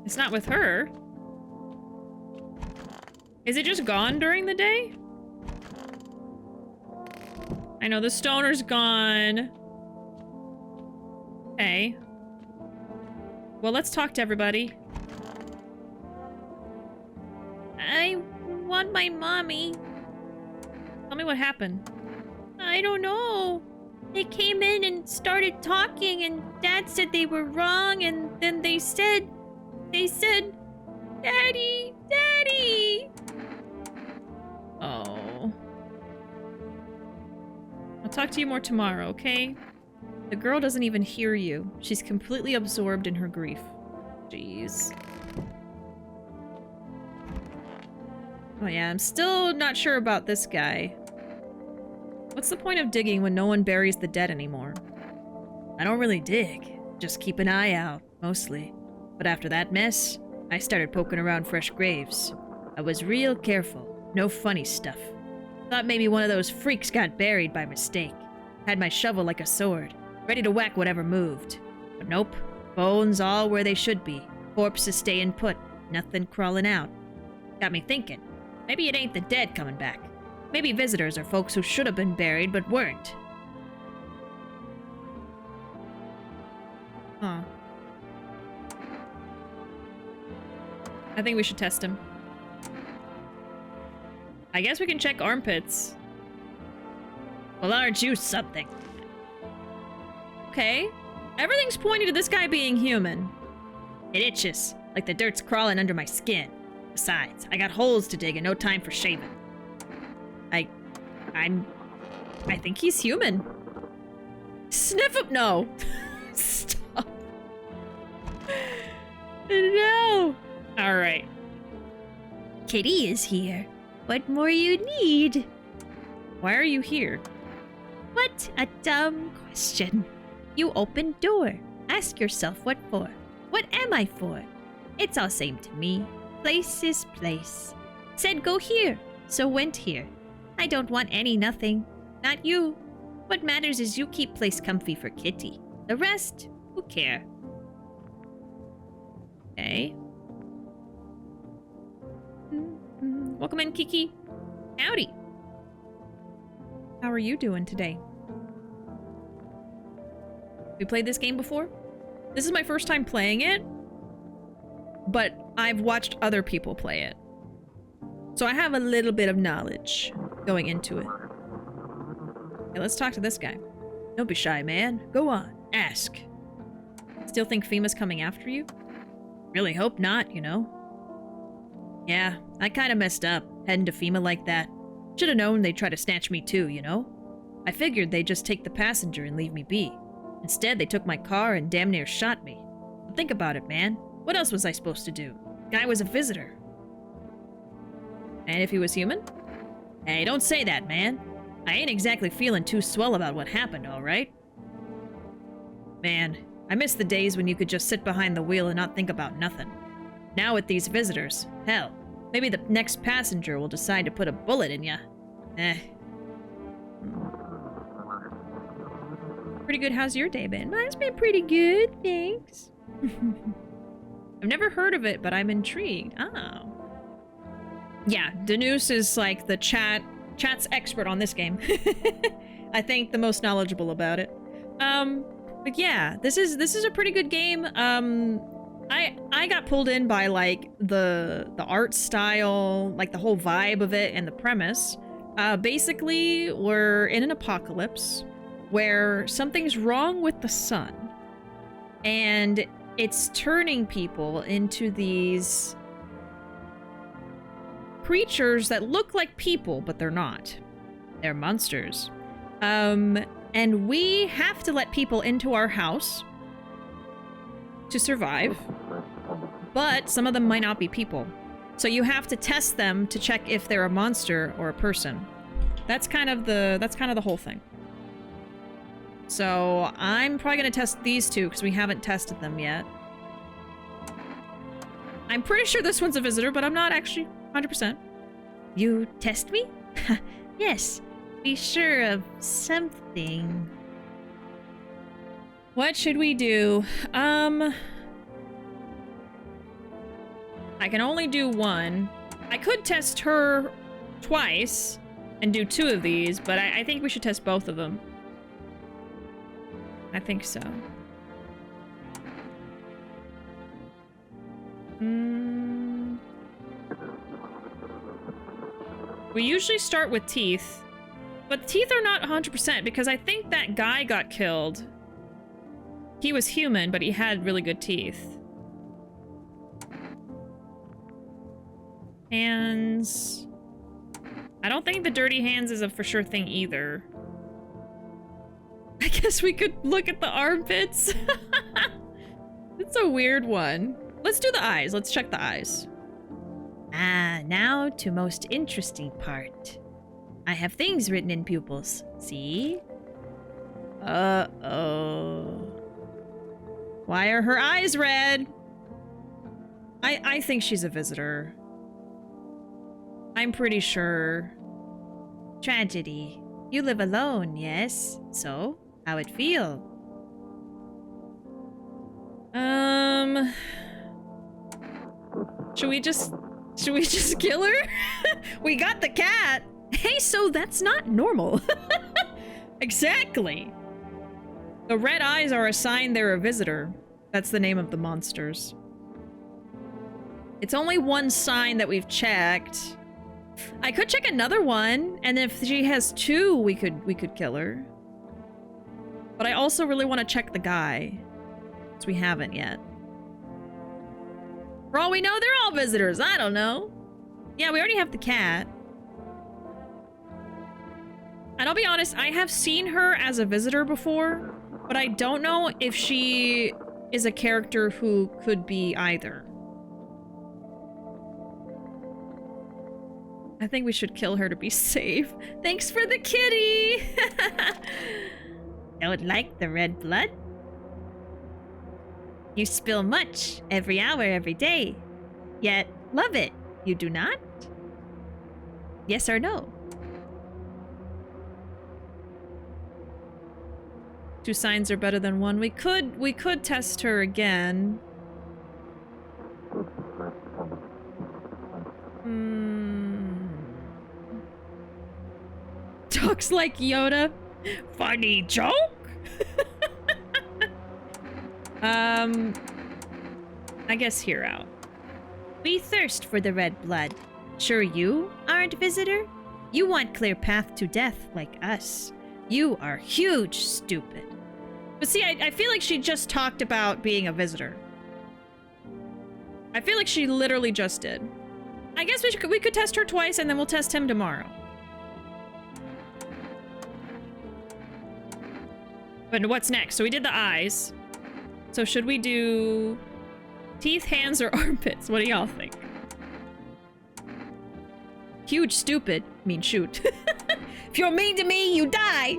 It's not with her. Is it just gone during the day? I know the stoner's gone. Okay. Well, let's talk to everybody. I want my mommy. Tell me what happened. I don't know. They came in and started talking, and Dad said they were wrong, and then they said, Daddy, Daddy. Oh. I'll talk to you more tomorrow, okay? The girl doesn't even hear you. She's completely absorbed in her grief. Jeez. Oh yeah, I'm still not sure about this guy. What's the point of digging when no one buries the dead anymore? I don't really dig. Just keep an eye out, mostly. But after that mess, I started poking around fresh graves. I was real careful. No funny stuff. Thought maybe one of those freaks got buried by mistake. Had my shovel like a sword, ready to whack whatever moved. But nope. Bones all where they should be. Corpses staying put. Nothing crawling out. Got me thinking. Maybe it ain't the dead coming back. Maybe visitors are folks who should have been buried but weren't. Huh. I think we should test him. I guess we can check armpits. Well, aren't you something? Okay. Everything's pointing to this guy being human. It itches, like the dirt's crawling under my skin. Besides, I got holes to dig and no time for shaving. I think he's human. Sniff him? No. Stop. No. All right. Kitty is here. What more you need? Why are you here? What a dumb question. You open door. Ask yourself what for. What am I for? It's all same to me. Place is place. Said go here, so went here. I don't want any nothing. Not you. What matters is you keep place comfy for Kitty. The rest, who care? Okay. Welcome in, Kiki. Howdy. How are you doing today? We played this game before? This is my first time playing it, but I've watched other people play it. So I have a little bit of knowledge going into it. Okay, let's talk to this guy. Don't be shy, man. Go on. Ask. Still think FEMA's coming after you? Really hope not, you know? Yeah, I kinda messed up, heading to FEMA like that. Should've known they'd try to snatch me too, you know? I figured they'd just take the passenger and leave me be. Instead, they took my car and damn near shot me. But think about it, man. What else was I supposed to do? Guy was a visitor. And if he was human? Hey, don't say that, man. I ain't exactly feeling too swell about what happened, alright? Man, I miss the days when you could just sit behind the wheel and not think about nothing. Now with these visitors, hell, maybe the next passenger will decide to put a bullet in ya. Pretty good, how's your day been? Mine's been pretty good, thanks. I've never heard of it, but I'm intrigued. Oh. Yeah, Danus is like the chat's expert on this game. I think the most knowledgeable about it. But yeah, this is a pretty good game. I got pulled in by like the art style, like the whole vibe of it and the premise. Basically, we're in an apocalypse where something's wrong with the sun, and it's turning people into these creatures that look like people, but they're not. They're monsters. And we have to let people into our house to survive, but some of them might not be people. So you have to test them to check if they're a monster or a person. That's kind of the whole thing. So I'm probably gonna test these two because we haven't tested them yet. I'm pretty sure this one's a visitor, but I'm not actually 100%. You test me? Yes. Be sure of something. What should we do? I can only do one. I could test her twice and do 2 of these, but I think we should test both of them. I think so. We usually start with teeth, but teeth are not 100% because I think that guy got killed. He was human, but he had really good teeth. Hands. I don't think the dirty hands is a for sure thing either. I guess we could look at the armpits. It's a weird one. Let's do the eyes. Let's check the eyes. Ah, now to most interesting part. I have things written in pupils. See? Uh-oh. Why are her eyes red? I think she's a visitor. I'm pretty sure. Tragedy. You live alone, yes? So, how it feel? Should we just kill her? We got the cat. Hey, so that's not normal. Exactly. The red eyes are a sign they're a visitor. That's the name of the monsters. It's only one sign that we've checked. I could check another one, and if she has 2, we could kill her. But I also really want to check the guy, because we haven't yet. For all we know, they're all visitors. I don't know. Yeah, we already have the cat. And I'll be honest, I have seen her as a visitor before, but I don't know if she is a character who could be either. I think we should kill her to be safe. Thanks for the kitty! Don't like the red blood? You spill much every hour, every day. Yet love it, you do not? Yes or no? 2 signs are better than 1. We could test her again. Talks like Yoda. Funny joke? I guess here out. We thirst for the red blood. Sure you aren't visitor? You want clear path to death like us. You are huge stupid. But see, I feel like she just talked about being a visitor. I feel like she literally just did. I guess we could test her twice and then we'll test him tomorrow. But what's next? So we did the eyes. So should we do teeth, hands, or armpits? What do y'all think? Huge stupid. Mean shoot. If you're mean to me, you die!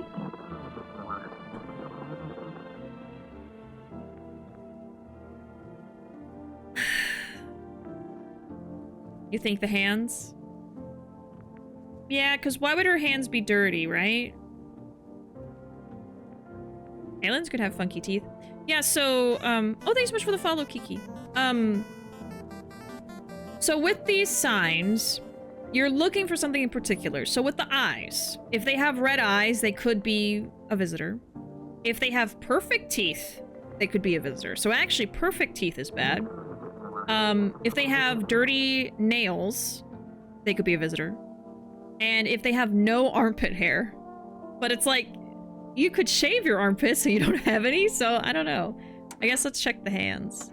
You think the hands? Yeah, because why would her hands be dirty, right? Aliens could have funky teeth. Yeah, so, oh, thanks so much for the follow, Kiki. So with these signs, you're looking for something in particular. So with the eyes, if they have red eyes, they could be a visitor. If they have perfect teeth, they could be a visitor. So actually, perfect teeth is bad. If they have dirty nails, they could be a visitor. And if they have no armpit hair, but it's like, you could shave your armpits so you don't have any, so I don't know. I guess let's check the hands.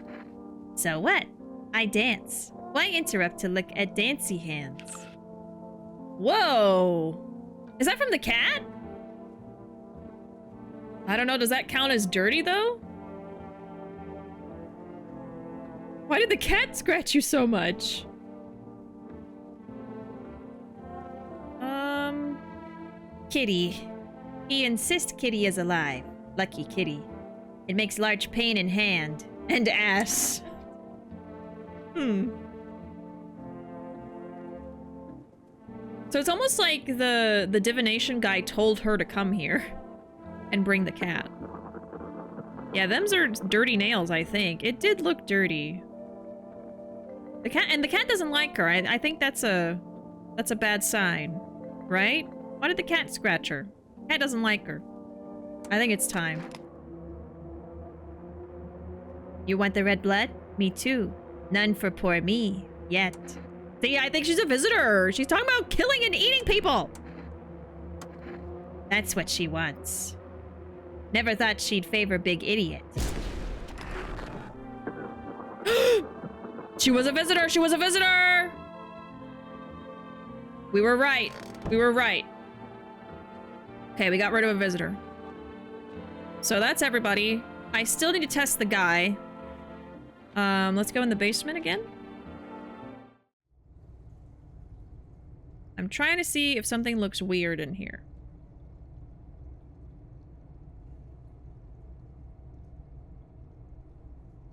So what? I dance. Why interrupt to look at dancy hands? Whoa! Is that from the cat? I don't know, does that count as dirty though? Why did the cat scratch you so much? Kitty. He insists Kitty is alive. Lucky kitty. It makes large pain in hand and ass. So it's almost like the divination guy told her to come here and bring the cat. Yeah, them's are dirty nails, I think. It did look dirty. The cat doesn't like her. I think that's a bad sign, right? Why did the cat scratch her? Cat doesn't like her. I think it's time. You want the red blood? Me too. None for poor me, yet. See, I think she's a visitor. She's talking about killing and eating people. That's what she wants. Never thought she'd favor big idiot. She was a visitor. She was a visitor. We were right. We were right. Okay, we got rid of a visitor. So that's everybody. I still need to test the guy. Let's go in the basement again. I'm trying to see if something looks weird in here.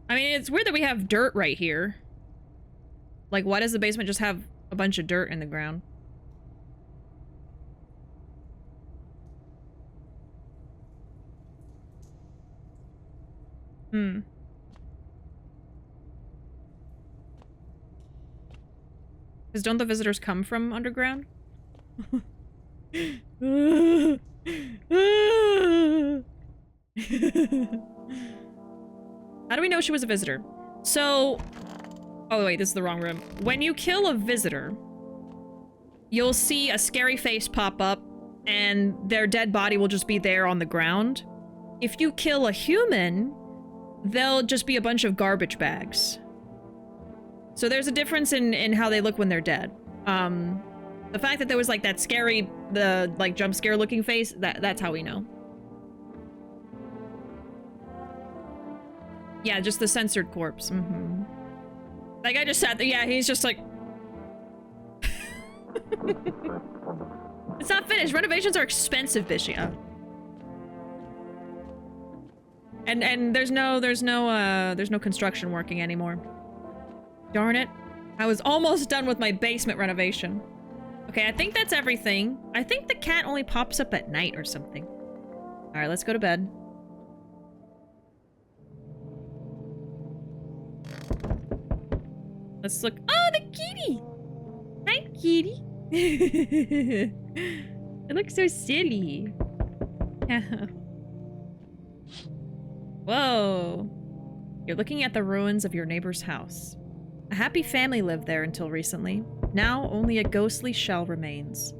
I mean, it's weird that we have dirt right here. Like, why does the basement just have a bunch of dirt in the ground? Because don't the visitors come from underground? How do we know she was a visitor? So... Oh, wait, this is the wrong room. When you kill a visitor, you'll see a scary face pop up, and their dead body will just be there on the ground. If you kill a human, they'll just be a bunch of garbage bags. So there's a difference in how they look when they're dead. The fact that there was, like, that scary, like, jump scare looking face, that's how we know. Yeah, just the censored corpse. That guy just sat there. Yeah, he's just like... It's not finished. Renovations are expensive, Bishi. And there's no construction working anymore. Darn it. I was almost done with my basement renovation. Okay, I think that's everything. I think the cat only pops up at night or something. All right, let's go to bed. Let's look. Oh, the kitty! Hi, kitty. It looks so silly. Whoa. You're looking at the ruins of your neighbor's house. A happy family lived there until recently. Now only a ghostly shell remains.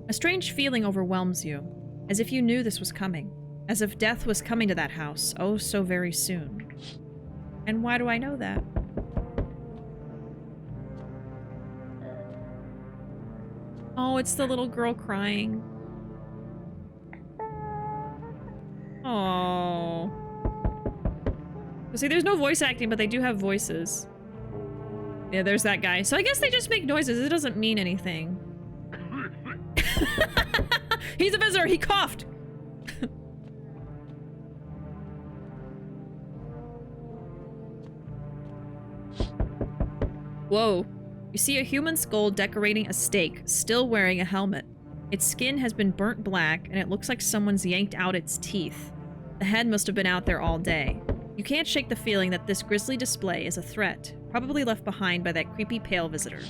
A strange feeling overwhelms you, as if you knew this was coming. As if death was coming to that house, oh so very soon. And why do I know that? Oh, it's the little girl crying. Oh. See, there's no voice acting, but they do have voices. Yeah, there's that guy. So I guess they just make noises. It doesn't mean anything. He's a visitor. He coughed. Whoa. You see a human skull decorating a stake, still wearing a helmet. Its skin has been burnt black, and it looks like someone's yanked out its teeth. The head must have been out there all day. You can't shake the feeling that this grisly display is a threat, probably left behind by that creepy pale visitor.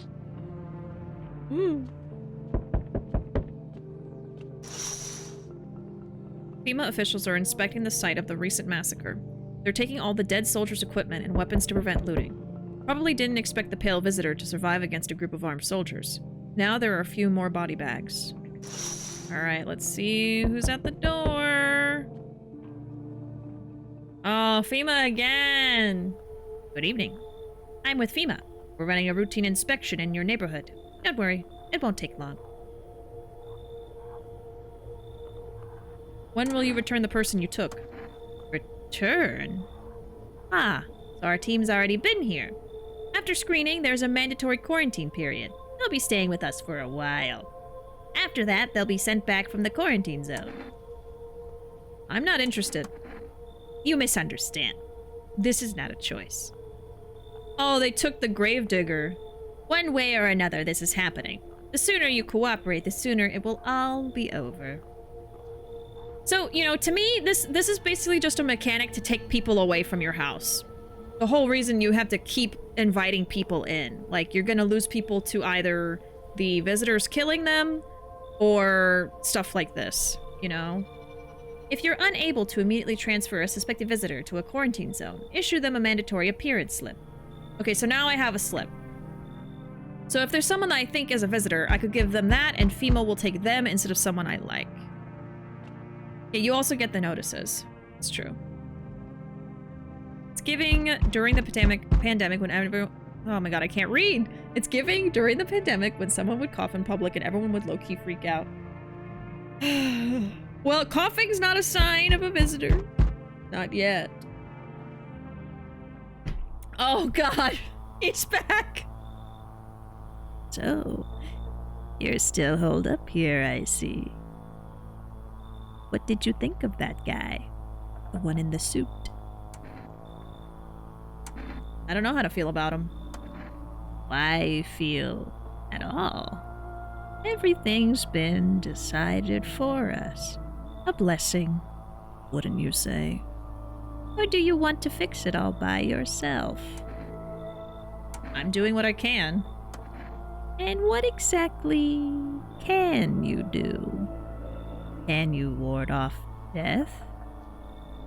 FEMA officials are inspecting the site of the recent massacre. They're taking all the dead soldiers' equipment and weapons to prevent looting. Probably didn't expect the pale visitor to survive against a group of armed soldiers. Now there are a few more body bags. Alright, let's see who's at the door. Oh, FEMA again! Good evening. I'm with FEMA. We're running a routine inspection in your neighborhood. Don't worry, it won't take long. When will you return the person you took? Return? Ah, so our team's already been here. After screening, there's a mandatory quarantine period. They'll be staying with us for a while. After that, they'll be sent back from the quarantine zone. I'm not interested. You misunderstand. This is not a choice. Oh, they took the gravedigger. One way or another, this is happening. The sooner you cooperate, the sooner it will all be over. So, you know, to me, this is basically just a mechanic to take people away from your house. The whole reason you have to keep inviting people in. Like, you're gonna lose people to either the visitors killing them or stuff like this, you know? If you're unable to immediately transfer a suspected visitor to a quarantine zone, issue them a mandatory appearance slip. Okay, so now I have a slip. So if there's someone that I think is a visitor, I could give them that, and FEMA will take them instead of someone I like. Yeah, you also get the notices. It's true. It's giving during the pandemic when everyone... Oh my god, I can't read! It's giving during the pandemic when someone would cough in public and everyone would low-key freak out. Well, coughing's not a sign of a visitor. Not yet. Oh god, he's back! So, you're still holed up here, I see. What did you think of that guy? The one in the suit? I don't know how to feel about him. Why feel at all? Everything's been decided for us. A blessing, wouldn't you say? Or do you want to fix it all by yourself? I'm doing what I can. And what exactly can you do? Can you ward off death?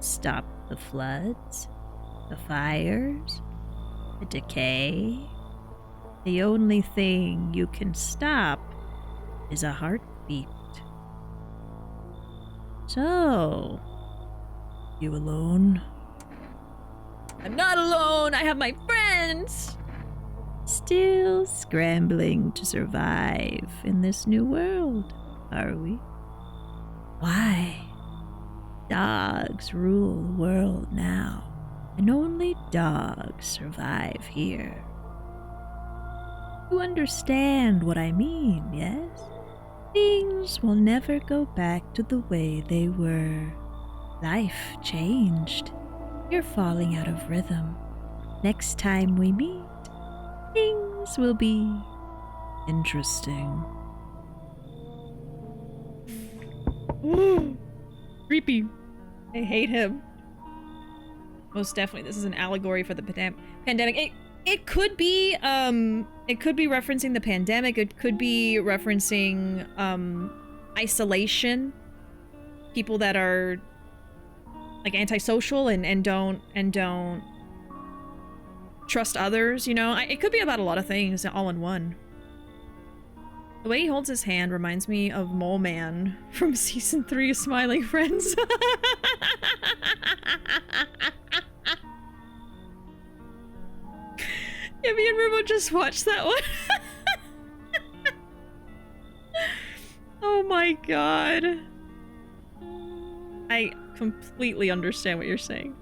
Stop the floods? The fires? The decay? The only thing you can stop is a heartbeat. So, you alone? I'm not alone! I have my friends! Still scrambling to survive in this new world, are we? Why? Dogs rule the world now, and only dogs survive here. You understand what I mean, yes? Things will never go back to the way they were. Life changed. You're falling out of rhythm. Next time we meet, things will be interesting. Ooh, creepy. I hate him. Most definitely, this is an allegory for the pandemic. It could be referencing the pandemic. It could be referencing isolation. People that are like antisocial and don't trust others, you know? It could be about a lot of things all in one. The way he holds his hand reminds me of Mole Man from season 3 of Smiling Friends. Yeah, me and Ruuuvo just watched that one. Oh my god. I completely understand what you're saying.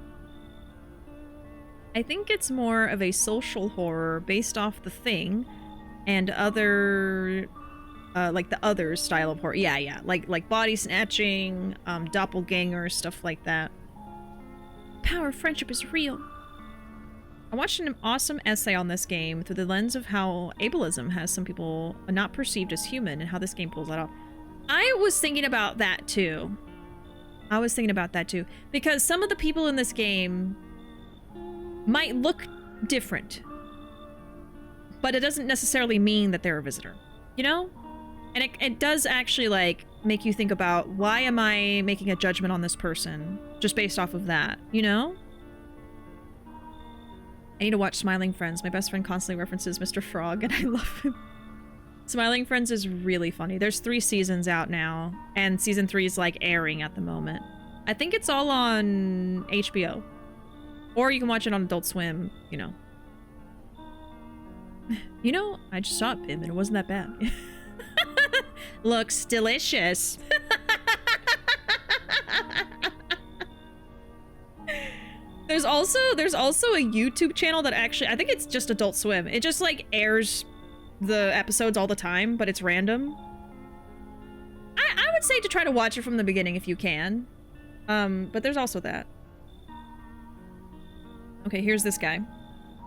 I think it's more of a social horror based off The Thing and other, like the Others style of horror. Yeah, like body snatching, doppelganger, stuff like that. Power of friendship is real. I watched an awesome essay on this game through the lens of how ableism has some people not perceived as human and how this game pulls that off. I was thinking about that too. Because some of the people in this game might look different, but it doesn't necessarily mean that they're a visitor, you know? And it does actually, like, make you think about, why am I making a judgment on this person just based off of that, you know? I need to watch Smiling Friends. My best friend constantly references Mr. Frog, and I love him. Smiling Friends is really funny. There's 3 seasons out now, and season 3 is, like, airing at the moment. I think it's all on HBO. Or you can watch it on Adult Swim, you know. You know, I just saw it, Pim, and it wasn't that bad. Looks delicious. There's also a YouTube channel that actually, I think it's just Adult Swim. It just like airs the episodes all the time, but it's random. I would say to try to watch it from the beginning if you can. But there's also that. Okay, here's this guy.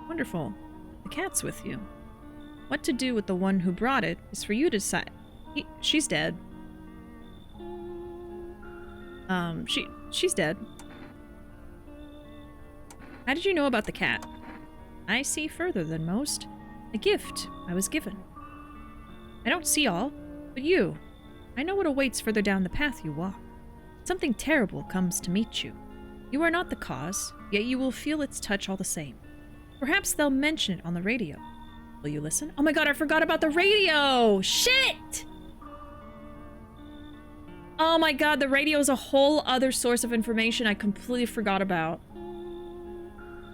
Wonderful. The cat's with you. What to do with the one who brought it is for you to decide. She's dead. She's dead. How did you know about the cat? I see further than most. A gift I was given. I don't see all, but you. I know what awaits further down the path you walk. Something terrible comes to meet you. You are not the cause, yet you will feel its touch all the same. Perhaps they'll mention it on the radio. Will you listen? Oh my god, I forgot about the radio! Shit! Oh my god, the radio is a whole other source of information I completely forgot about.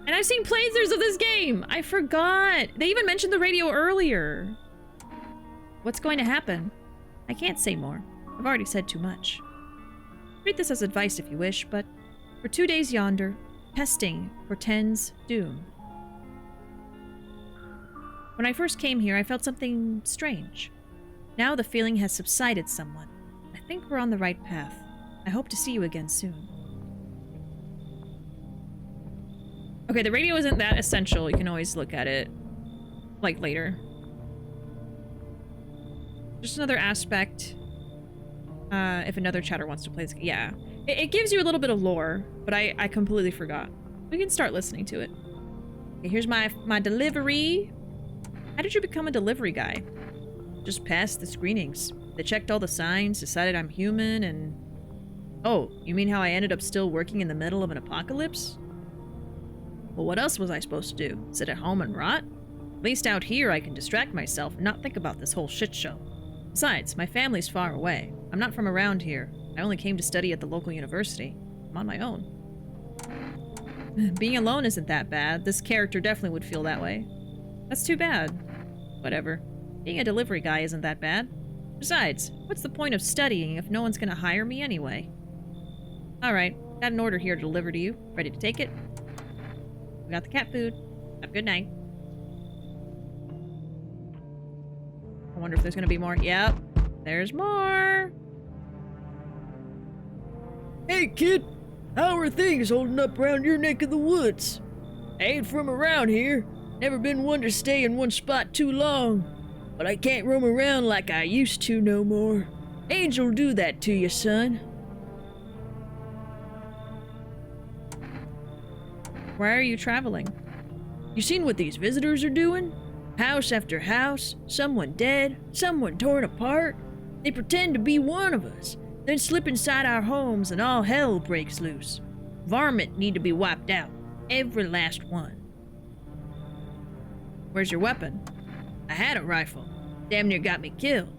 And I've seen playthroughs of this game! I forgot! They even mentioned the radio earlier. What's going to happen? I can't say more. I've already said too much. Treat this as advice if you wish, but for 2 days yonder, pesting portends doom. When I first came here, I felt something strange. Now the feeling has subsided somewhat. I think we're on the right path. I hope to see you again soon. Okay, the radio isn't that essential. You can always look at it, like, later. Just another aspect. If another chatter wants to play this. Yeah. It gives you a little bit of lore, but I completely forgot. We can start listening to it. Okay, here's my delivery. How did you become a delivery guy? Just passed the screenings. They checked all the signs, decided I'm human, and... Oh, you mean how I ended up still working in the middle of an apocalypse? Well, what else was I supposed to do? Sit at home and rot? At least out here I can distract myself and not think about this whole shit show. Besides, my family's far away. I'm not from around here. I only came to study at the local university. I'm on my own. Being alone isn't that bad. This character definitely would feel that way. That's too bad. Whatever. Being a delivery guy isn't that bad. Besides, what's the point of studying if no one's gonna hire me anyway? Alright, got an order here to deliver to you. Ready to take it? We got the cat food. Have a good night. I wonder if there's gonna be more. Yep, there's more. Hey, kid. How are things holding up around your neck of the woods? I ain't from around here. Never been one to stay in one spot too long. But I can't roam around like I used to no more. Angel do that to you, son. Why are you traveling? You seen what these visitors are doing? House after house, someone dead, someone torn apart. They pretend to be one of us, then slip inside our homes and all hell breaks loose. Varmint need to be wiped out. Every last one. Where's your weapon? I had a rifle. Damn near got me killed.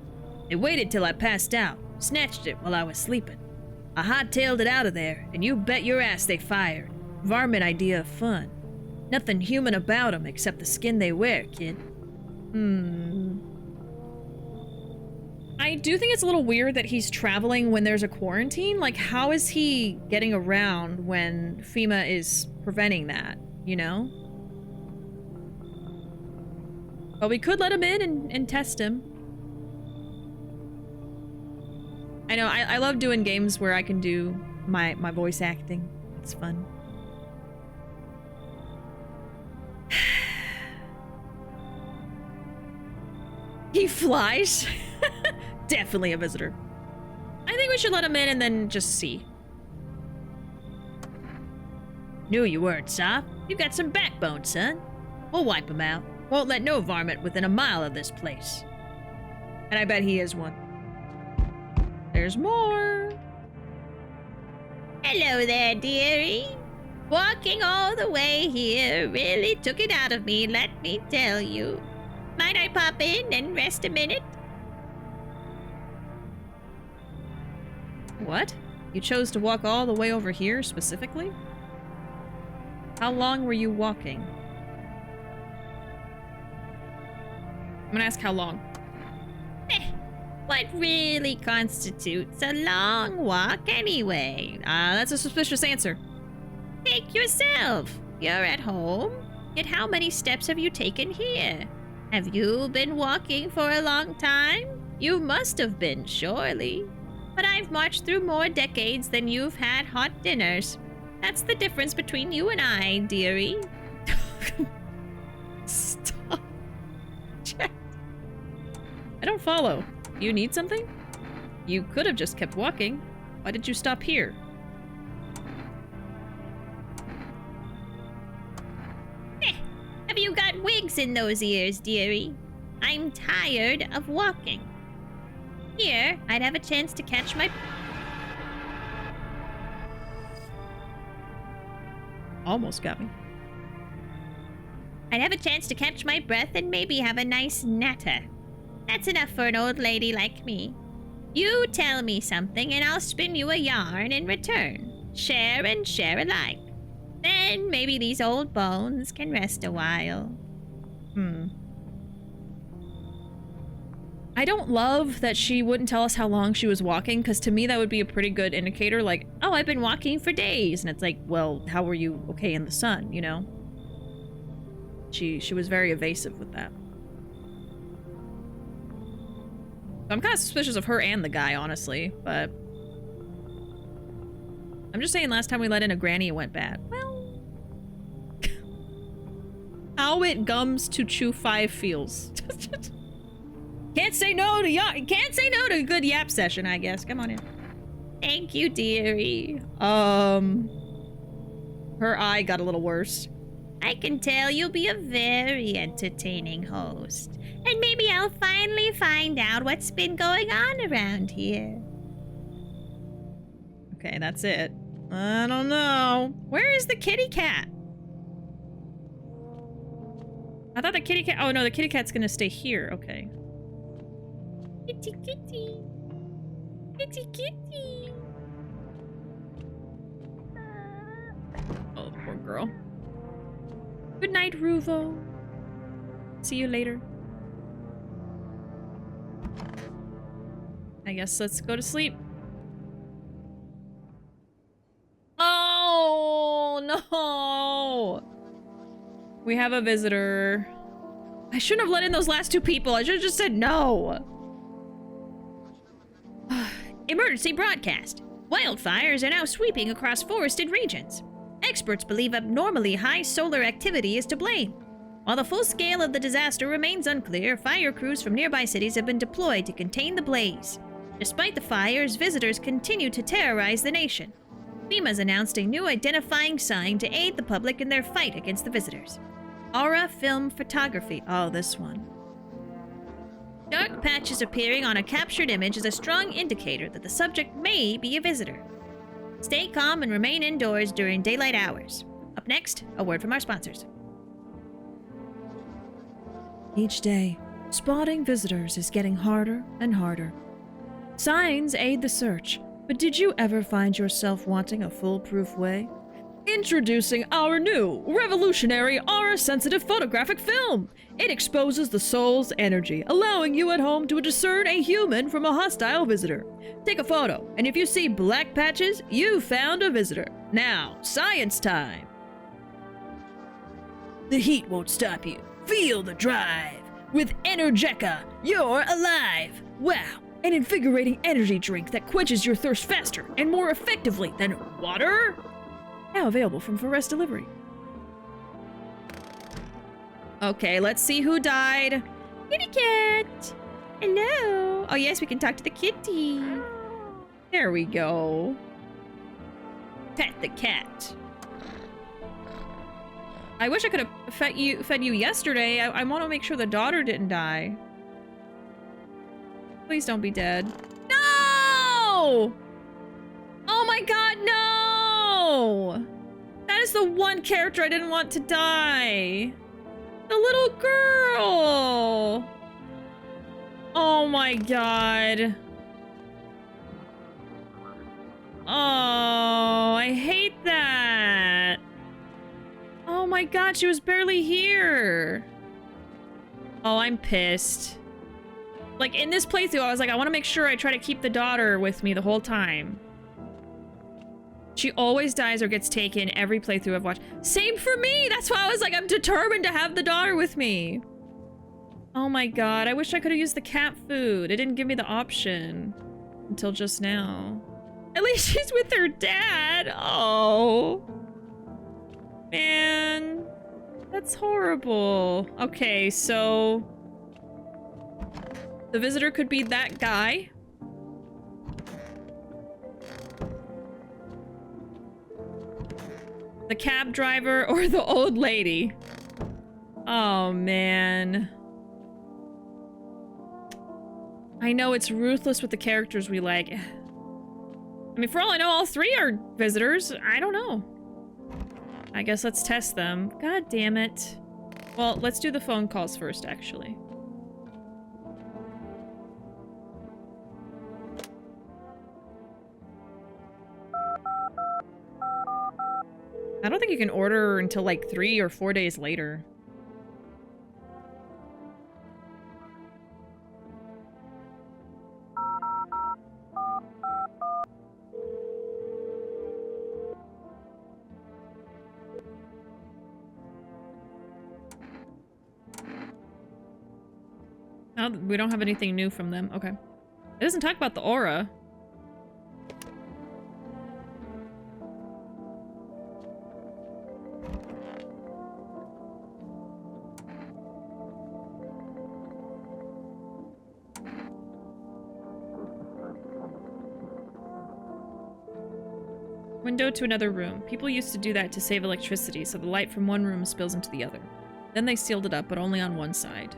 They waited till I passed out, snatched it while I was sleeping. I hightailed it out of there, and you bet your ass they fired. Varmint idea of fun. Nothing human about them except the skin they wear, kid. I do think it's a little weird that he's traveling when there's a quarantine. Like, how is he getting around when FEMA is preventing that, you know? But we could let him in and test him. I know, I love doing games where I can do my voice acting. It's fun. He flies? Definitely a visitor. I think we should let him in and then just see. Knew you weren't soft. You got some backbone, son. We'll wipe him out. Won't let no varmint within a mile of this place. And I bet he is one. There's more. Hello there, dearie. Walking all the way here really took it out of me, let me tell you. Might I pop in and rest a minute? What? You chose to walk all the way over here specifically? How long were you walking? I'm gonna ask how long. What really constitutes a long walk anyway? That's a suspicious answer. Take yourself. You're at home. Yet how many steps have you taken here? Have you been walking for a long time? You must have been, surely. But I've marched through more decades than you've had hot dinners. That's the difference between you and I, dearie. Stop. Chat. I don't follow. You need something? You could have just kept walking. Why did you stop here? Have you got wigs in those ears, dearie? I'm tired of walking. Here, I'd have a chance to catch my... Almost got me. I'd have a chance to catch my breath and maybe have a nice natter. That's enough for an old lady like me. You tell me something and I'll spin you a yarn in return. Share and share alike. Then maybe these old bones can rest a while. I don't love that she wouldn't tell us how long she was walking, because to me that would be a pretty good indicator, like, oh, I've been walking for days. And it's like, well, how were you okay in the sun, you know? She was very evasive with that. I'm kind of suspicious of her and the guy, honestly, but... I'm just saying last time we let in a granny, it went bad. Well... how it gums to chew 5 feels. Can't say no to a good yap session, I guess. Come on in. Thank you, dearie. Her eye got a little worse. I can tell you'll be a very entertaining host. And maybe I'll finally find out what's been going on around here. Okay, that's it. I don't know. Where is the kitty cat? I thought the kitty cat... oh, no, the kitty cat's gonna stay here. Okay. Kitty, kitty. Kitty, kitty. Oh, poor girl. Good night, Ruuuvo. See you later. I guess let's go to sleep. Oh, no. We have a visitor. I shouldn't have let in those last 2 people. I should have just said no. Emergency broadcast. Wildfires are now sweeping across forested regions. Experts believe abnormally high solar activity is to blame. While the full scale of the disaster remains unclear, fire crews from nearby cities have been deployed to contain the blaze. Despite the fires, visitors continue to terrorize the nation. FEMA's announced a new identifying sign to aid the public in their fight against the visitors. Aura Film Photography. Oh, this one. Dark patches appearing on a captured image is a strong indicator that the subject may be a visitor. Stay calm and remain indoors during daylight hours. Up next, a word from our sponsors. Each day, spotting visitors is getting harder and harder. Signs aid the search, but did you ever find yourself wanting a foolproof way? Introducing our new, revolutionary aura-sensitive photographic film! It exposes the soul's energy, allowing you at home to discern a human from a hostile visitor. Take a photo, and if you see black patches, you found a visitor. Now, science time! The heat won't stop you. Feel the drive! With Energeca, you're alive! Wow! An invigorating energy drink that quenches your thirst faster and more effectively than water? Now available from Forest Delivery. Okay, let's see who died. Kitty cat! Hello! Oh yes, we can talk to the kitty. There we go. Pet the cat. I wish I could have fed you yesterday. I want to make sure the daughter didn't die. Please don't be dead. No! Oh my god, no! That is the one character I didn't want to die. The little girl. Oh my god. Oh, I hate that. Oh my god, she was barely here. Oh, I'm pissed. Like, in this playthrough, I was like, I want to make sure I try to keep the daughter with me the whole time. She always dies or gets taken every playthrough I've watched. Same for me! That's why I was like, I'm determined to have the daughter with me. Oh my god, I wish I could have used the cat food. It didn't give me the option until just now. At least she's with her dad. Oh. Man. That's horrible. Okay, so... the visitor could be that guy. The cab driver or the old lady. Oh, man. I know it's ruthless with the characters we like. I mean, for all I know, all three are visitors. I don't know. I guess let's test them. God damn it. Well, let's do the phone calls first, actually. I don't think you can order until like 3 or 4 days later. Oh, we don't have anything new from them. Okay. It doesn't talk about the aura. Window to another room. People used to do that to save electricity, so the light from one room spills into the other. Then they sealed it up, but only on one side.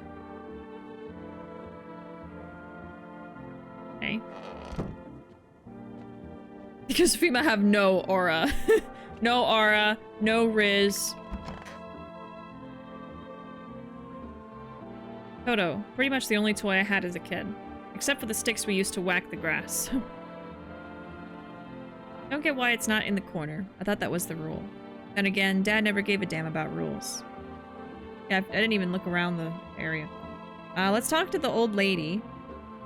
Okay. Because Fema have no aura. No aura, no Riz. Toto, pretty much the only toy I had as a kid. Except for the sticks we used to whack the grass. Don't get why it's not in the corner. I thought that was the rule. Then again, Dad never gave a damn about rules. Yeah, I didn't even look around the area. Let's talk to the old lady.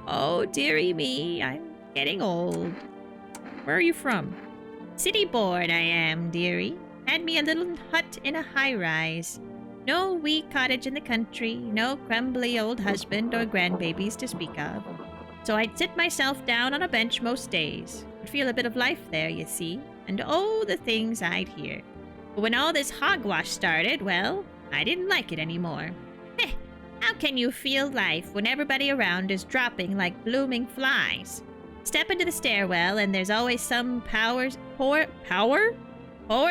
Oh, dearie me, I'm getting old. Where are you from? City bored I am, dearie. Had me a little hut in a high-rise. No wee cottage in the country, no crumbly old husband or grandbabies to speak of. So I'd sit myself down on a bench most days. I'd feel a bit of life there, you see, and oh, the things I'd hear. But when all this hogwash started, well, I didn't like it anymore. Heh, how can you feel life when everybody around is dropping like blooming flies? Step into the stairwell and there's always some poor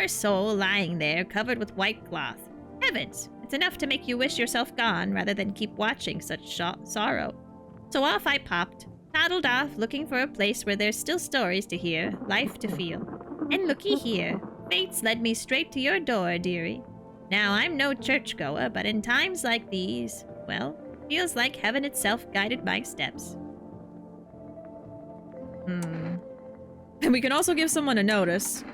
soul lying there covered with white cloth. Heavens, it's enough to make you wish yourself gone rather than keep watching such sorrow. So off I popped, toddled off looking for a place where there's still stories to hear, life to feel. And looky here, fate's led me straight to your door, dearie. Now, I'm no churchgoer, but in times like these, well, feels like heaven itself guided my steps. And we can also give someone a notice.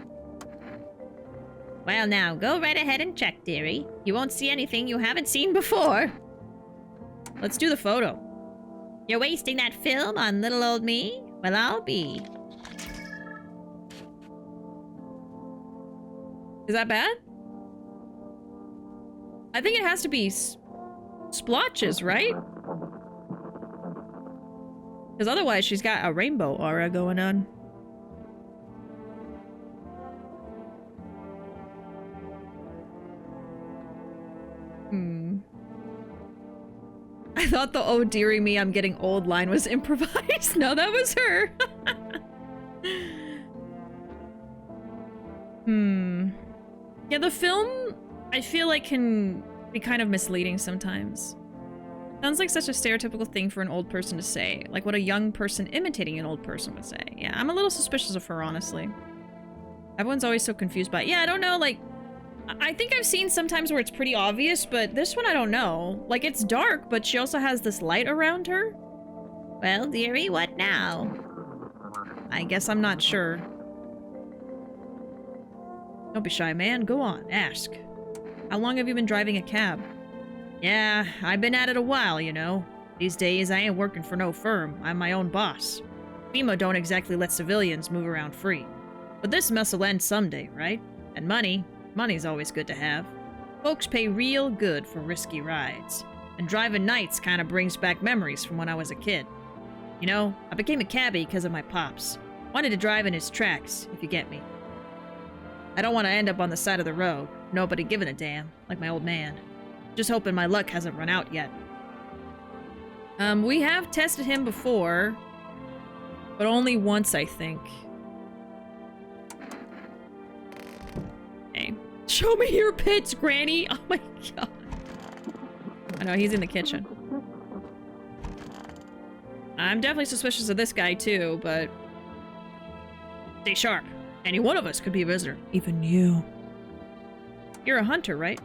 Well now, go right ahead and check, dearie. You won't see anything you haven't seen before. Let's do the photo. You're wasting that film on little old me? Well, I'll be. Is that bad? I think it has to be splotches, right? Because otherwise she's got a rainbow aura going on. I thought the "oh dearie me, I'm getting old" line was improvised. No, that was her. Yeah, the film, I feel like, can be kind of misleading sometimes. Sounds like such a stereotypical thing for an old person to say. Like what a young person imitating an old person would say. Yeah, I'm a little suspicious of her, honestly. Everyone's always so confused by it. Yeah, I don't know, like... I think I've seen sometimes where it's pretty obvious, but this one I don't know. Like, it's dark, but she also has this light around her. Well, dearie, what now? I guess I'm not sure. Don't be shy, man. Go on, ask. How long have you been driving a cab? Yeah, I've been at it a while, you know. These days, I ain't working for no firm. I'm my own boss. FEMA don't exactly let civilians move around free. But this mess will end someday, right? And money's always good to have. Folks pay real good for risky rides. And driving nights kinda brings back memories from when I was a kid. You know, I became a cabbie because of my pops. Wanted to drive in his tracks, if you get me. I don't want to end up on the side of the road. Nobody giving a damn, like my old man. Just hoping my luck hasn't run out yet. We have tested him before, but only once, I think. Okay. Show me your pits, Granny! Oh my god. I know, he's in the kitchen. I'm definitely suspicious of this guy too, but... Stay sharp. Any one of us could be a visitor. Even you. You're a hunter, right?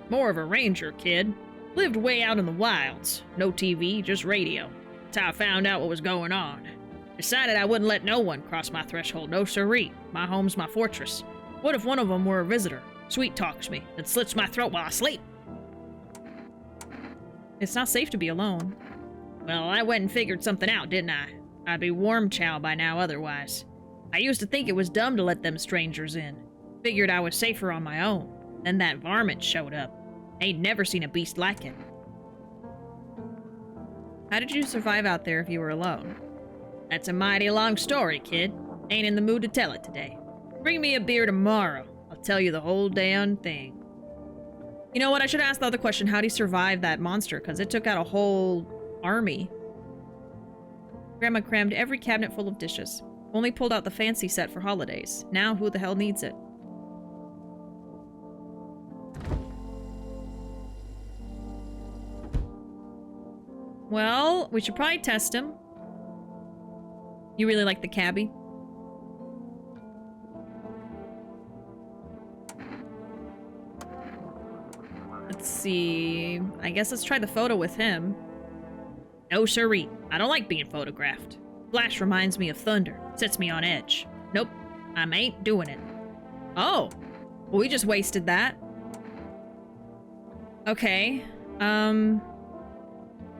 More of a ranger, kid. Lived way out in the wilds. No TV, just radio. That's how I found out what was going on. Decided I wouldn't let no one cross my threshold, no siree. My home's my fortress. What if one of them were a visitor? Sweet talks me, then slits my throat while I sleep. It's not safe to be alone. Well, I went and figured something out, didn't I? I'd be warm chow by now otherwise. I used to think it was dumb to let them strangers in. Figured I was safer on my own. Then that varmint showed up. Ain't never seen a beast like it. How did you survive out there if you were alone? That's a mighty long story, kid. Ain't in the mood to tell it today. Bring me a beer tomorrow. I'll tell you the whole damn thing. You know what? I should ask the other question. How'd he survive that monster? Because it took out a whole army. Grandma crammed every cabinet full of dishes. Only pulled out the fancy set for holidays. Now who the hell needs it? Well, we should probably test him. You really like the cabbie? Let's see. I guess let's try the photo with him. No siree. I don't like being photographed. Flash reminds me of thunder. Sets me on edge. Nope. I ain't doing it. Oh. Well, we just wasted that. Okay.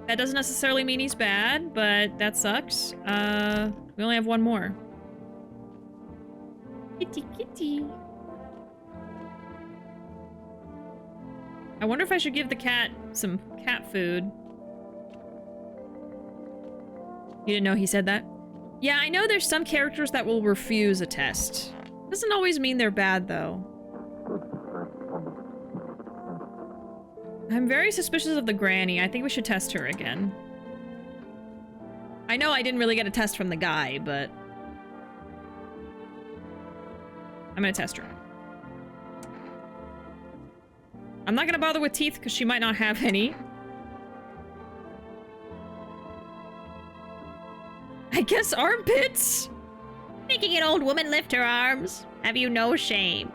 That doesn't necessarily mean he's bad, but that sucks. We only have one more. Kitty, kitty. I wonder if I should give the cat some cat food. You didn't know he said that? Yeah, I know there's some characters that will refuse a test. Doesn't always mean they're bad, though. I'm very suspicious of the granny. I think we should test her again. I know I didn't really get a test from the guy, but... I'm gonna test her. I'm not gonna bother with teeth because she might not have any. I guess armpits? Making an old woman lift her arms. Have you no shame?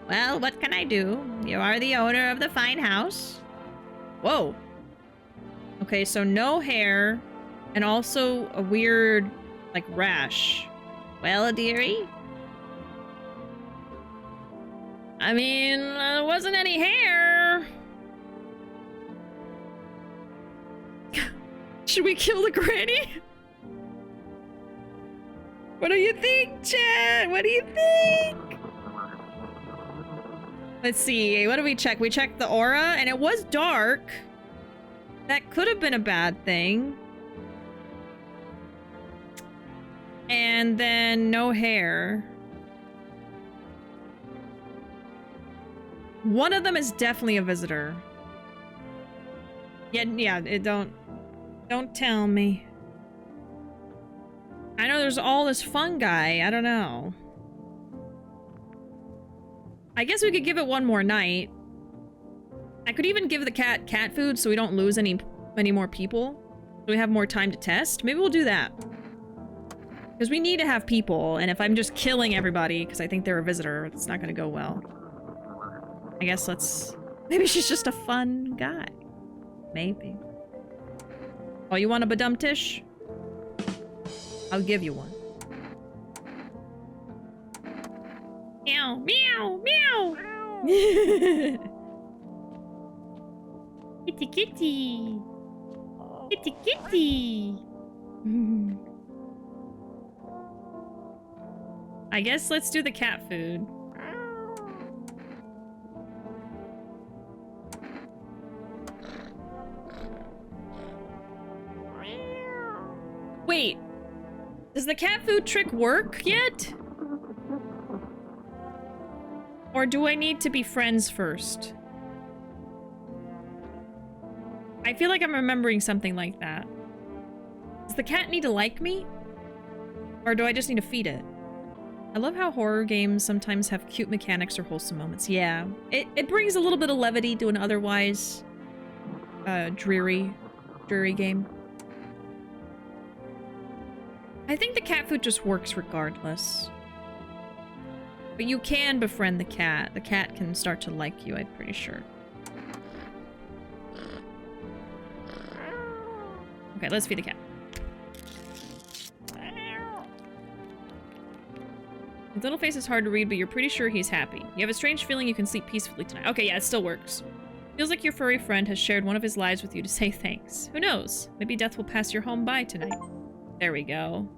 Well, what can I do? You are the owner of the fine house. Whoa. Okay, so no hair, and also a weird, like, rash. Well, dearie? I mean, there wasn't any hair. Should we kill the granny? What do you think, chat? What do you think? Let's see. What do we check? We checked the aura, and it was dark. That could have been a bad thing. And then no hair. One of them is definitely a visitor. Yeah, don't tell me. I know there's all this fungi. I don't know. I guess we could give it one more night. I could even give the cat food so we don't lose any more people. So we have more time to test. Maybe we'll do that. Because we need to have people, and if I'm just killing everybody because I think they're a visitor, it's not going to go well. I guess let's... Maybe she's just a fun guy. Maybe. Oh, you want a badum-tish? I'll give you one. Meow, meow, meow. Kitty, kitty. Kitty, kitty. I guess let's do the cat food. Wait. Does the cat food trick work yet? Or do I need to be friends first? I feel like I'm remembering something like that. Does the cat need to like me? Or do I just need to feed it? I love how horror games sometimes have cute mechanics or wholesome moments. Yeah, it brings a little bit of levity to an otherwise dreary game. I think the cat food just works regardless. But you can befriend the cat. The cat can start to like you, I'm pretty sure. Okay, let's feed the cat. His little face is hard to read, but you're pretty sure he's happy. You have a strange feeling you can sleep peacefully tonight. Okay, yeah, it still works. Feels like your furry friend has shared one of his lives with you to say thanks. Who knows? Maybe death will pass your home by tonight. There we go.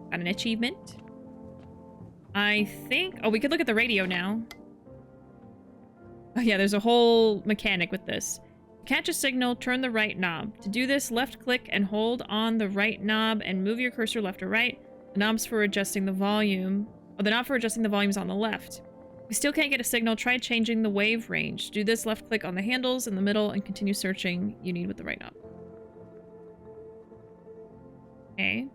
Got an achievement. I think... Oh, we could look at the radio now. Oh yeah, there's a whole mechanic with this. Catch a signal, turn the right knob. To do this, left click and hold on the right knob and move your cursor left or right. The knob's for adjusting the volume. Oh, the knob for adjusting the volume is on the left. If you still can't get a signal, try changing the wave range. Do this, left click on the handles in the middle and continue searching you need with the right knob. Okay.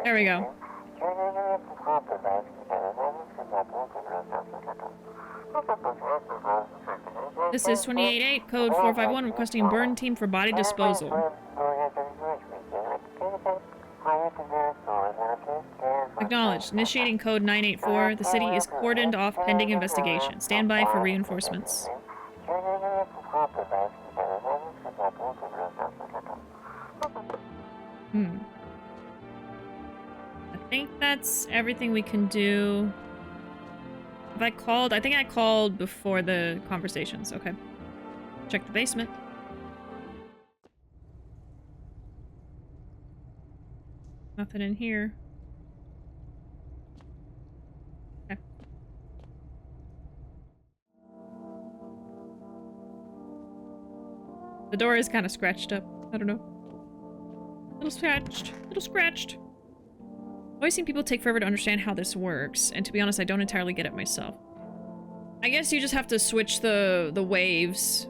There we go. This is 28-8, code 451, requesting burn team for body disposal. Acknowledged. Initiating code 984. The city is cordoned off pending investigation. Stand by for reinforcements. I think that's everything we can do. Have I called? I think I called before the conversations. Okay. Check the basement. Nothing in here. Okay. The door is kind of scratched up. I don't know. Little scratched. Little scratched. I've always seen people take forever to understand how this works, and to be honest, I don't entirely get it myself. I guess you just have to switch the waves,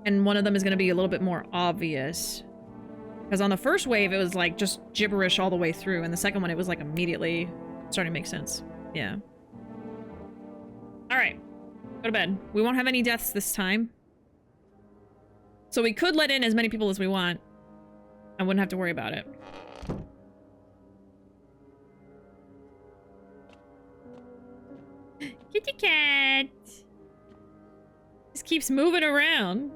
and one of them is going to be a little bit more obvious. Because on the first wave, it was like just gibberish all the way through, and the second one, it was like immediately starting to make sense. Yeah. Alright. Go to bed. We won't have any deaths this time. So we could let in as many people as we want. I wouldn't have to worry about it. Kitty cat! Just keeps moving around.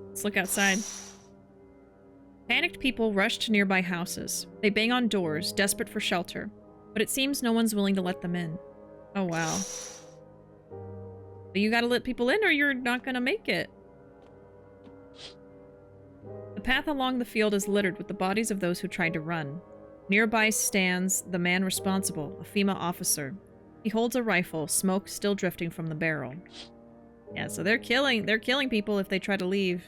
Let's look outside. Panicked people rush to nearby houses. They bang on doors, desperate for shelter. But it seems no one's willing to let them in. Oh, wow. But you gotta let people in or you're not gonna make it. The path along the field is littered with the bodies of those who tried to run. Nearby stands the man responsible, a FEMA officer. He holds a rifle, smoke still drifting from the barrel. Yeah, so they're killing people if they try to leave.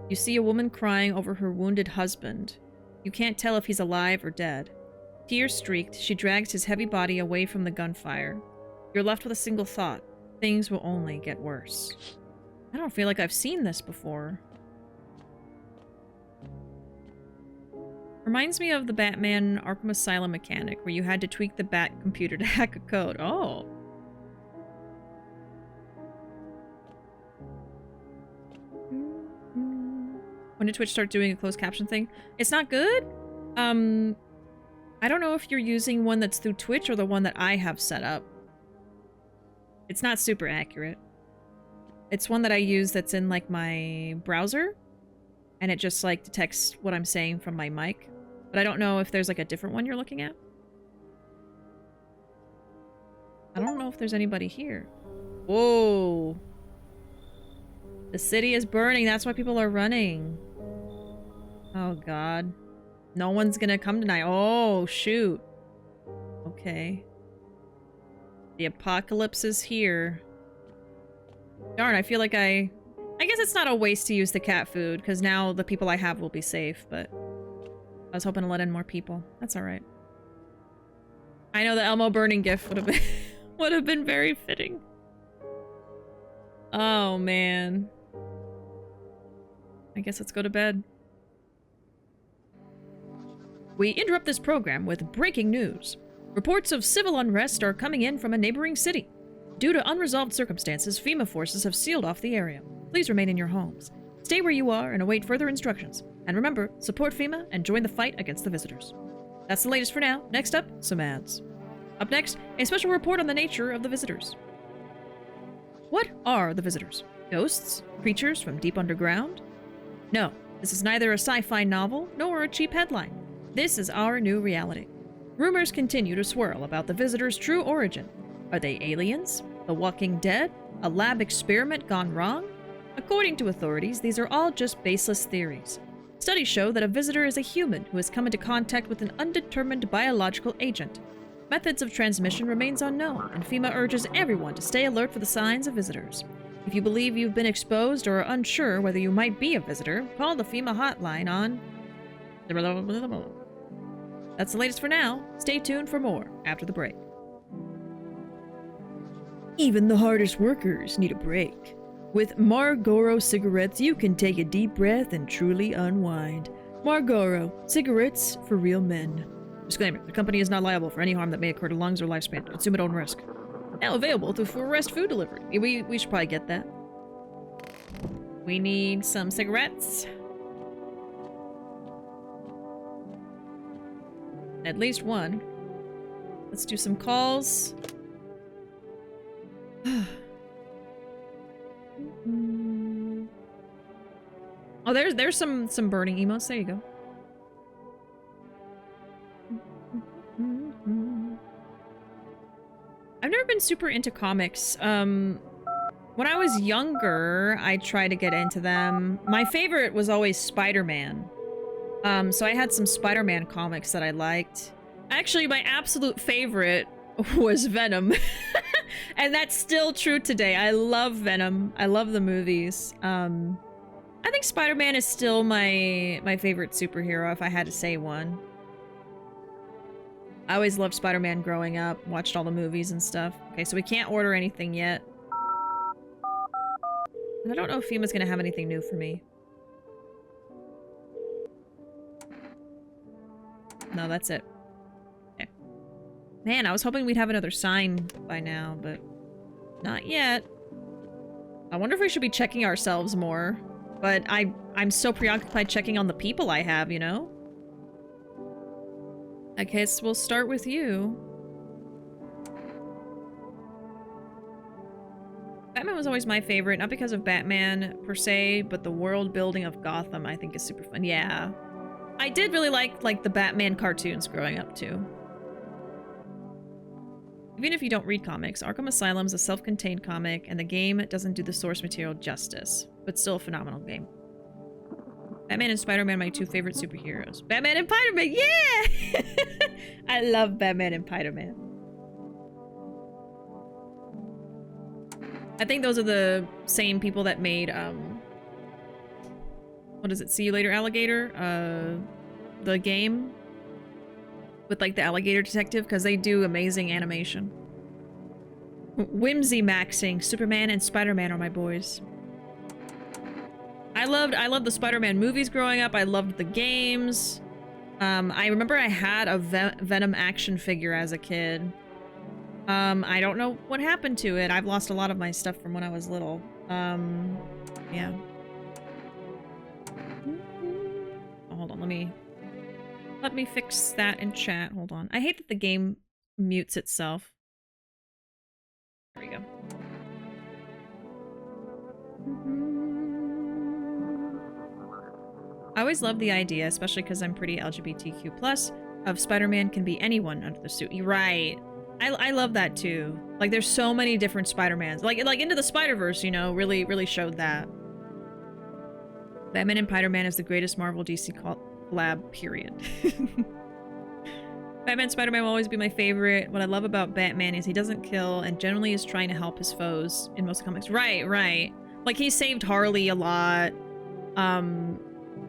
You see a woman crying over her wounded husband. You can't tell if he's alive or dead. Tear-streaked, she drags his heavy body away from the gunfire. You're left with a single thought. Things will only get worse. I don't feel like I've seen this before. Reminds me of the Batman Arkham Asylum mechanic, where you had to tweak the Bat computer to hack a code. Oh. When did Twitch start doing a closed caption thing? It's not good? I don't know if you're using one that's through Twitch or the one that I have set up. It's not super accurate. It's one that I use that's in, like, my browser. And it just, like, detects what I'm saying from my mic. But I don't know if there's, like, a different one you're looking at. I don't know if there's anybody here. Whoa. The city is burning. That's why people are running. Oh, God. No one's gonna come tonight. Oh, shoot. Okay. The apocalypse is here. Darn, I feel like I guess it's not a waste to use the cat food, because now the people I have will be safe, but I was hoping to let in more people. That's alright. I know the Elmo burning gif would have been would have been very fitting. Oh, man. I guess let's go to bed. We interrupt this program with breaking news. Reports of civil unrest are coming in from a neighboring city. Due to unresolved circumstances, FEMA forces have sealed off the area. Please remain in your homes. Stay where you are and await further instructions. And remember, support FEMA and join the fight against the visitors. That's the latest for now. Next up, some ads. Up next, a special report on the nature of the visitors. What are the visitors? Ghosts? Creatures from deep underground? No, this is neither a sci-fi novel nor a cheap headline. This is our new reality. Rumors continue to swirl about the visitors' true origin. Are they aliens? The Walking Dead? A lab experiment gone wrong? According to authorities, these are all just baseless theories. Studies show that a visitor is a human who has come into contact with an undetermined biological agent. Methods of transmission remains unknown, and FEMA urges everyone to stay alert for the signs of visitors. If you believe you've been exposed or are unsure whether you might be a visitor, call the FEMA hotline on... That's the latest for now. Stay tuned for more after the break. Even the hardest workers need a break. With Marlboro cigarettes, you can take a deep breath and truly unwind. Marlboro, cigarettes for real men. Disclaimer, the company is not liable for any harm that may occur to lungs or lifespan. Consume at own risk. Now available through Forest Food Delivery. We should probably get that. We need some cigarettes. At least one. Let's do some calls. Oh, there's some burning emotes. There you go. I've never been super into comics. When I was younger, I tried to get into them. My favorite was always Spider-Man. So I had some Spider-Man comics that I liked. Actually, my absolute favorite was Venom. And that's still true today. I love Venom. I love the movies. I think Spider-Man is still my favorite superhero, if I had to say one. I always loved Spider-Man growing up, watched all the movies and stuff. Okay, so we can't order anything yet. And I don't know if FEMA's gonna have anything new for me. No, that's it. Okay. Man, I was hoping we'd have another sign by now, but not yet. I wonder if we should be checking ourselves more. But I'm so preoccupied checking on the people I have, you know? I guess we'll start with you. Batman was always my favorite, not because of Batman per se, but the world building of Gotham I think is super fun. Yeah. I did really like the Batman cartoons growing up too. Even if you don't read comics, Arkham Asylum is a self-contained comic, and the game doesn't do the source material justice, but still a phenomenal game. Batman and Spider-Man are my two favorite superheroes. Batman and Spider-Man, yeah! I love Batman and Spider-Man. I think those are the same people that made, what is it, See You Later Alligator? The game? With, like, the alligator detective, because they do amazing animation. Whimsy maxing, Superman and Spider-Man are my boys. I loved the Spider-Man movies growing up. I loved the games. I remember I had a Venom action figure as a kid. I don't know what happened to it. I've lost a lot of my stuff from when I was little. Yeah. Oh, hold on, let me fix that in chat. Hold on. I hate that the game mutes itself. There we go. I always love the idea, especially because I'm pretty LGBTQ+, of Spider-Man can be anyone under the suit. You're right. I love that too. Like, there's so many different Spider-Mans. Like Into the Spider-Verse, you know, really showed that. Batman and Spider-Man is the greatest Marvel DC collab, period. Batman Spider-Man will always be my favorite. What I love about Batman is he doesn't kill and generally is trying to help his foes in most comics. Right. Like, he saved Harley a lot.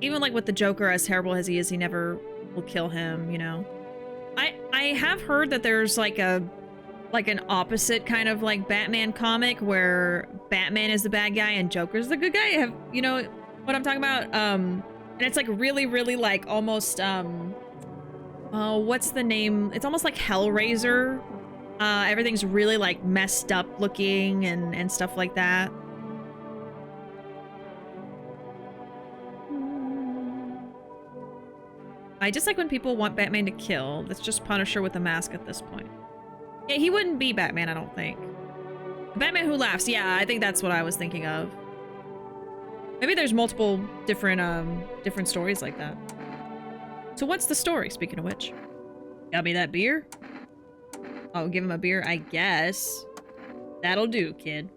Even like with the Joker, as terrible as he is, he never will kill him, you know? I have heard that there's like an opposite kind of like Batman comic where Batman is the bad guy and Joker's the good guy. You know what I'm talking about? And it's like really like almost oh, what's the name? It's almost like Hellraiser. Everything's really like messed up looking and stuff like that. I just like when people want Batman to kill. That's just Punisher with a mask at this point. Yeah, he wouldn't be Batman, I don't think. The Batman who laughs, yeah, I think that's what I was thinking of. Maybe there's multiple different stories like that. So what's the story, speaking of which? Got me that beer? Oh, give him a beer, I guess. That'll do, kid.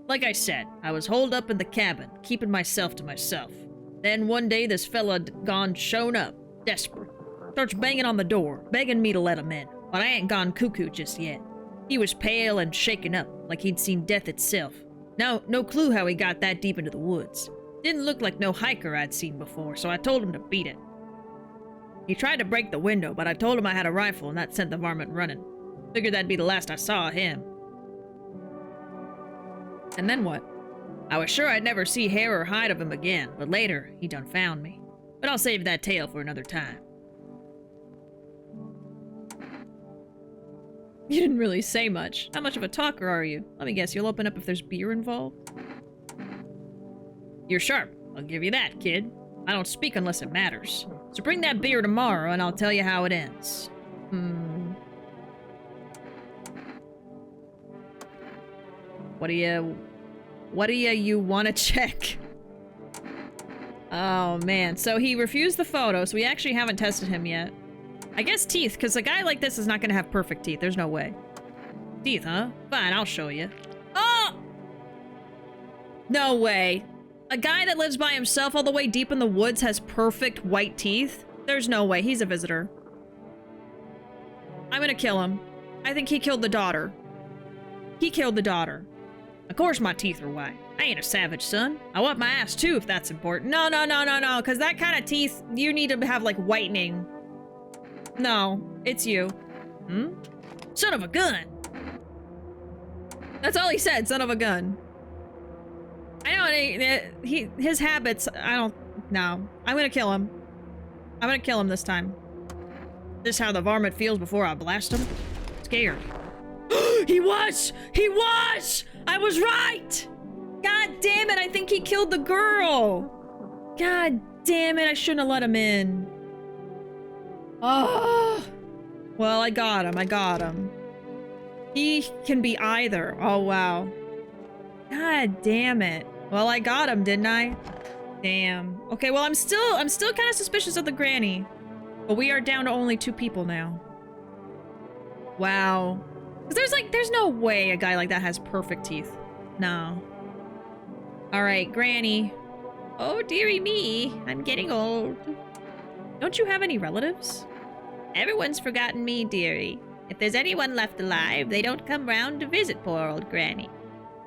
Like I said, I was holed up in the cabin, keeping myself to myself. Then one day this fella shown up, desperate. Starts banging on the door, begging me to let him in, but I ain't gone cuckoo just yet. He was pale and shaken up, like he'd seen death itself. No clue how he got that deep into the woods. Didn't look like no hiker I'd seen before, so I told him to beat it. He tried to break the window, but I told him I had a rifle and that sent the varmint running. Figured that'd be the last I saw of him. And then what? I was sure I'd never see hair or hide of him again, but later, he done found me. But I'll save that tale for another time. You didn't really say much. How much of a talker are you? Let me guess, you'll open up if there's beer involved? You're sharp. I'll give you that, kid. I don't speak unless it matters. So bring that beer tomorrow and I'll tell you how it ends. What do you want to check? Oh, man. So he refused the photo, so we actually haven't tested him yet. I guess teeth, because a guy like this is not going to have perfect teeth. There's no way. Teeth, huh? Fine, I'll show you. Oh! No way. A guy that lives by himself all the way deep in the woods has perfect white teeth? There's no way. He's a visitor. I'm going to kill him. I think he killed the daughter. He killed the daughter. Of course my teeth are white. I ain't a savage, son. I want my ass too, if that's important. No, because that kind of teeth, you need to have, like, whitening. No, it's you. Son of a gun! That's all he said, son of a gun. I know, his habits, no. I'm gonna kill him. I'm gonna kill him this time. This how the varmint feels before I blast him? Scared. He was! I was right! God damn it, I think he killed the girl! God damn it, I shouldn't have let him in. Oh! Well, I got him. He can be either. Oh, wow. God damn it. Well, I got him, didn't I? Damn. Okay, well, I'm still kind of suspicious of the granny. But we are down to only 2 people now. Wow. There's no way a guy like that has perfect teeth. No. Alright, Granny. Oh, dearie me. I'm getting old. Don't you have any relatives? Everyone's forgotten me, dearie. If there's anyone left alive, they don't come round to visit poor old Granny.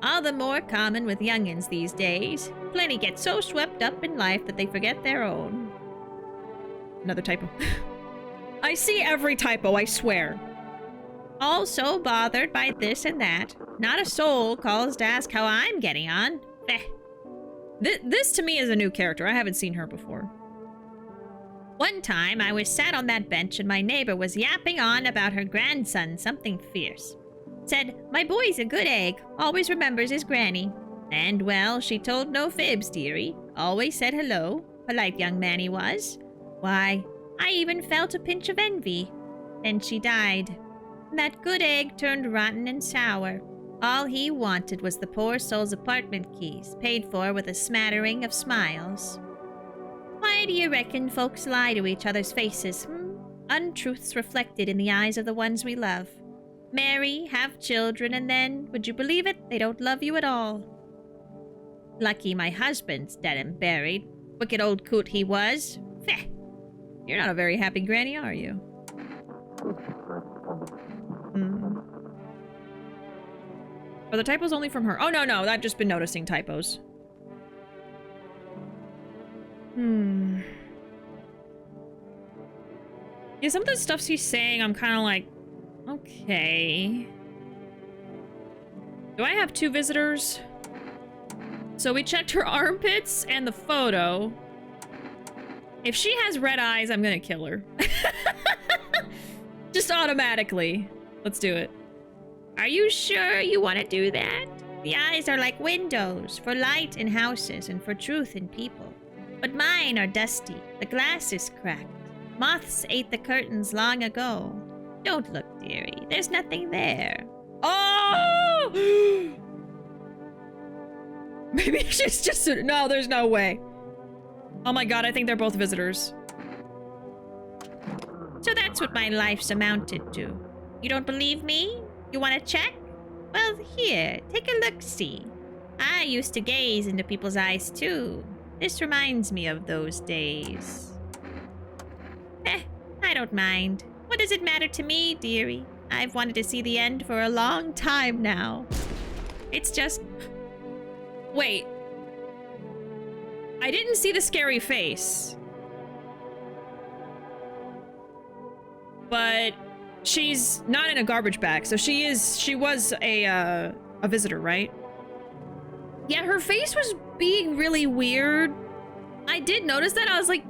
All the more common with youngins these days. Plenty get so swept up in life that they forget their own. Another typo. I see every typo, I swear. All so bothered by this and that. Not a soul calls to ask how I'm getting on. This to me is a new character. I haven't seen her before. One time, I was sat on that bench and my neighbor was yapping on about her grandson something fierce. Said, my boy's a good egg, always remembers his granny. And, well, she told no fibs, dearie. Always said hello. Polite young man he was. Why, I even felt a pinch of envy. Then she died. That good egg turned rotten and sour. All he wanted was the poor soul's apartment keys, paid for with a smattering of smiles. Why do you reckon folks lie to each other's faces, Untruths reflected in the eyes of the ones we love. Marry, have children, and then, would you believe it, they don't love you at all. Lucky my husband's dead and buried. Wicked old coot he was. Feh. You're not a very happy granny, are you? Are the typos only from her? Oh, no, I've just been noticing typos. Yeah, some of the stuff she's saying, I'm kind of like, okay. Do I have 2 visitors? So we checked her armpits and the photo. If she has red eyes, I'm gonna kill her. Just automatically. Let's do it. Are you sure you want to do that? The eyes are like windows, for light in houses and for truth in people. But mine are dusty, the glass is cracked. Moths ate the curtains long ago. Don't look, dearie, there's nothing there. Oh! Maybe she's just... No, there's no way. Oh my god, I think they're both visitors. So that's what my life's amounted to. You don't believe me? You want to check? Well, here, take a look-see. I used to gaze into people's eyes, too. This reminds me of those days. I don't mind. What does it matter to me, dearie? I've wanted to see the end for a long time now. It's just... Wait. I didn't see the scary face. But she's not in a garbage bag, so she was a visitor, right? Yeah, her face was being really weird. I did notice that. I was like,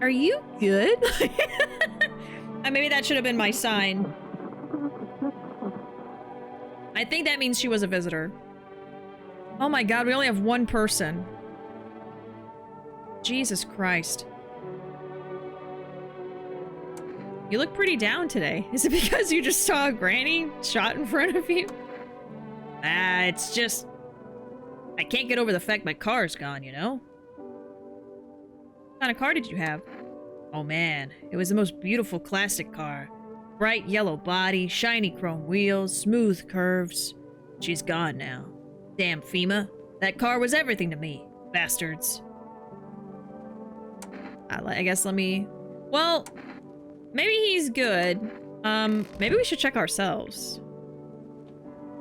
are you good? And maybe that should have been my sign. I think that means she was a visitor. Oh my god, we only have 1 person. Jesus Christ. You look pretty down today. Is it because you just saw a granny shot in front of you? It's just... I can't get over the fact my car's gone, you know? What kind of car did you have? Oh man, it was the most beautiful classic car. Bright yellow body, shiny chrome wheels, smooth curves. She's gone now. Damn FEMA. That car was everything to me. Bastards. I guess let me... Well, maybe he's good. Maybe we should check ourselves.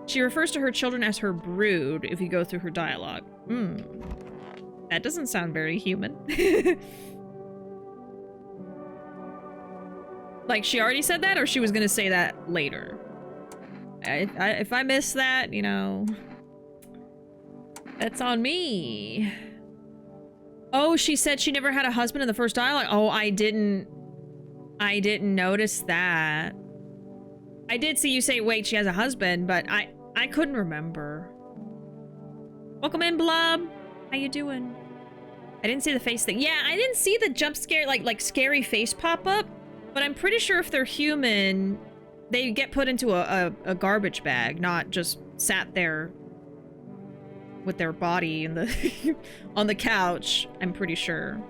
She refers to her children as her brood if you go through her dialogue. That doesn't sound very human. Like, she already said that, or she was gonna say that later? If I missed that, you know... That's on me. Oh, she said she never had a husband in the first dialogue? Oh, I didn't notice that. I did see you say, wait, she has a husband, but I couldn't remember. Welcome in, Blob. How you doing? I didn't see the face thing. Yeah, I didn't see the jump scare, like scary face pop up, but I'm pretty sure if they're human, they get put into a garbage bag, not just sat there with their body in the on the couch. I'm pretty sure.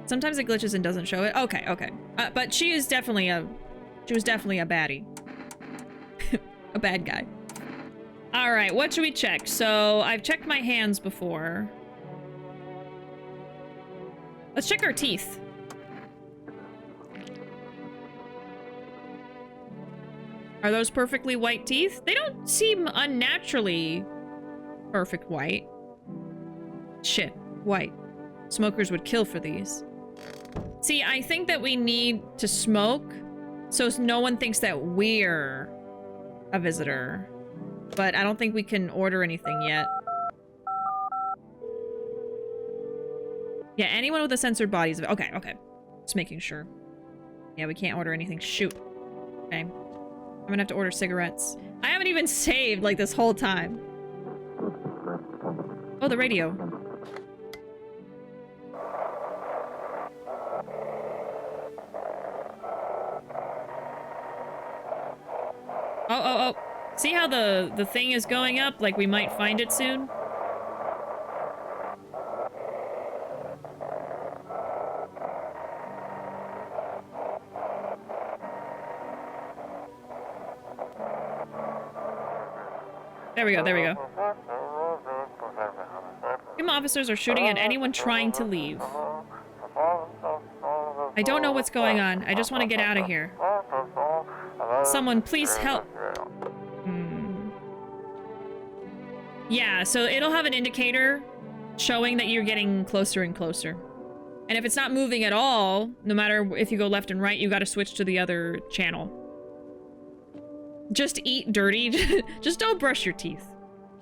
Sometimes it glitches and doesn't show it. Okay. But she was definitely a baddie. A bad guy. All right, what should we check? So I've checked my hands before. Let's check our teeth. Are those perfectly white teeth? They don't seem unnaturally perfect white. Shit, white. Smokers would kill for these. See, I think that we need to smoke so no one thinks that we're a visitor. But I don't think we can order anything yet. Yeah, anyone with a censored body is... Okay, okay. Just making sure. Yeah, we can't order anything. Shoot. Okay. I'm gonna have to order cigarettes. I haven't even saved, like, this whole time. Oh, the radio. Oh. See how the thing is going up? Like, we might find it soon? There we go, there we go. Human officers are shooting at anyone trying to leave. I don't know what's going on. I just want to get out of here. Someone, please help. Yeah, so it'll have an indicator showing that you're getting closer and closer. And if it's not moving at all, no matter if you go left and right, you gotta switch to the other channel. Just eat dirty. Just don't brush your teeth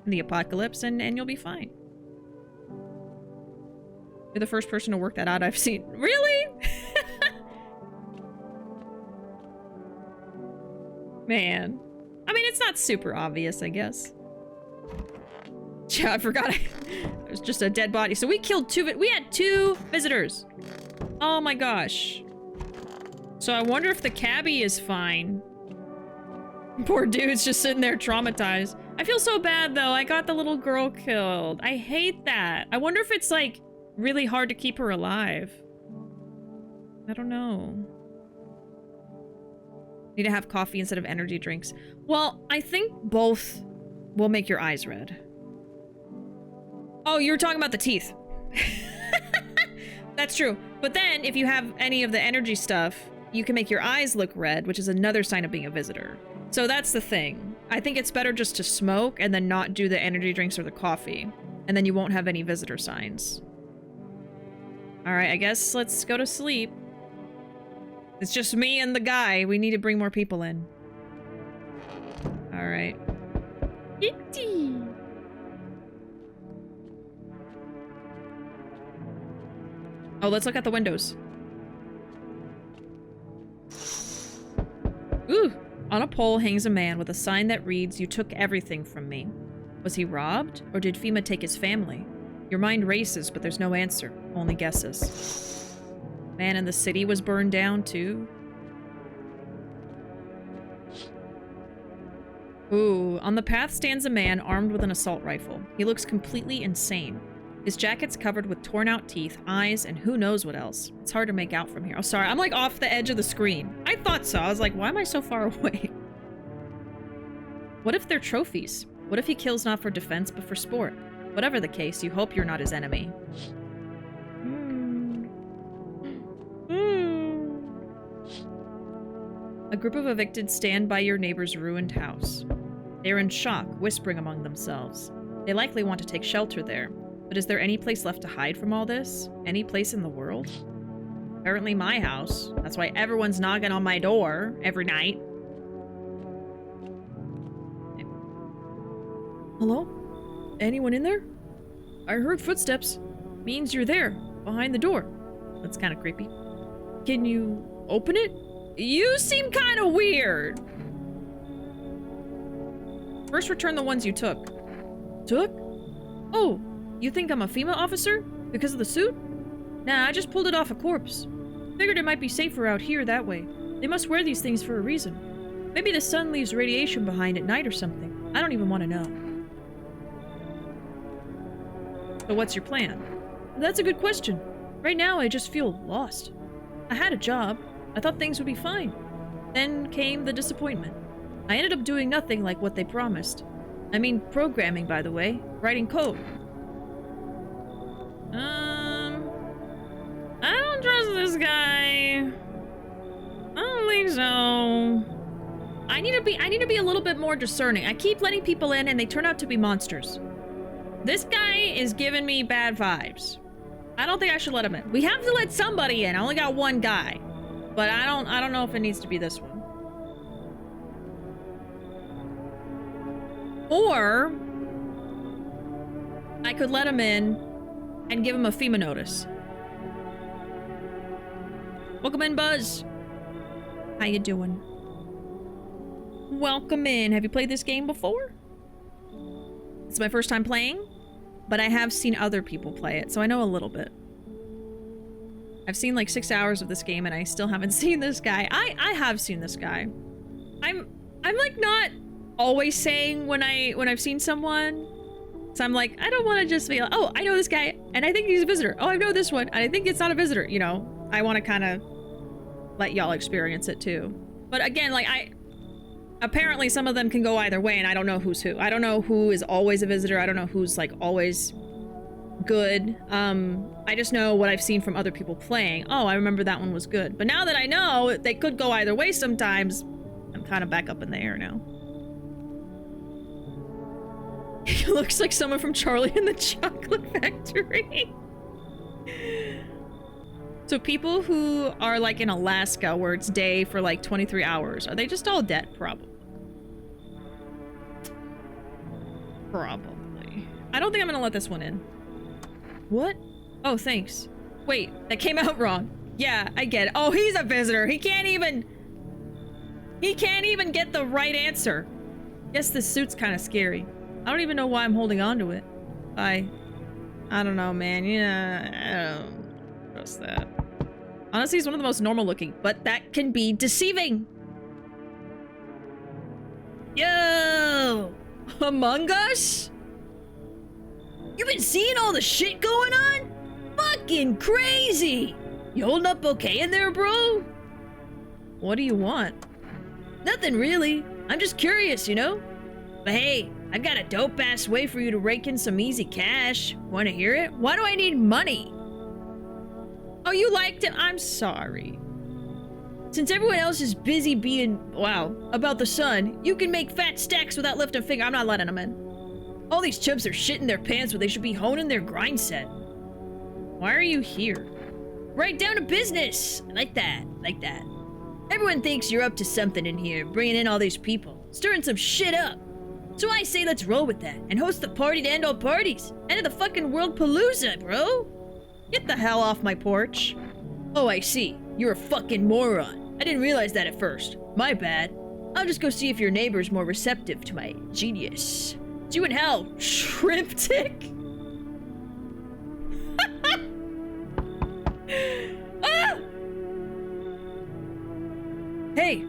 in the apocalypse and you'll be fine. You're the first person to work that out I've seen. Really? Man. I mean, it's not super obvious, I guess. Yeah, I forgot. It was just a dead body. So we killed we had 2 visitors. Oh my gosh. So I wonder if the cabbie is fine. Poor dude's just sitting there traumatized. I feel so bad though. I got the little girl killed. I hate that. I wonder if it's like really hard to keep her alive. I don't know. Need to have coffee instead of energy drinks. Well, I think both will make your eyes red. Oh, you were talking about the teeth. That's true. But then if you have any of the energy stuff, you can make your eyes look red, which is another sign of being a visitor. So that's the thing. I think it's better just to smoke and then not do the energy drinks or the coffee. And then you won't have any visitor signs. All right, I guess let's go to sleep. It's just me and the guy. We need to bring more people in. All right. Itty. Oh, let's look at the windows. Ooh. On a pole hangs a man with a sign that reads, "You took everything from me." Was he robbed? Or did FEMA take his family? Your mind races, but there's no answer. Only guesses. Man in the city was burned down, too. Ooh. On the path stands a man armed with an assault rifle. He looks completely insane. His jacket's covered with torn out teeth, eyes, and who knows what else. It's hard to make out from here. Oh, sorry. I'm like off the edge of the screen. I thought so. I was like, why am I so far away? What if they're trophies? What if he kills not for defense, but for sport? Whatever the case, you hope you're not his enemy. A group of evicted stand by your neighbor's ruined house. They're in shock, whispering among themselves. They likely want to take shelter there. But is there any place left to hide from all this? Any place in the world? Apparently my house. That's why everyone's knocking on my door every night. Hello? Anyone in there? I heard footsteps. Means you're there, behind the door. That's kind of creepy. Can you open it? You seem kind of weird. First return the ones you took. Took? Oh. You think I'm a FEMA officer? Because of the suit? Nah, I just pulled it off a corpse. Figured it might be safer out here that way. They must wear these things for a reason. Maybe the sun leaves radiation behind at night or something. I don't even want to know. So what's your plan? That's a good question. Right now, I just feel lost. I had a job. I thought things would be fine. Then came the disappointment. I ended up doing nothing like what they promised. I mean, programming, by the way. Writing code. I don't trust this guy. I don't think so. I need to be a little bit more discerning. I keep letting people in and they turn out to be monsters. This guy is giving me bad vibes. I don't think I should let him in. We have to let somebody in. I only got one guy. But I don't know if it needs to be this one. Or I could let him in and give him a FEMA notice. Welcome in, Buzz. How you doing? Welcome in. Have you played this game before? It's my first time playing, but I have seen other people play it, so I know a little bit. I've seen like 6 hours of this game and I still haven't seen this guy. I have seen this guy. I'm like not always saying when I've seen someone. So I'm like, I don't want to just be like, oh, I know this guy and I think he's a visitor. Oh, I know this one and I think it's not a visitor, you know. I want to kind of let y'all experience it too. But again, like apparently some of them can go either way and I don't know who's who. I don't know who is always a visitor. I don't know who's like always good. I just know what I've seen from other people playing. Oh, I remember that one was good. But now that I know they could go either way sometimes, I'm kind of back up in the air now. He looks like someone from Charlie and the Chocolate Factory. So people who are like in Alaska where it's day for like 23 hours, are they just all dead? Probably. Probably. I don't think I'm gonna let this one in. What? Oh, thanks. Wait, that came out wrong. Yeah, I get it. Oh, he's a visitor. He can't even get the right answer. Guess this suit's kind of scary. I don't even know why I'm holding on to it. I don't know, man. Yeah, I don't trust that. Honestly, he's one of the most normal looking, but that can be deceiving. Yo! Among Us? You been seeing all the shit going on? Fucking crazy! You holding up okay in there, bro? What do you want? Nothing really. I'm just curious, you know? But hey, I've got a dope-ass way for you to rake in some easy cash. Wanna hear it? Why do I need money? Oh, you liked it? I'm sorry. Since everyone else is busy being, wow, about the sun, you can make fat stacks without lifting a finger. I'm not letting them in. All these chumps are shitting their pants where they should be honing their grind set. Why are you here? Right down to business. Like that. Everyone thinks you're up to something in here, bringing in all these people, stirring some shit up. So I say let's roll with that and host the party to end all parties. End of the fucking world palooza, bro. Get the hell off my porch. Oh, I see. You're a fucking moron. I didn't realize that at first. My bad. I'll just go see if your neighbor's more receptive to my genius. See you in hell, shrimp tick. Ah! Hey.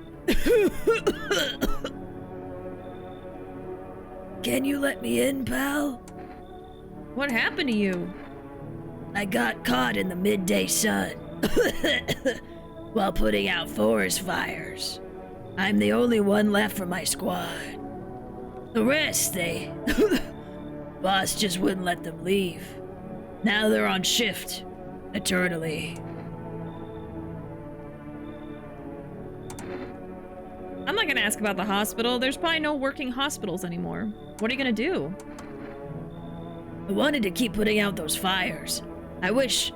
Can you let me in, pal? What happened to you? I got caught in the midday sun while putting out forest fires. I'm the only one left from my squad. The rest, they... Boss just wouldn't let them leave. Now they're on shift. Eternally. I'm not gonna ask about the hospital. There's probably no working hospitals anymore. What are you gonna do? I wanted to keep putting out those fires. I wish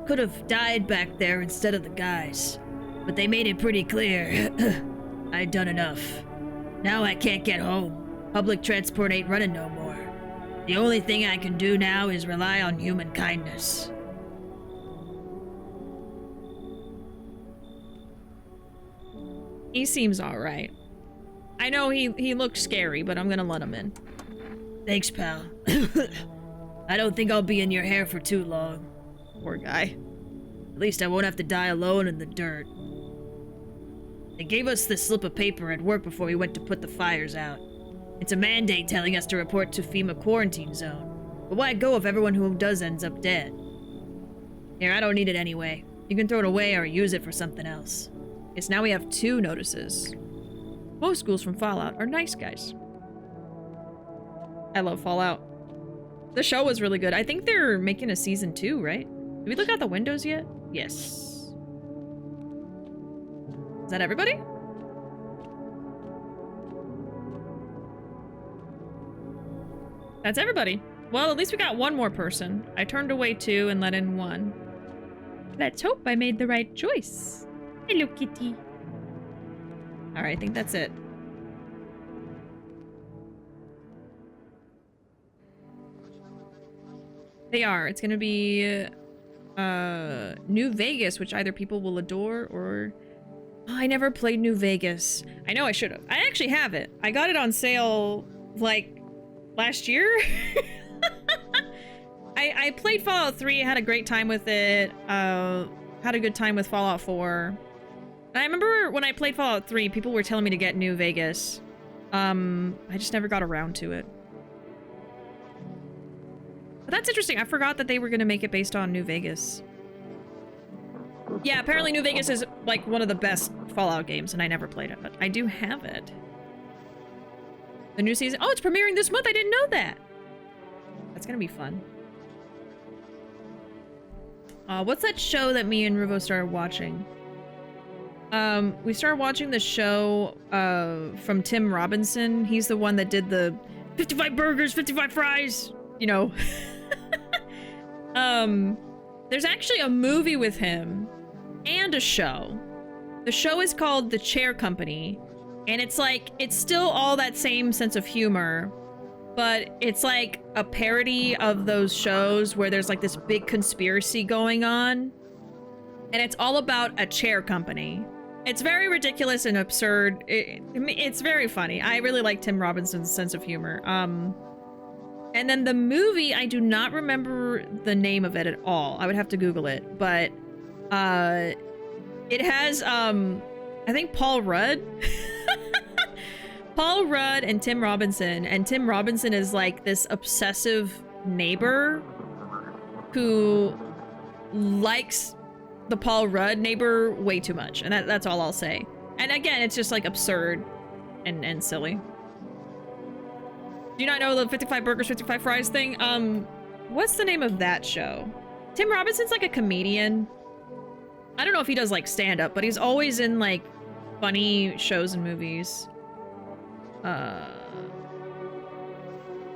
could have died back there instead of the guys. But they made it pretty clear. I'd done enough. Now I can't get home. Public transport ain't running no more. The only thing I can do now is rely on human kindness. He seems alright. I know he looked scary, but I'm gonna let him in. Thanks, pal. I don't think I'll be in your hair for too long. Poor guy. At least I won't have to die alone in the dirt. They gave us this slip of paper at work before we went to put the fires out. It's a mandate telling us to report to FEMA quarantine zone. But why go if everyone who does ends up dead? Here, I don't need it anyway. You can throw it away or use it for something else. Yes, now we have 2 notices. Most schools from Fallout are nice guys. I love Fallout. The show was really good. I think they're making a season 2, right? Did we look out the windows yet? Yes. Is that everybody? That's everybody. Well, at least we got one more person. I turned away 2 and let in 1. Let's hope I made the right choice. Hello, kitty. Alright, I think that's it. They are. It's gonna be New Vegas, which either people will adore or... Oh, I never played New Vegas. I know I should have. I actually have it. I got it on sale, like, last year? I played Fallout 3, had a great time with it, had a good time with Fallout 4. I remember when I played Fallout 3, people were telling me to get New Vegas. I just never got around to it. But that's interesting. I forgot that they were going to make it based on New Vegas. Yeah, apparently New Vegas is, like, one of the best Fallout games, and I never played it, but I do have it. The new season... Oh, it's premiering this month! I didn't know that! That's gonna be fun. What's that show that me and Ruuuvo started watching? We started watching the show, from Tim Robinson. He's the one that did the 55 burgers, 55 fries, you know. There's actually a movie with him and a show. The show is called The Chair Company, and it's like, it's still all that same sense of humor, but it's like a parody of those shows where there's like this big conspiracy going on, and it's all about a chair company. It's very ridiculous and absurd. It's very funny. I really like Tim Robinson's sense of humor. And then the movie, I do not remember the name of it at all. I would have to Google it, but it has, I think Paul Rudd. Paul Rudd and Tim Robinson. And Tim Robinson is like this obsessive neighbor who likes the Paul Rudd neighbor way too much. And that's all I'll say. And again, it's just like absurd and silly. Do you not know the 55 burgers, 55 fries thing? What's the name of that show? Tim Robinson's like a comedian. I don't know if he does like stand-up, but he's always in like funny shows and movies.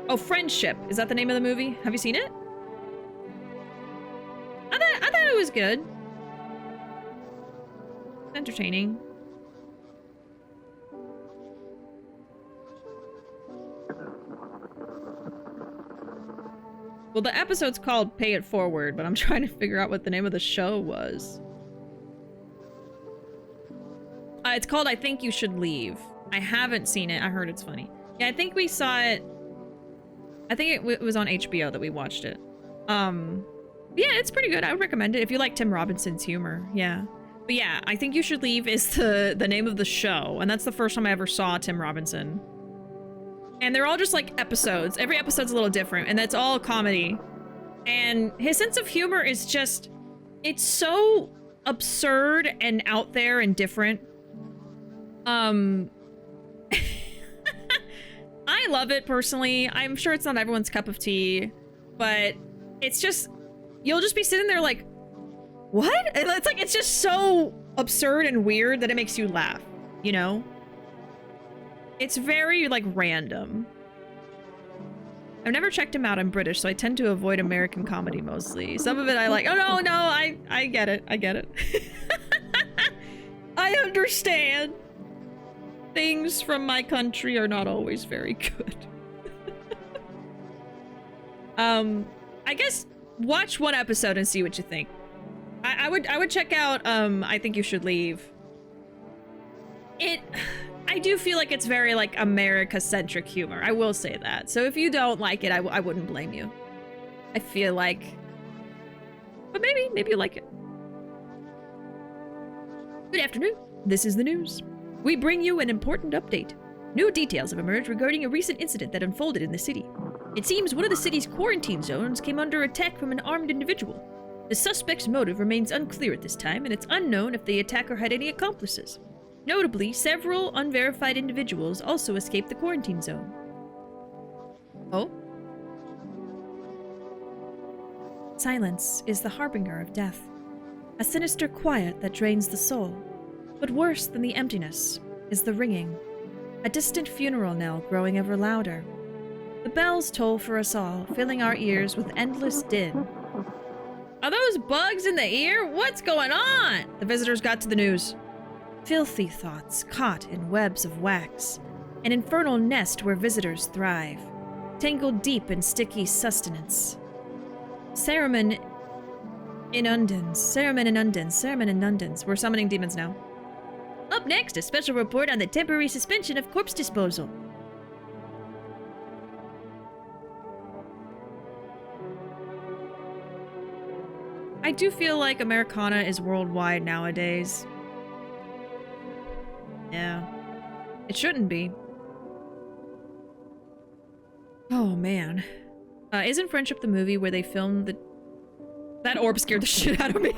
Oh, Friendship. Is that the name of the movie? Have you seen it? I thought it was good. Entertaining. Well, the episode's called Pay It Forward, but I'm trying to figure out what the name of the show was. It's called I Think You Should Leave. I haven't seen it. I heard it's funny. Yeah, I think we saw it. I think it was on HBO that we watched it. Yeah, it's pretty good. I would recommend it if you like Tim Robinson's humor. Yeah. But yeah, I Think You Should Leave is the name of the show, and that's the first time I ever saw Tim Robinson. And they're all just like episodes. Every episode's a little different, and that's all comedy. And his sense of humor is just, it's so absurd and out there and different. I love it personally. I'm sure it's not everyone's cup of tea, but it's just, you'll just be sitting there like, what? And it's like, it's just so absurd and weird that it makes you laugh, you know? It's very, like, random. I've never checked him out. I'm British, so I tend to avoid American comedy mostly. Some of it I like. Oh, no, I get it. I get it. I understand. Things from my country are not always very good. I guess watch one episode and see what you think. I would check out, I Think You Should Leave. I do feel like it's very, like, America-centric humor. I will say that. So if you don't like it, I wouldn't blame you. I feel like... But maybe you like it. Good afternoon. This is the news. We bring you an important update. New details have emerged regarding a recent incident that unfolded in the city. It seems one of the city's quarantine zones came under attack from an armed individual. The suspect's motive remains unclear at this time, and it's unknown if the attacker had any accomplices. Notably, several unverified individuals also escaped the quarantine zone. Oh? Silence is the harbinger of death. A sinister quiet that drains the soul. But worse than the emptiness is the ringing. A distant funeral knell growing ever louder. The bells toll for us all, filling our ears with endless din. Are those bugs in the ear? What's going on? The visitors got to the news. Filthy thoughts caught in webs of wax, an infernal nest where visitors thrive, tangled deep in sticky sustenance. Sat-Mon Inundans. Saruman Inundans. Saruman Inundans. We're summoning demons now. Up next, a special report on the temporary suspension of corpse disposal. I do feel like Americana is worldwide nowadays. Yeah. It shouldn't be. Oh, man. Isn't Friendship the movie where they filmed the... That orb scared the shit out of me.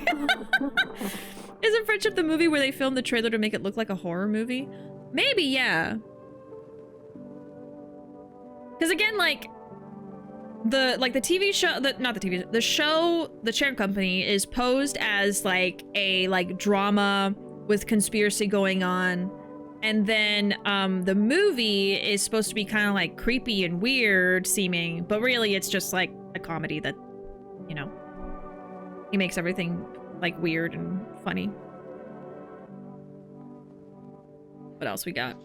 Isn't Friendship the movie where they filmed the trailer to make it look like a horror movie? Maybe, yeah. Because again, like... The TV show, the show, The Chair Company is posed as like a drama with conspiracy going on, and then the movie is supposed to be kind of like creepy and weird seeming, but really it's just like a comedy that, you know, he makes everything like weird and funny. What else we got?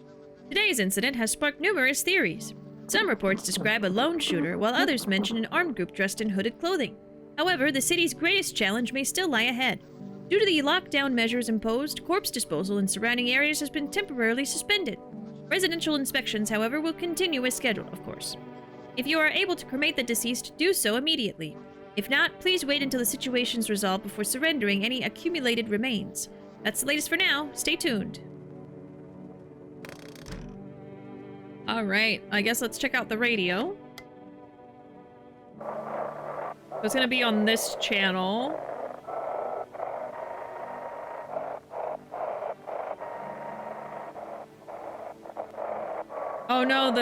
Today's incident has sparked numerous theories. Some reports describe a lone shooter, while others mention an armed group dressed in hooded clothing. However, the city's greatest challenge may still lie ahead. Due to the lockdown measures imposed, corpse disposal in surrounding areas has been temporarily suspended. Residential inspections, however, will continue as scheduled, of course. If you are able to cremate the deceased, do so immediately. If not, please wait until the situation's resolved before surrendering any accumulated remains. That's the latest for now. Stay tuned. Alright, I guess let's check out the radio. It's gonna be on this channel. Oh no,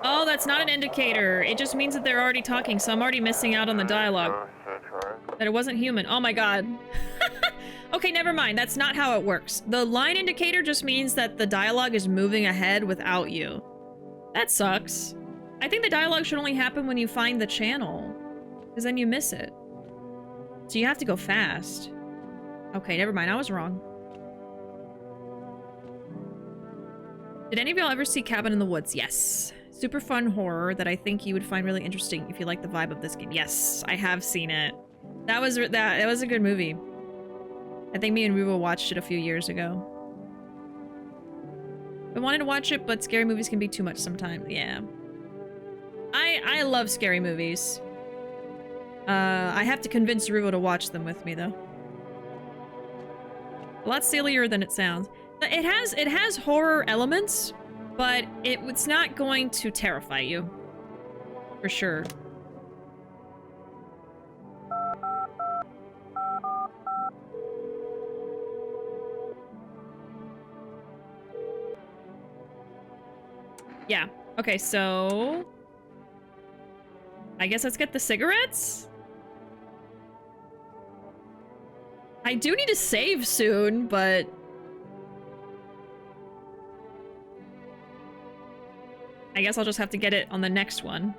oh, that's not an indicator. It just means that they're already talking, so I'm already missing out on the dialogue. That it wasn't human. Oh my god. Okay, never mind. That's not how it works. The line indicator just means that the dialogue is moving ahead without you. That sucks. I think the dialogue should only happen when you find the channel, because then you miss it. So you have to go fast. Okay, never mind. I was wrong. Did any of y'all ever see Cabin in the Woods? Yes. Super fun horror that I think you would find really interesting if you like the vibe of this game. Yes, I have seen it. That was a good movie. I think me and Ruuuvo watched it a few years ago. I wanted to watch it, but scary movies can be too much sometimes. Yeah. I love scary movies. I have to convince Ruuuvo to watch them with me, though. A lot sillier than it sounds. It has horror elements, but it's not going to terrify you. For sure. Yeah. Okay, so... I guess let's get the cigarettes? I do need to save soon, but... I guess I'll just have to get it on the next one.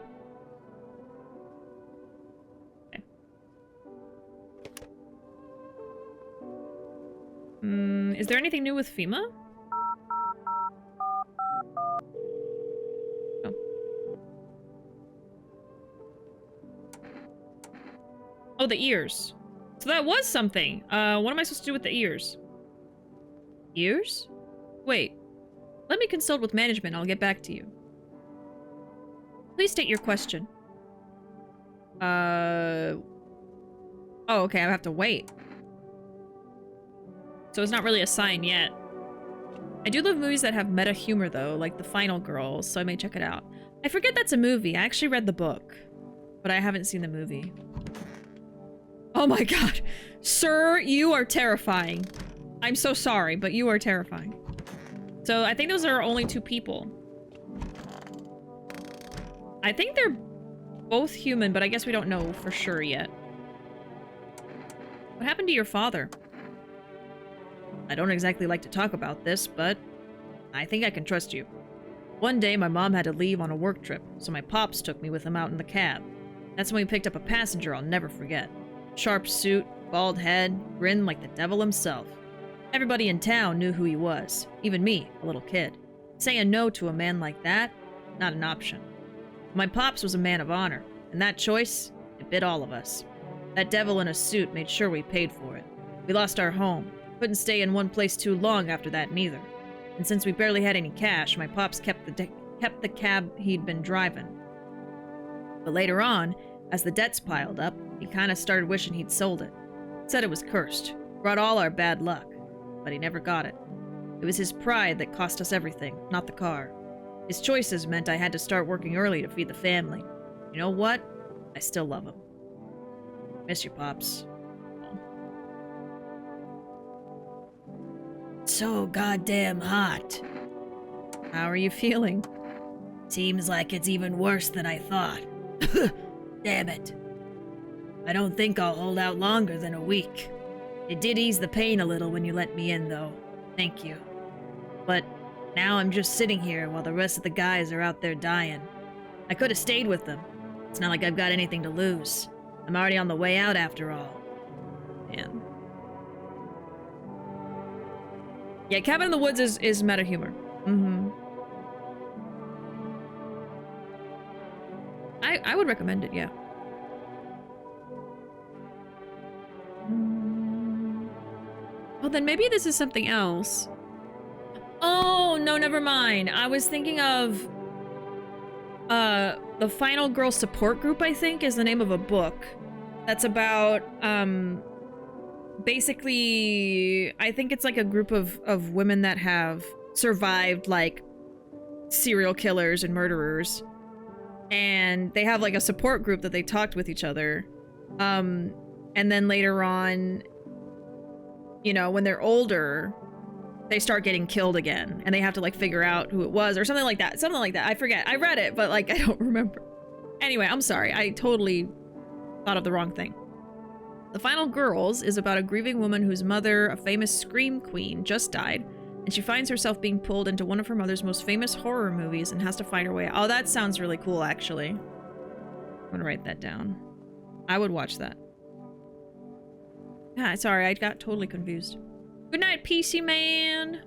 Okay. Is there anything new with FEMA? Oh, the ears. So that was something. What am I supposed to do with the ears? Ears? Wait. Let me consult with management. I'll get back to you. Please state your question. Oh, okay. I have to wait. So it's not really a sign yet. I do love movies that have meta humor, though, like The Final Girl, so I may check it out. I forget that's a movie. I actually read the book, but I haven't seen the movie. Oh my god. Sir, you are terrifying. I'm so sorry, but you are terrifying. So I think those are only two people. I think they're both human, but I guess we don't know for sure yet. What happened to your father? I don't exactly like to talk about this, but I think I can trust you. One day, my mom had to leave on a work trip, so my pops took me with him out in the cab. That's when we picked up a passenger I'll never forget. Sharp suit, bald head, grinned like the devil himself. Everybody in town knew who he was, even me, a little kid. Saying no to a man like that, not an option. My pops was a man of honor, and that choice, it bit all of us. That devil in a suit made sure we paid for it. We lost our home. Couldn't stay in one place too long after that, neither. And since we barely had any cash, my pops kept the cab he'd been driving. But later on, as the debts piled up, he kind of started wishing he'd sold it. Said it was cursed. Brought all our bad luck. But he never got it. It was his pride that cost us everything, not the car. His choices meant I had to start working early to feed the family. You know what? I still love him. Miss you, Pops. So goddamn hot. How are you feeling? Seems like it's even worse than I thought. Damn it. I don't think I'll hold out longer than a week. It did ease the pain a little when you let me in, though. Thank you. But now I'm just sitting here while the rest of the guys are out there dying. I could have stayed with them. It's not like I've got anything to lose. I'm already on the way out after all. Man. Yeah, Cabin in the Woods is meta humor. Mm-hmm. I would recommend it, yeah. Well, then maybe this is something else. Oh, no, never mind. I was thinking of the Final Girl Support Group, I think, is the name of a book. That's about, basically, I think it's like a group of women that have survived, like, serial killers and murderers. And they have, like, a support group that they talked with each other. And then later on, you know, when they're older, they start getting killed again. And they have to, like, figure out who it was or something like that. Something like that. I forget. I read it, but, like, I don't remember. Anyway, I'm sorry. I totally thought of the wrong thing. The Final Girls is about a grieving woman whose mother, a famous scream queen, just died, and she finds herself being pulled into one of her mother's most famous horror movies and has to find her way out. Oh, that sounds really cool, actually. I'm gonna write that down. I would watch that. Ah, sorry, I got totally confused. Good night, PC man.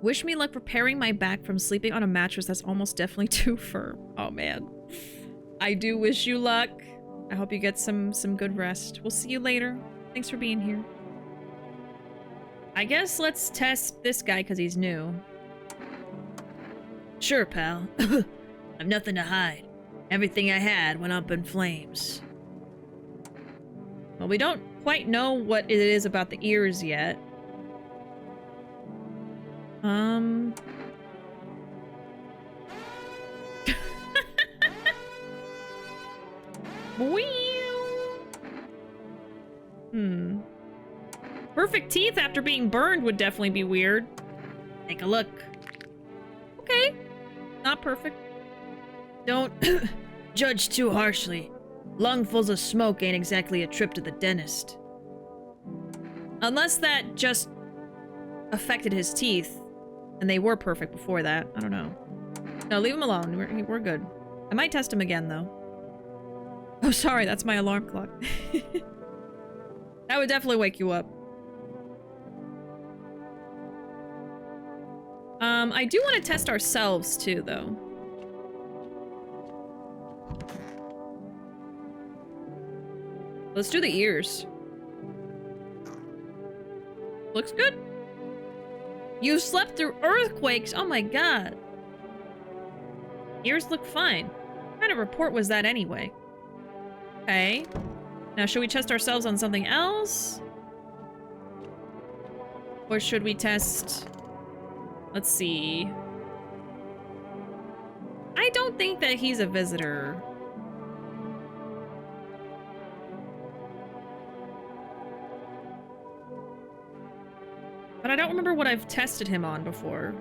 Wish me luck preparing my back from sleeping on a mattress that's almost definitely too firm. Oh, man. I do wish you luck. I hope you get some good rest. We'll see you later. Thanks for being here. I guess let's test this guy because he's new. Sure, pal. I've nothing to hide. Everything I had went up in flames. Well, we don't quite know what it is about the ears yet. Perfect teeth after being burned would definitely be weird. Take a look. Okay. Not perfect. Don't judge too harshly. Lungfuls of smoke ain't exactly a trip to the dentist. Unless that just affected his teeth, and they were perfect before that. I don't know. No, leave him alone. We're good. I might test him again, though. Oh, sorry, that's my alarm clock. That would definitely wake you up. I do want to test ourselves, too, though. Let's do the ears. Looks good. You've slept through earthquakes. Oh my god. Ears look fine. What kind of report was that anyway? Okay. Now, should we test ourselves on something else? Or should we test... Let's see. I don't think that he's a visitor. But I don't remember what I've tested him on before.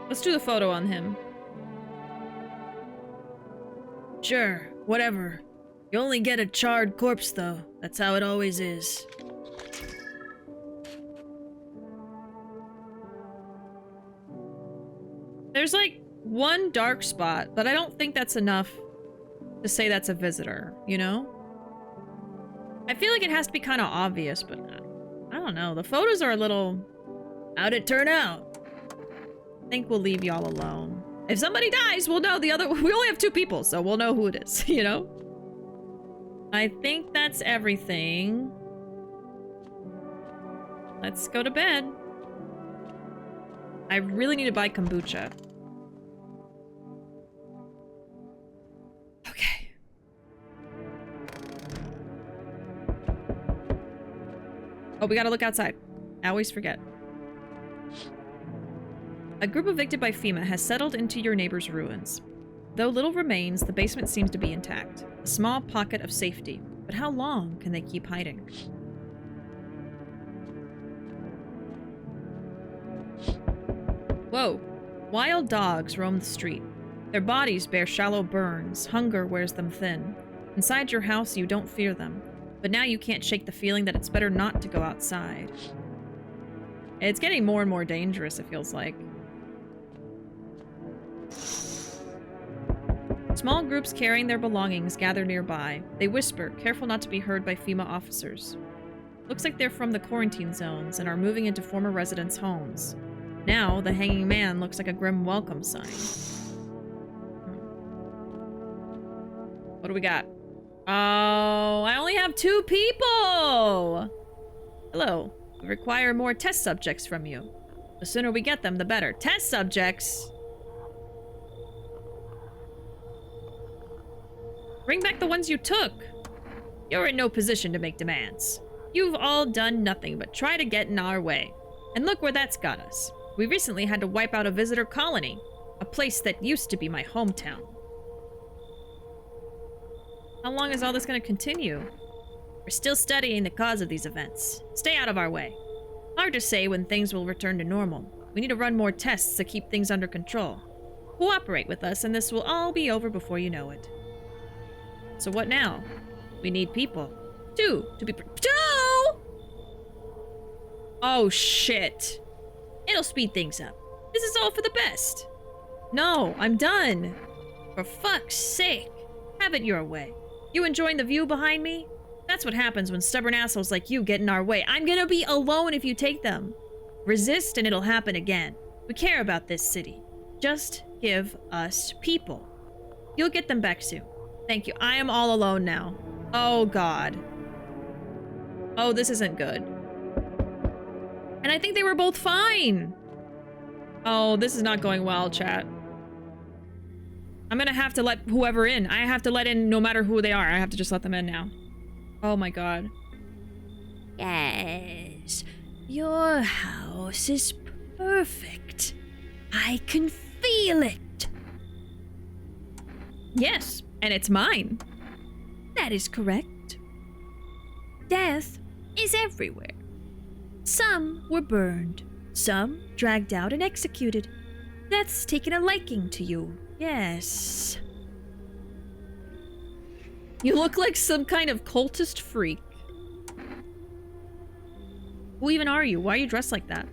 Let's do the photo on him. Sure, whatever. You only get a charred corpse, though. That's how it always is. There's like one dark spot, but I don't think that's enough to say that's a visitor, you know? I feel like it has to be kind of obvious, but I don't know. The photos are a little... How'd it turn out? think we'll leave y'all alone. If somebody dies, we'll know the other... We only have 2 people, so we'll know who it is, you know? I think that's everything. Let's go to bed. I really need to buy kombucha. Okay. Oh, we gotta look outside. I always forget. A group evicted by FEMA has settled into your neighbor's ruins. Though little remains, the basement seems to be intact. A small pocket of safety. But how long can they keep hiding? Whoa. Wild dogs roam the street. Their bodies bear shallow burns. Hunger wears them thin. Inside your house, you don't fear them. But now you can't shake the feeling that it's better not to go outside. It's getting more and more dangerous, it feels like. Small groups carrying their belongings gather nearby. They whisper, careful not to be heard by FEMA officers. Looks like they're from the quarantine zones and are moving into former residents' homes. Now, the hanging man looks like a grim welcome sign. What do we got? Oh, I only have 2 people! Hello. We require more test subjects from you. The sooner we get them, the better. Test subjects? Bring back the ones you took. You're in no position to make demands. You've all done nothing but try to get in our way. And look where that's got us. We recently had to wipe out a visitor colony, a place that used to be my hometown. How long is all this going to continue? We're still studying the cause of these events. Stay out of our way. Hard to say when things will return to normal. We need to run more tests to keep things under control. Cooperate with us and this will all be over before you know it. So what now? We need people. 2 to be 2! Oh shit. It'll speed things up. This is all for the best. No, I'm done. For fuck's sake. Have it your way. You enjoying the view behind me? That's what happens when stubborn assholes like you get in our way. I'm gonna be alone if you take them. Resist and it'll happen again. We care about this city. Just give us people. You'll get them back soon. Thank you. I am all alone now. Oh, God. Oh, this isn't good. And I think they were both fine. Oh, this is not going well, chat. I'm gonna have to let whoever in. I have to let in no matter who they are. I have to just let them in now. Oh, my God. Yes. Your house is perfect. I can feel it. Yes. And it's mine. That is correct. Death is everywhere. Some were burned, some dragged out and executed. Death's taken a liking to you, yes. You look like some kind of cultist freak. Who even are you? Why are you dressed like that?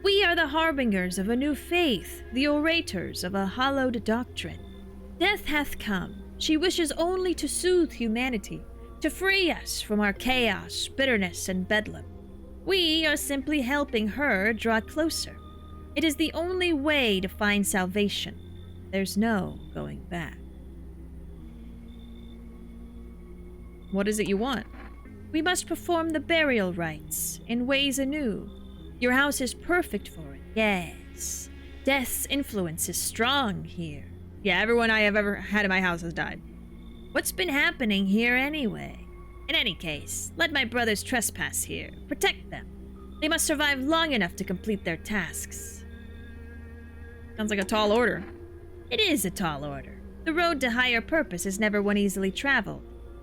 We are the harbingers of a new faith, the orators of a hallowed doctrine. Death hath come. She wishes only to soothe humanity, to free us from our chaos, bitterness, and bedlam. We are simply helping her draw closer. It is the only way to find salvation. There's no going back. What is it you want? We must perform the burial rites in ways anew. Your house is perfect for it, yes. Death's influence is strong here. Yeah, everyone I have ever had in my house has died. What's been happening here anyway? In any case, let my brothers trespass here. Protect them. They must survive long enough to complete their tasks. Sounds like a tall order. It is a tall order. The road to higher purpose is never one easily traveled.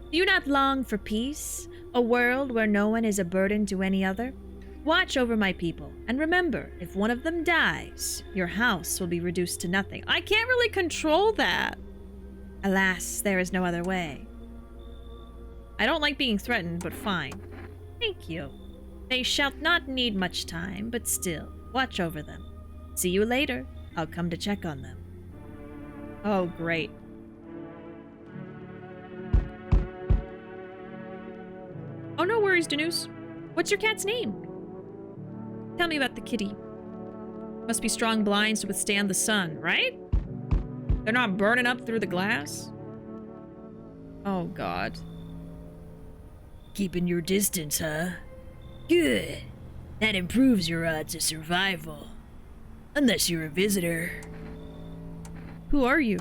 Do you not long for peace? A world where no one is a burden to any other? Watch over my people, and remember, if one of them dies, your house will be reduced to nothing. I can't really control that. Alas, there is no other way. I don't like being threatened, but fine. Thank you. They shall not need much time, but still, watch over them. See you later. I'll come to check on them. Oh, great. Oh, no worries, Danus. What's your cat's name? Tell me about the kitty. Must be strong blinds to withstand the sun, right? They're not burning up through the glass? Oh, God. Keeping your distance, huh? Good. That improves your odds of survival. Unless you're a visitor. Who are you?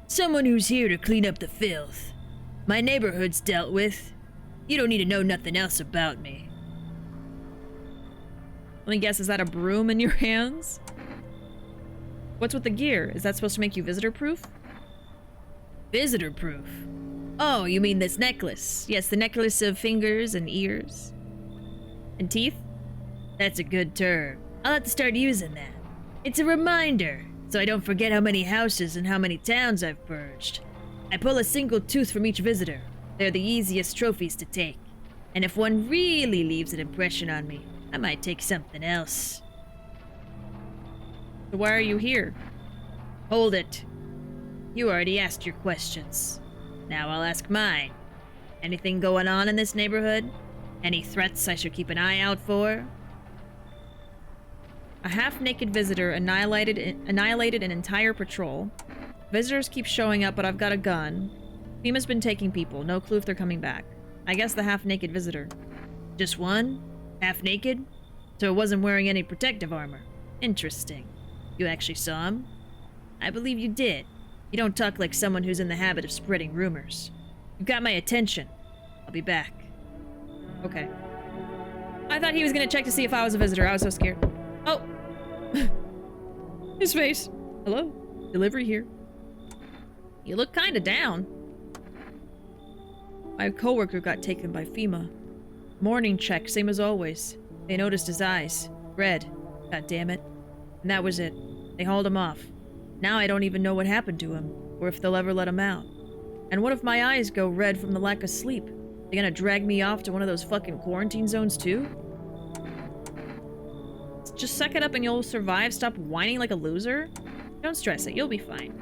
Someone who's here to clean up the filth. My neighborhood's dealt with. You don't need to know nothing else about me. Let me guess, is that a broom in your hands? What's with the gear? Is that supposed to make you visitor-proof? Visitor-proof? Oh, you mean this necklace? Yes, the necklace of fingers and ears. And teeth? That's a good term. I'll have to start using that. It's a reminder, so I don't forget how many houses and how many towns I've purged. I pull a single tooth from each visitor. They're the easiest trophies to take. And if one really leaves an impression on me, I might take something else. So why are you here? Hold it. You already asked your questions. Now I'll ask mine. Anything going on in this neighborhood? Any threats I should keep an eye out for? A half-naked visitor annihilated an entire patrol. Visitors keep showing up, but I've got a gun. FEMA's been taking people. No clue if they're coming back. I guess the half-naked visitor. Just one? Half-naked? So it wasn't wearing any protective armor. Interesting. You actually saw him? I believe you did. You don't talk like someone who's in the habit of spreading rumors. You've got my attention. I'll be back. Okay. I thought he was gonna check to see if I was a visitor. I was so scared. Oh! His face. Hello? Delivery here. You look kinda down. My coworker got taken by FEMA. Morning check, same as always. They noticed his eyes. Red. God damn it. And that was it. They hauled him off. Now I don't even know what happened to him, or if they'll ever let him out. And what if my eyes go red from the lack of sleep? They gonna drag me off to one of those fucking quarantine zones too? Just suck it up and you'll survive. Stop whining like a loser. Don't stress it, you'll be fine.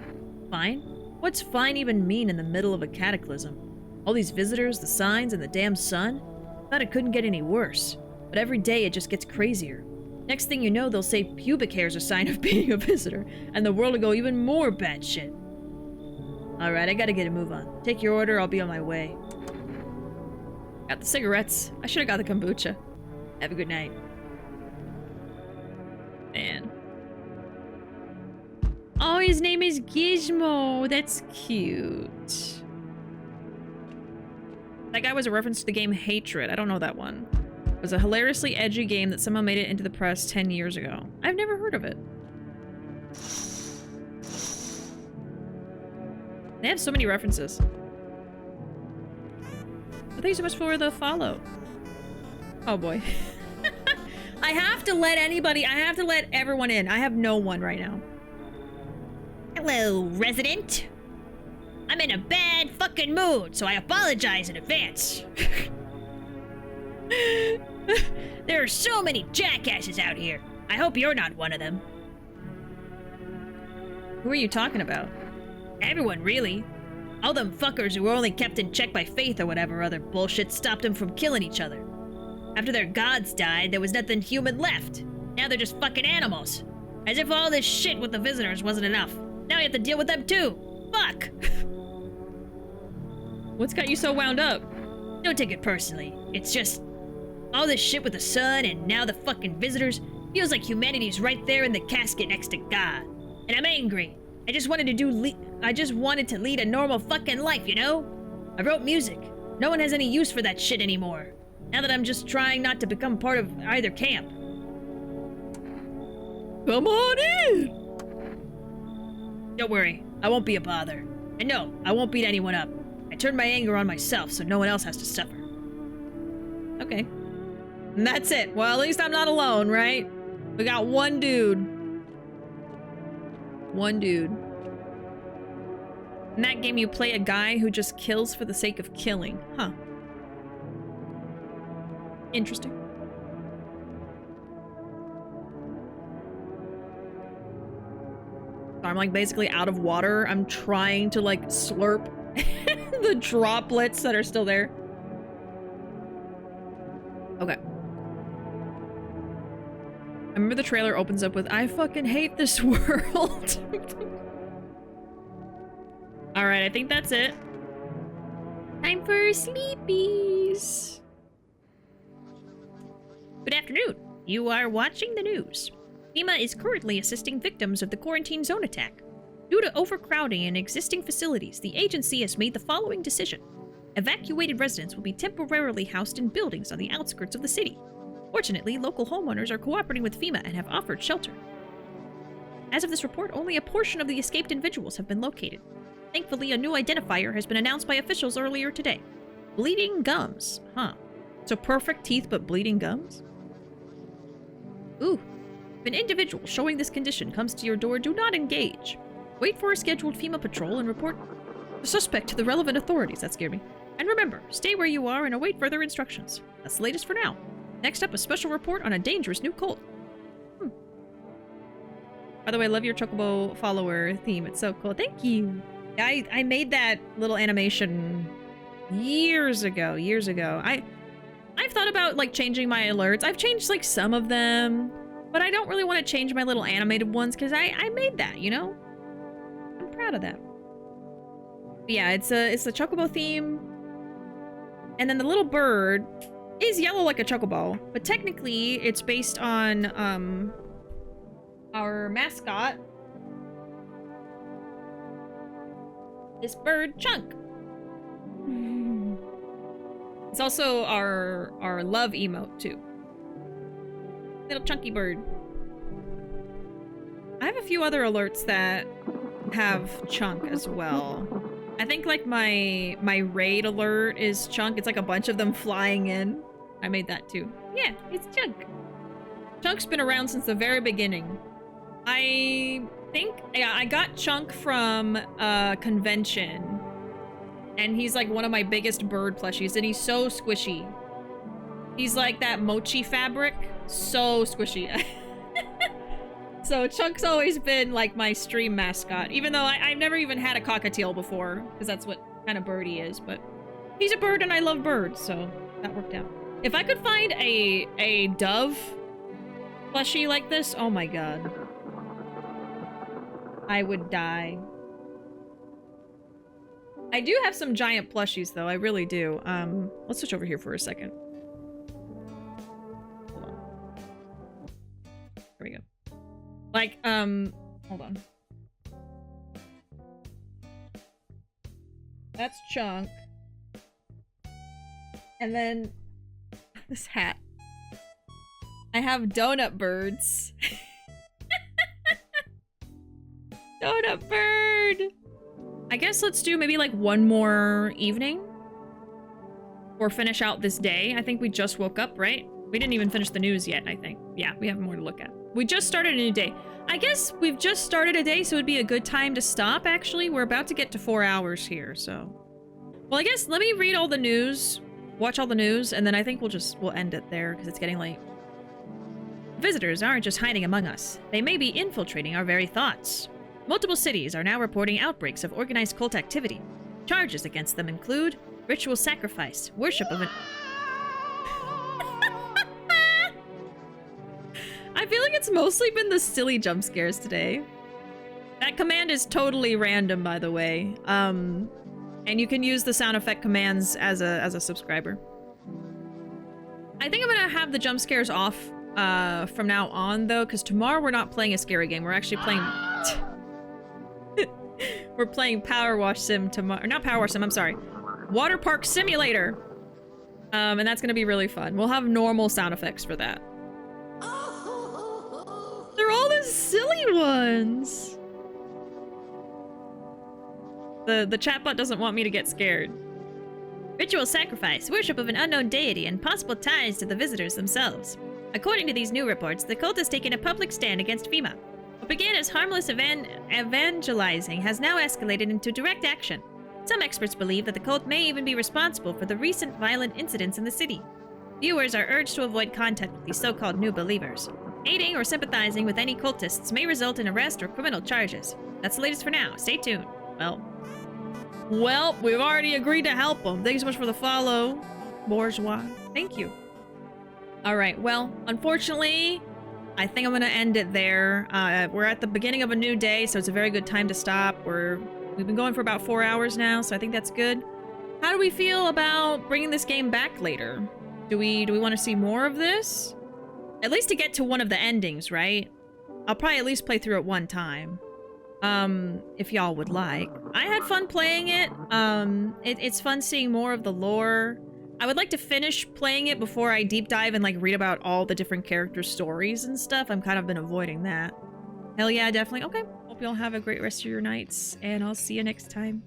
Fine? What's fine even mean in the middle of a cataclysm? All these visitors, the signs, and the damn sun? Thought it couldn't get any worse. But every day it just gets crazier. Next thing you know, they'll say pubic hair's a sign of being a visitor, and the world will go even more batshit. Alright, I gotta get a move on. Take your order, I'll be on my way. Got the cigarettes. I should've got the kombucha. Have a good night. Man. Oh, his name is Gizmo. That's cute. That guy was a reference to the game Hatred. I don't know that one. It was a hilariously edgy game that someone made it into the press 10 years ago. I've never heard of it. They have so many references. Thank you so much for the follow. Oh boy. I have to let everyone in. I have no one right now. Hello, resident. I'm in a bad fucking mood, so I apologize in advance. There are so many jackasses out here. I hope you're not one of them. Who are you talking about? Everyone, really. All them fuckers who were only kept in check by faith or whatever other bullshit stopped them from killing each other. After their gods died, there was nothing human left. Now they're just fucking animals. As if all this shit with the visitors wasn't enough. Now we have to deal with them too. Fuck! What's got you so wound up? Don't take it personally. It's just... all this shit with the sun and now the fucking visitors feels like humanity's right there in the casket next to God. And I'm angry. I just wanted to lead a normal fucking life, you know? I wrote music. No one has any use for that shit anymore. Now that I'm just trying not to become part of either camp. Come on in! Don't worry, I won't be a bother. And no, I won't beat anyone up. I turned my anger on myself so no one else has to suffer. Okay. And that's it. Well, at least I'm not alone, right? We got one dude. One dude. In that game, you play a guy who just kills for the sake of killing. Huh. Interesting. So I'm like basically out of water. I'm trying to like slurp the droplets that are still there. Okay. I remember the trailer opens up with, I fucking hate this world. Alright, I think that's it. Time for sleepies. Good afternoon. You are watching the news. FEMA is currently assisting victims of the quarantine zone attack. Due to overcrowding in existing facilities, the agency has made the following decision. Evacuated residents will be temporarily housed in buildings on the outskirts of the city. Fortunately, local homeowners are cooperating with FEMA and have offered shelter. As of this report, only a portion of the escaped individuals have been located. Thankfully, a new identifier has been announced by officials earlier today. Bleeding gums. Huh. So perfect teeth, but bleeding gums? Ooh. If an individual showing this condition comes to your door, do not engage. Wait for a scheduled FEMA patrol and report the suspect to the relevant authorities. That scared me. And remember, stay where you are and await further instructions. That's the latest for now. Next up, a special report on a dangerous new cult. By the way, I love your Chocobo follower theme. It's so cool. Thank you. I made that little animation years ago. I've thought about like changing my alerts. I've changed like some of them, but I don't really want to change my little animated ones because I made that, you know? I'm proud of that. But yeah, it's the Chocobo theme. And then the little bird is yellow like a chocobo, but technically it's based on our mascot, this bird Chunk. It's also our love emote too. Little chunky bird. I have a few other alerts that have Chunk as well. I think like my raid alert is Chunk. It's like a bunch of them flying in. I made that too. Yeah, it's Chunk. Chunk's been around since the very beginning. I think, yeah, I got Chunk from a convention. And he's like one of my biggest bird plushies, and he's so squishy. He's like that mochi fabric. So squishy. So Chunk's always been like my stream mascot, even though I've never even had a cockatiel before, because that's what kind of bird he is, but he's a bird and I love birds, so that worked out. If I could find a dove plushie like this, oh my god. I would die. I do have some giant plushies though, I really do. Let's switch over here for a second. Hold on. There we go. Like, hold on. That's Chunk. And then this hat. I have donut birds. Donut bird! I guess let's do maybe like one more evening. Or finish out this day. I think we just woke up, right? We didn't even finish the news yet, I think. Yeah, we have more to look at. We just started a new day. I guess we've just started a day, so it'd be a good time to stop, actually. We're about to get to 4 hours here, so... Well, I guess let me read all the news, watch all the news, and then I think we'll end it there, because it's getting late. Visitors aren't just hiding among us. They may be infiltrating our very thoughts. Multiple cities are now reporting outbreaks of organized cult activity. Charges against them include ritual sacrifice, worship of an... I feel like it's mostly been the silly jump scares today. That command is totally random, by the way. And you can use the sound effect commands as a subscriber. I think I'm gonna have the jump scares off from now on, though, because tomorrow we're not playing a scary game. We're actually playing... We're playing Power Wash Sim tomorrow. Not Power Wash Sim, I'm sorry. Water Park Simulator. And that's gonna be really fun. We'll have normal sound effects for that. They're all the silly ones. The chatbot doesn't want me to get scared. Ritual sacrifice, worship of an unknown deity, and possible ties to the visitors themselves. According to these new reports, the cult has taken a public stand against FEMA. What began as harmless evangelizing has now escalated into direct action. Some experts believe that the cult may even be responsible for the recent violent incidents in the city. Viewers are urged to avoid contact with these so-called new believers. Aiding or sympathizing with any cultists may result in arrest or criminal charges. That's the latest for now. Stay tuned. Well, we've already agreed to help them. Thanks so much for the follow, bourgeois. Thank you. All right, well, unfortunately, I think I'm gonna end it there. We're at the beginning of a new day, so it's a very good time to stop. We've been going for about 4 hours now, so I think that's good. How do we feel about bringing this game back later? Do we want to see more of this? At least to get to one of the endings, right? I'll probably at least play through it one time. If y'all would like. I had fun playing it. It's fun seeing more of the lore. I would like to finish playing it before I deep dive and like read about all the different character stories and stuff. I'm kind of been avoiding that. Hell yeah, definitely. Okay. Hope y'all have a great rest of your nights, and I'll see you next time.